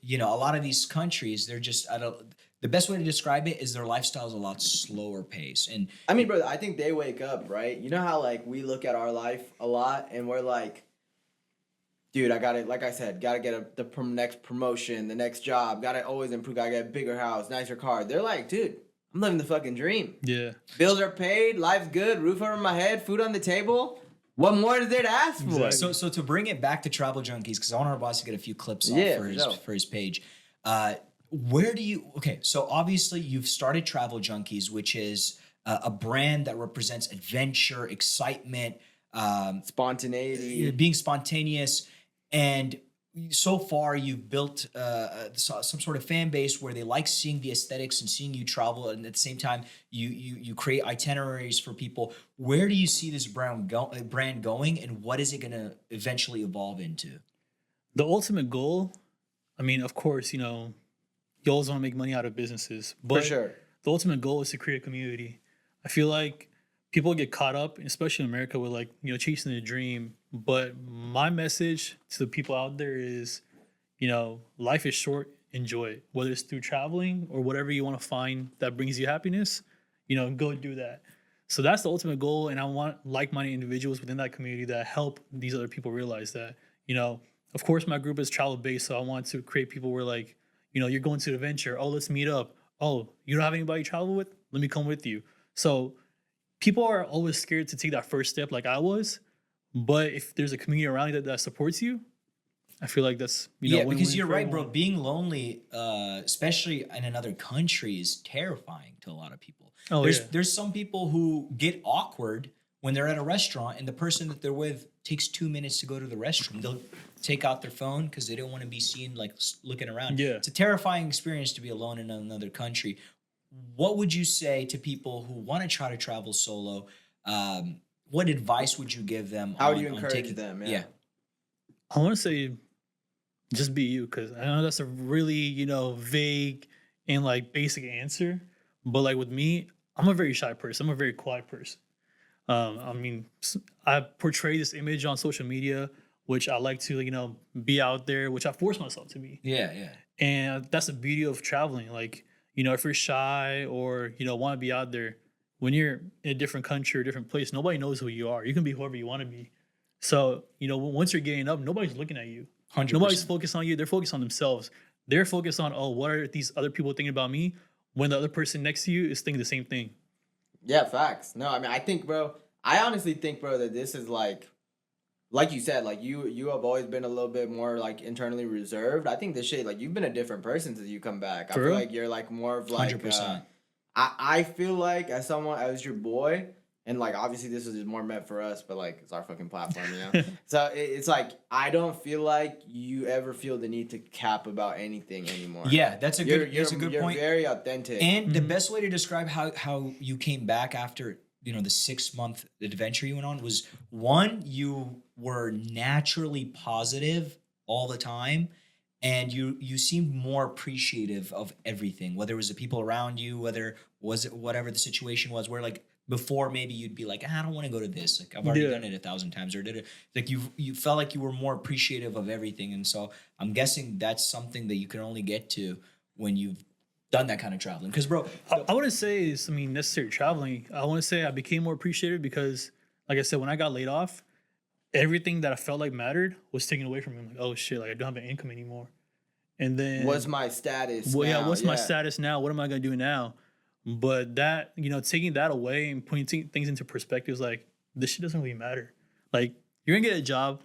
S1: lot of these countries, they're just, the best way to describe it is their lifestyle is a lot slower pace. And
S3: I mean, brother, I think they wake up, right? You know how like we look at our life a lot and we're like, dude, I gotta, like I said, gotta get the next promotion, the next job, gotta always improve, gotta get a bigger house, nicer car. They're like, dude, I'm living the fucking dream.
S2: Yeah.
S3: Bills are paid, life's good, roof over my head, food on the table. What more is there to ask for?
S1: Exactly. So to bring it back to Travel Junkies, because I want our boss to get a few clips off for his page. So obviously you've started Travel Junkies, which is a brand that represents adventure, excitement,
S3: spontaneity,
S1: being spontaneous. And so far you've built some sort of fan base where they like seeing the aesthetics and seeing you travel, and at the same time you create itineraries for people. Where do you see this brand going, and what is it going to eventually evolve into?
S2: The ultimate goal, I mean, of course, you always want to make money out of businesses, but
S3: for sure,
S2: the ultimate goal is to create a community. I feel like people get caught up, especially in America, with like, chasing the dream. But my message to the people out there is, life is short, enjoy it. Whether it's through traveling or whatever you want to find that brings you happiness, go do that. So that's the ultimate goal. And I want like-minded individuals within that community that help these other people realize that, of course, my group is travel-based. So I want to create people where like, you're going to an adventure. Oh, let's meet up. Oh, you don't have anybody to travel with? Let me come with you. So people are always scared to take that first step like I was. But if there's a community around you that supports you, I feel like that's,
S1: because you're right, bro. Being lonely, especially in another country, is terrifying to a lot of people. There's some people who get awkward when they're at a restaurant and the person that they're with takes 2 minutes to go to the restroom. They'll take out their phone because they don't want to be seen like looking around.
S2: Yeah.
S1: It's a terrifying experience to be alone in another country. What would you say to people who want to try to travel solo? What advice would you give them?
S3: How would you encourage them?
S1: Yeah.
S2: I want to say just be you, because I know that's a really, vague and like basic answer. But like with me, I'm a very shy person. I'm a very quiet person. I portray this image on social media, which I like to, be out there, which I force myself to be.
S1: Yeah.
S2: And that's the beauty of traveling. Like, if you're shy or, want to be out there, when you're in a different country or different place, nobody knows who you are. You can be whoever you want to be. So, once you're getting up, nobody's looking at you.
S1: 100%.
S2: Nobody's focused on you. They're focused on themselves. They're focused on, what are these other people thinking about me? When the other person next to you is thinking the same thing.
S3: Yeah, facts. No, I mean, I think, bro, I honestly think, bro, that this is like you said, like you have always been a little bit more like internally reserved. I think this shit, like you've been a different person since you come back. I
S2: For
S3: feel
S2: real?
S3: like you're like more of like
S1: 100%.
S3: I feel like as someone as your boy, and like obviously this is more meant for us, but like it's our fucking platform, you know. So it's like I don't feel like you ever feel the need to cap about anything anymore.
S1: Yeah, that's a good
S3: You're
S1: point.
S3: very authentic.
S1: And the best way to describe how you came back after, you know, the 6-month adventure you went on was, one, you were naturally positive all the time, and you seemed more appreciative of everything, whether it was the people around you, whether was it whatever the situation was, where like before maybe you'd be like, I don't want to go to this, like I've already
S2: Yeah.
S1: done it 1,000 times, or did it, like you felt like you were more appreciative of everything. And so I'm guessing that's something that you can only get to when you've done that kind of traveling, because bro,
S2: I wouldn't say it's, I mean, necessary traveling. I want to say I became more appreciative because, like I said, when I got laid off, everything that I felt like mattered was taken away from me. I'm like, oh shit, like I don't have an income anymore. And then
S3: What's my status?
S2: well, yeah,
S3: now?
S2: what's my status now? What am I gonna do now? But that, you know, taking that away and putting things into perspective is like, this shit doesn't really matter. Like, you're gonna get a job,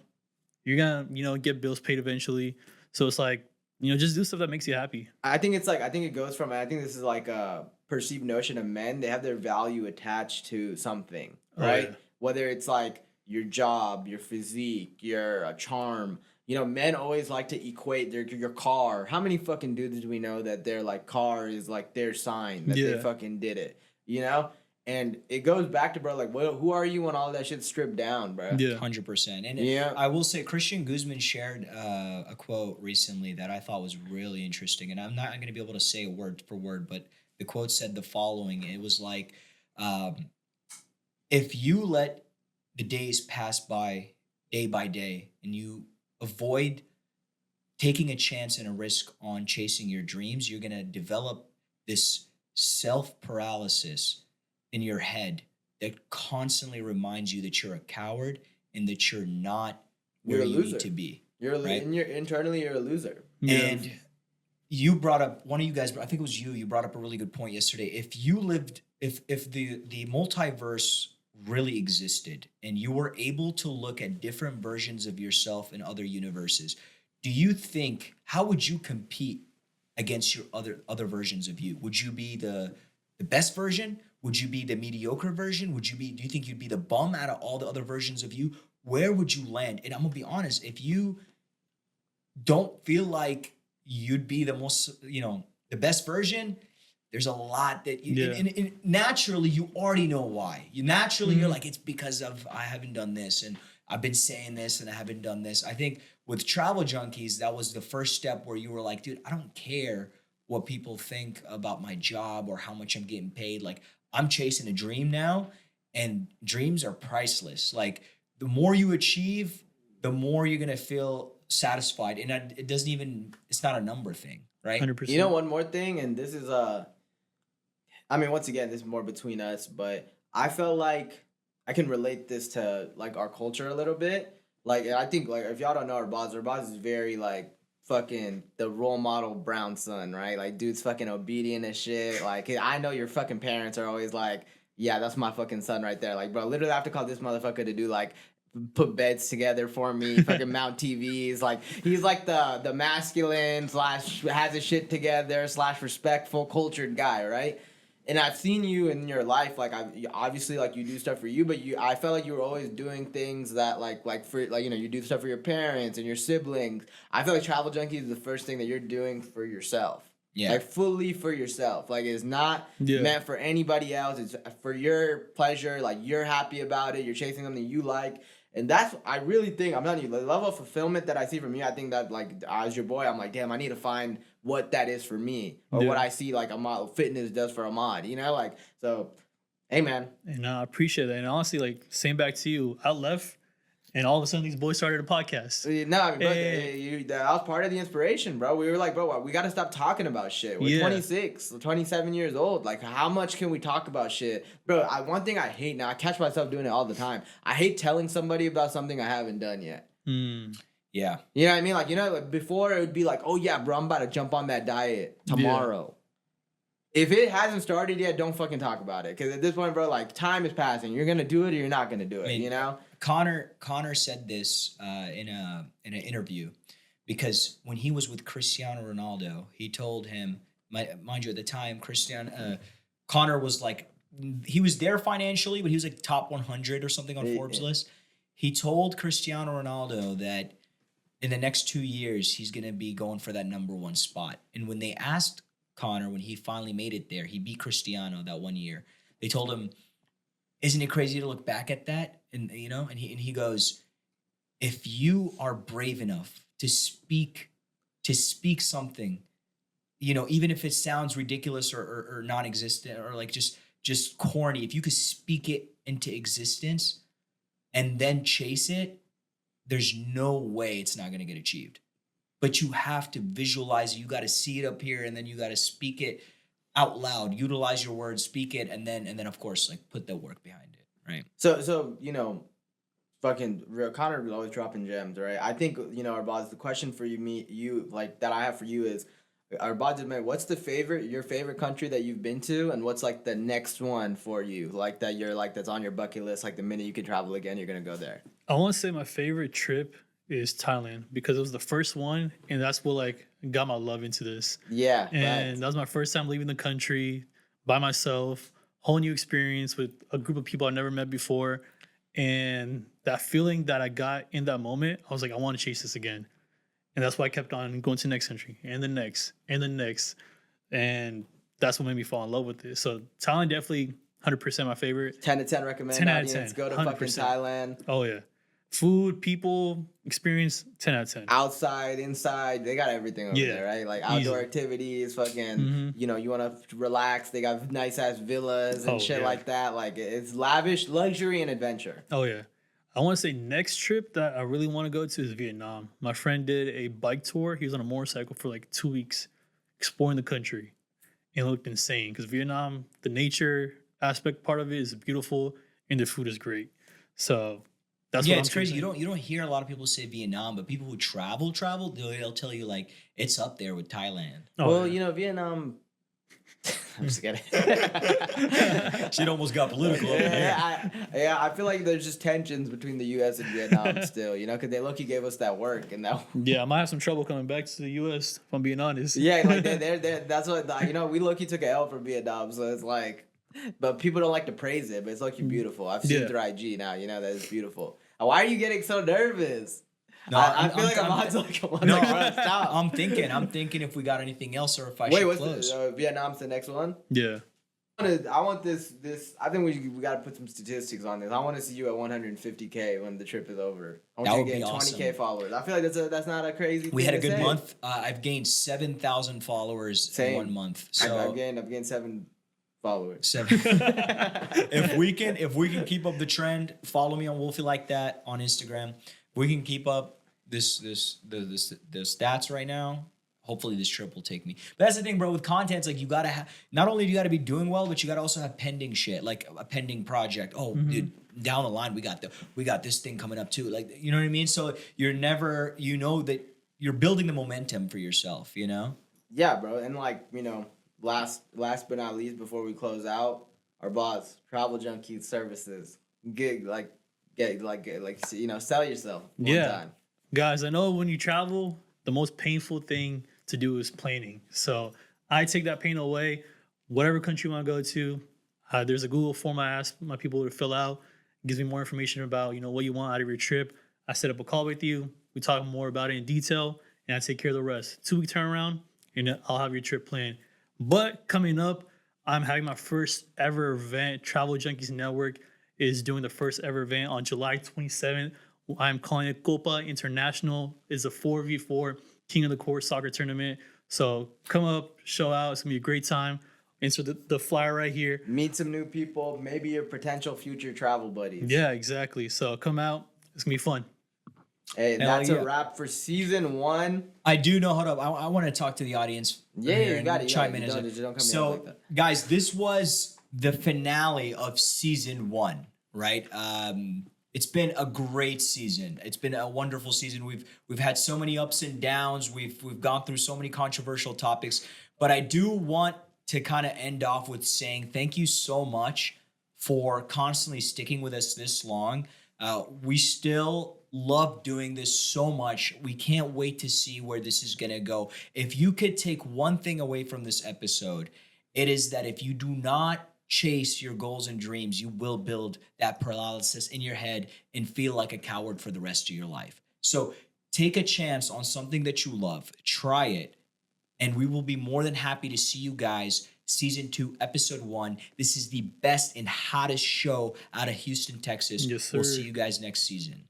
S2: you're gonna, you know, get bills paid eventually. So it's like, you know, just do stuff that makes you happy.
S3: I think it's like I think it goes from I think this is like a perceived notion of men. They have their value attached to something,
S2: Oh,
S3: right?
S2: yeah.
S3: Whether it's like your job, your physique, your charm. You know, men always like to equate your car. How many fucking dudes do we know that their like car is like their sign that they
S2: Yeah.
S3: fucking did it? You know, and it goes back to bro, like, who are you when all that shit's stripped down, bro?
S2: Yeah.
S1: 100%. And
S3: Yeah.
S1: I will say, Christian Guzman shared a quote recently that I thought was really interesting. And I'm not going to be able to say it word for word, but the quote said the following. It was like, if you let the days pass by day, and you avoid taking a chance and a risk on chasing your dreams, you're going to develop this self paralysis in your head that constantly reminds you that you're a coward and that you're not where
S3: You're a
S1: you
S3: loser.
S1: need to be.
S3: You're
S1: Right.
S3: and you're internally you're a loser.
S2: Yeah.
S1: And you brought up, one of you guys, I think it was you brought up a really good point yesterday. If you lived, if the multiverse really existed and you were able to look at different versions of yourself in other universes, do you think, how would you compete against your other versions of you? Would you be the best version? Would you be the mediocre version? Do you think you'd be the bum out of all the other versions of you? Where would you land? And I'm gonna be honest, if you don't feel like you'd be the most, you know, the best version, there's a lot that you,
S2: Yeah.
S1: and naturally you already know why. You're like, it's because of I haven't done this and I've been saying this and I haven't done this. I think with Travel Junkies, that was the first step where you were like, dude, I don't care what people think about my job or how much I'm getting paid. Like, I'm chasing a dream now, and dreams are priceless. Like, the more you achieve, the more you're gonna feel satisfied, and it doesn't even, it's not a number thing, right?
S2: 100%.
S3: You know, one more thing, and this is I mean, once again, this is more between us, but I felt like I can relate this to like our culture a little bit. Like, I think like if y'all don't know Arbaz is very like fucking the role model brown son, right? Like, dude's fucking obedient as shit. Like, I know your fucking parents are always like, yeah, that's my fucking son right there. Like, bro, literally I have to call this motherfucker to do like put beds together for me, fucking mount TVs. Like, he's like the masculine / has his shit together / respectful, cultured guy, right? And I've seen you in your life, like obviously like you do stuff for you, but I felt like you were always doing things that like for like, you know, you do stuff for your parents and your siblings. I feel like Travel Junkie is the first thing that you're doing for yourself.
S1: Yeah.
S3: Like fully for yourself. Like, it's not
S2: Yeah.
S3: meant for anybody else. It's for your pleasure. Like, you're happy about it. You're chasing something you like. And that's, I really think, I'm telling you, the level of fulfillment that I see from you, I think that, like, as your boy, I'm like, damn, I need to find what that is for me. Or
S2: Yeah.
S3: what I see, like, fitness does for Ahmad, you know? Like, so, hey, man.
S2: And I appreciate that. And honestly, like, same back to you. I left, and all of a sudden, these boys started a podcast.
S3: No, I mean, bro,
S2: Hey.
S3: that was part of the inspiration, bro. We were like, bro, we got to stop talking about shit. We're
S2: Yeah.
S3: 26, 27 years old. Like, how much can we talk about shit? Bro, one thing I hate now, I catch myself doing it all the time. I hate telling somebody about something I haven't done yet.
S1: Yeah.
S3: You know what I mean? Like, you know, like before it would be like, oh, yeah, bro, I'm about to jump on that diet tomorrow. If it hasn't started yet, don't fucking talk about it. Because at this point, bro, like time is passing. You're gonna do it or you're not gonna do it.
S1: mean,
S3: You know.
S1: Connor said this in an interview because when he was with Cristiano Ronaldo, he told him, mind you, at the time, Connor was like, he was there financially, but he was like top 100 or something on Forbes list. He told Cristiano Ronaldo that in the next 2 years, he's going to be going for that number one spot. And when they asked Connor, when he finally made it there, he beat Cristiano that 1 year. They told him, isn't it crazy to look back at that? And, you know, and he goes, if you are brave enough to speak something, you know, even if it sounds ridiculous or non-existent or like just corny, if you could speak it into existence and then chase it, there's no way it's not going to get achieved. But you have to visualize it. You got to see it up here, and then you got to speak it out loud. Utilize your words, speak it, and then of course, like put the work behind it, right?
S3: So you know, fucking real Connor was always dropping gems, right? I think, you know, Arbaz, the question for you like that I have for you is, Arbaz, man, what's your favorite country that you've been to, and what's like the next one for you, like that you're like that's on your bucket list, like the minute you can travel again, you're gonna go there?
S2: I want to say my favorite trip is Thailand because it was the first one, and that's what like got my love into this.
S3: Yeah,
S2: And that was my first time leaving the country by myself, whole new experience with a group of people I never met before, and that feeling that I got in that moment, I was like, I want to chase this again. And that's why I kept on going to the next country and the next and the next. And that's what made me fall in love with it. So Thailand definitely 100% my favorite.
S3: 10 to 10 recommend
S2: 10 out of
S3: audience.
S2: 10,
S3: Go to
S2: 100%.
S3: fucking Thailand.
S2: Oh, yeah. Food, people, experience, 10 out of 10.
S3: Outside, inside, they got everything over there, right? Like outdoor
S2: Easy.
S3: activities, fucking,
S2: Mhm.
S3: you know, you want to relax. They got nice ass villas and
S2: Oh,
S3: shit
S2: yeah.
S3: like that. Like it's lavish, luxury, and adventure.
S2: Oh, yeah. I want to say next trip that I really want to go to is Vietnam. My friend did a bike tour. He was on a motorcycle for like 2 weeks exploring the country. And it looked insane because Vietnam, the nature aspect part of it is beautiful and the food is great. So that's
S1: Yeah,
S2: what
S1: it's
S2: I'm
S1: crazy.
S2: choosing.
S1: You don't hear a lot of people say Vietnam, but people who travel, they'll tell you like it's up there with Thailand.
S2: Oh,
S3: Well,
S2: yeah.
S3: you know, Vietnam. I'm just kidding.
S1: Shit almost got political over here.
S3: I feel like there's just tensions between the U.S. and Vietnam still, you know, because they low-key gave us that work and that.
S2: Yeah, I might have some trouble coming back to the U.S. if I'm being honest.
S3: Yeah, like they're that's what, you know, we low-key took an L for Vietnam, so it's like, but people don't like to praise it, but it's low-key beautiful. I've seen
S2: Yeah.
S3: through IG now, you know, that it's beautiful. Why are you getting so nervous?
S1: No,
S3: I feel like I'm about to
S1: No,
S3: stop.
S1: I'm thinking if we got anything else or if I
S3: Wait,
S1: should
S3: what's
S1: close.
S3: Vietnam's the next one?
S2: Yeah.
S3: I want this. I think we got to put some statistics on this. I want to see you at 150K when the trip is over. I want
S1: That
S3: you
S1: would
S3: to
S1: be
S3: get
S1: awesome.
S3: 20K followers. I feel like that's not a crazy.
S1: We
S3: thing
S1: had a
S3: to
S1: good
S3: say.
S1: month. I've gained 7,000 followers
S3: Same.
S1: in 1 month.
S3: I've
S1: So
S3: gained 7 followers.
S1: 7. if we can keep up the trend, follow me on Wolfie Like That on Instagram. If we can keep up the stats right now, hopefully this trip will take me. But that's the thing, bro. With content, it's like you gotta have. Not only do you gotta be doing well, but you gotta also have pending shit, like a pending project. Oh, dude, down the line we got this thing coming up too. Like, you know what I mean? So you know that you're building the momentum for yourself. You know?
S3: Yeah, bro. And like, you know, last but not least, before we close out, our boss, Travel Junkie Services, you know, sell yourself one time.
S2: Guys, I know when you travel, the most painful thing to do is planning. So I take that pain away. Whatever country you want to go to, there's a Google form I ask my people to fill out. It gives me more information about, you know, what you want out of your trip. I set up a call with you. We talk more about it in detail, and I take care of the rest. 2-week turnaround, and I'll have your trip planned. But coming up, I'm having my first ever event. Travel Junkies Network is doing the first ever event on July 27th. I'm calling it Copa International. It's a 4v4 King of the Court soccer tournament. So come up, show out. It's going to be a great time. Insert the flyer right here.
S3: Meet some new people, maybe your potential future travel buddies.
S2: Yeah, exactly. So come out. It's going to be fun.
S3: Hey,
S1: Hell
S3: that's
S1: yeah.
S3: a wrap for season 1.
S1: I do know. Hold up. I want to talk to the audience.
S3: Yeah,
S1: here
S3: you
S1: and
S3: got it.
S1: chime in.
S3: Don't come
S1: So,
S3: here like that.
S1: guys, this was the finale of season 1, right? It's been a great season. It's been a wonderful season. We've had so many ups and downs. We've gone through so many controversial topics. But I do want to kind of end off with saying thank you so much for constantly sticking with us this long. We still love doing this so much. We can't wait to see where this is going to go. If you could take one thing away from this episode, it is that if you do not chase your goals and dreams, you will build that paralysis in your head and feel like a coward for the rest of your life. So take a chance on something that you love, try it, and we will be more than happy to see you guys season 2, episode 1. This is the best and hottest show out of Houston, Texas.
S2: Yes,
S1: We'll
S2: sir.
S1: see you guys next season.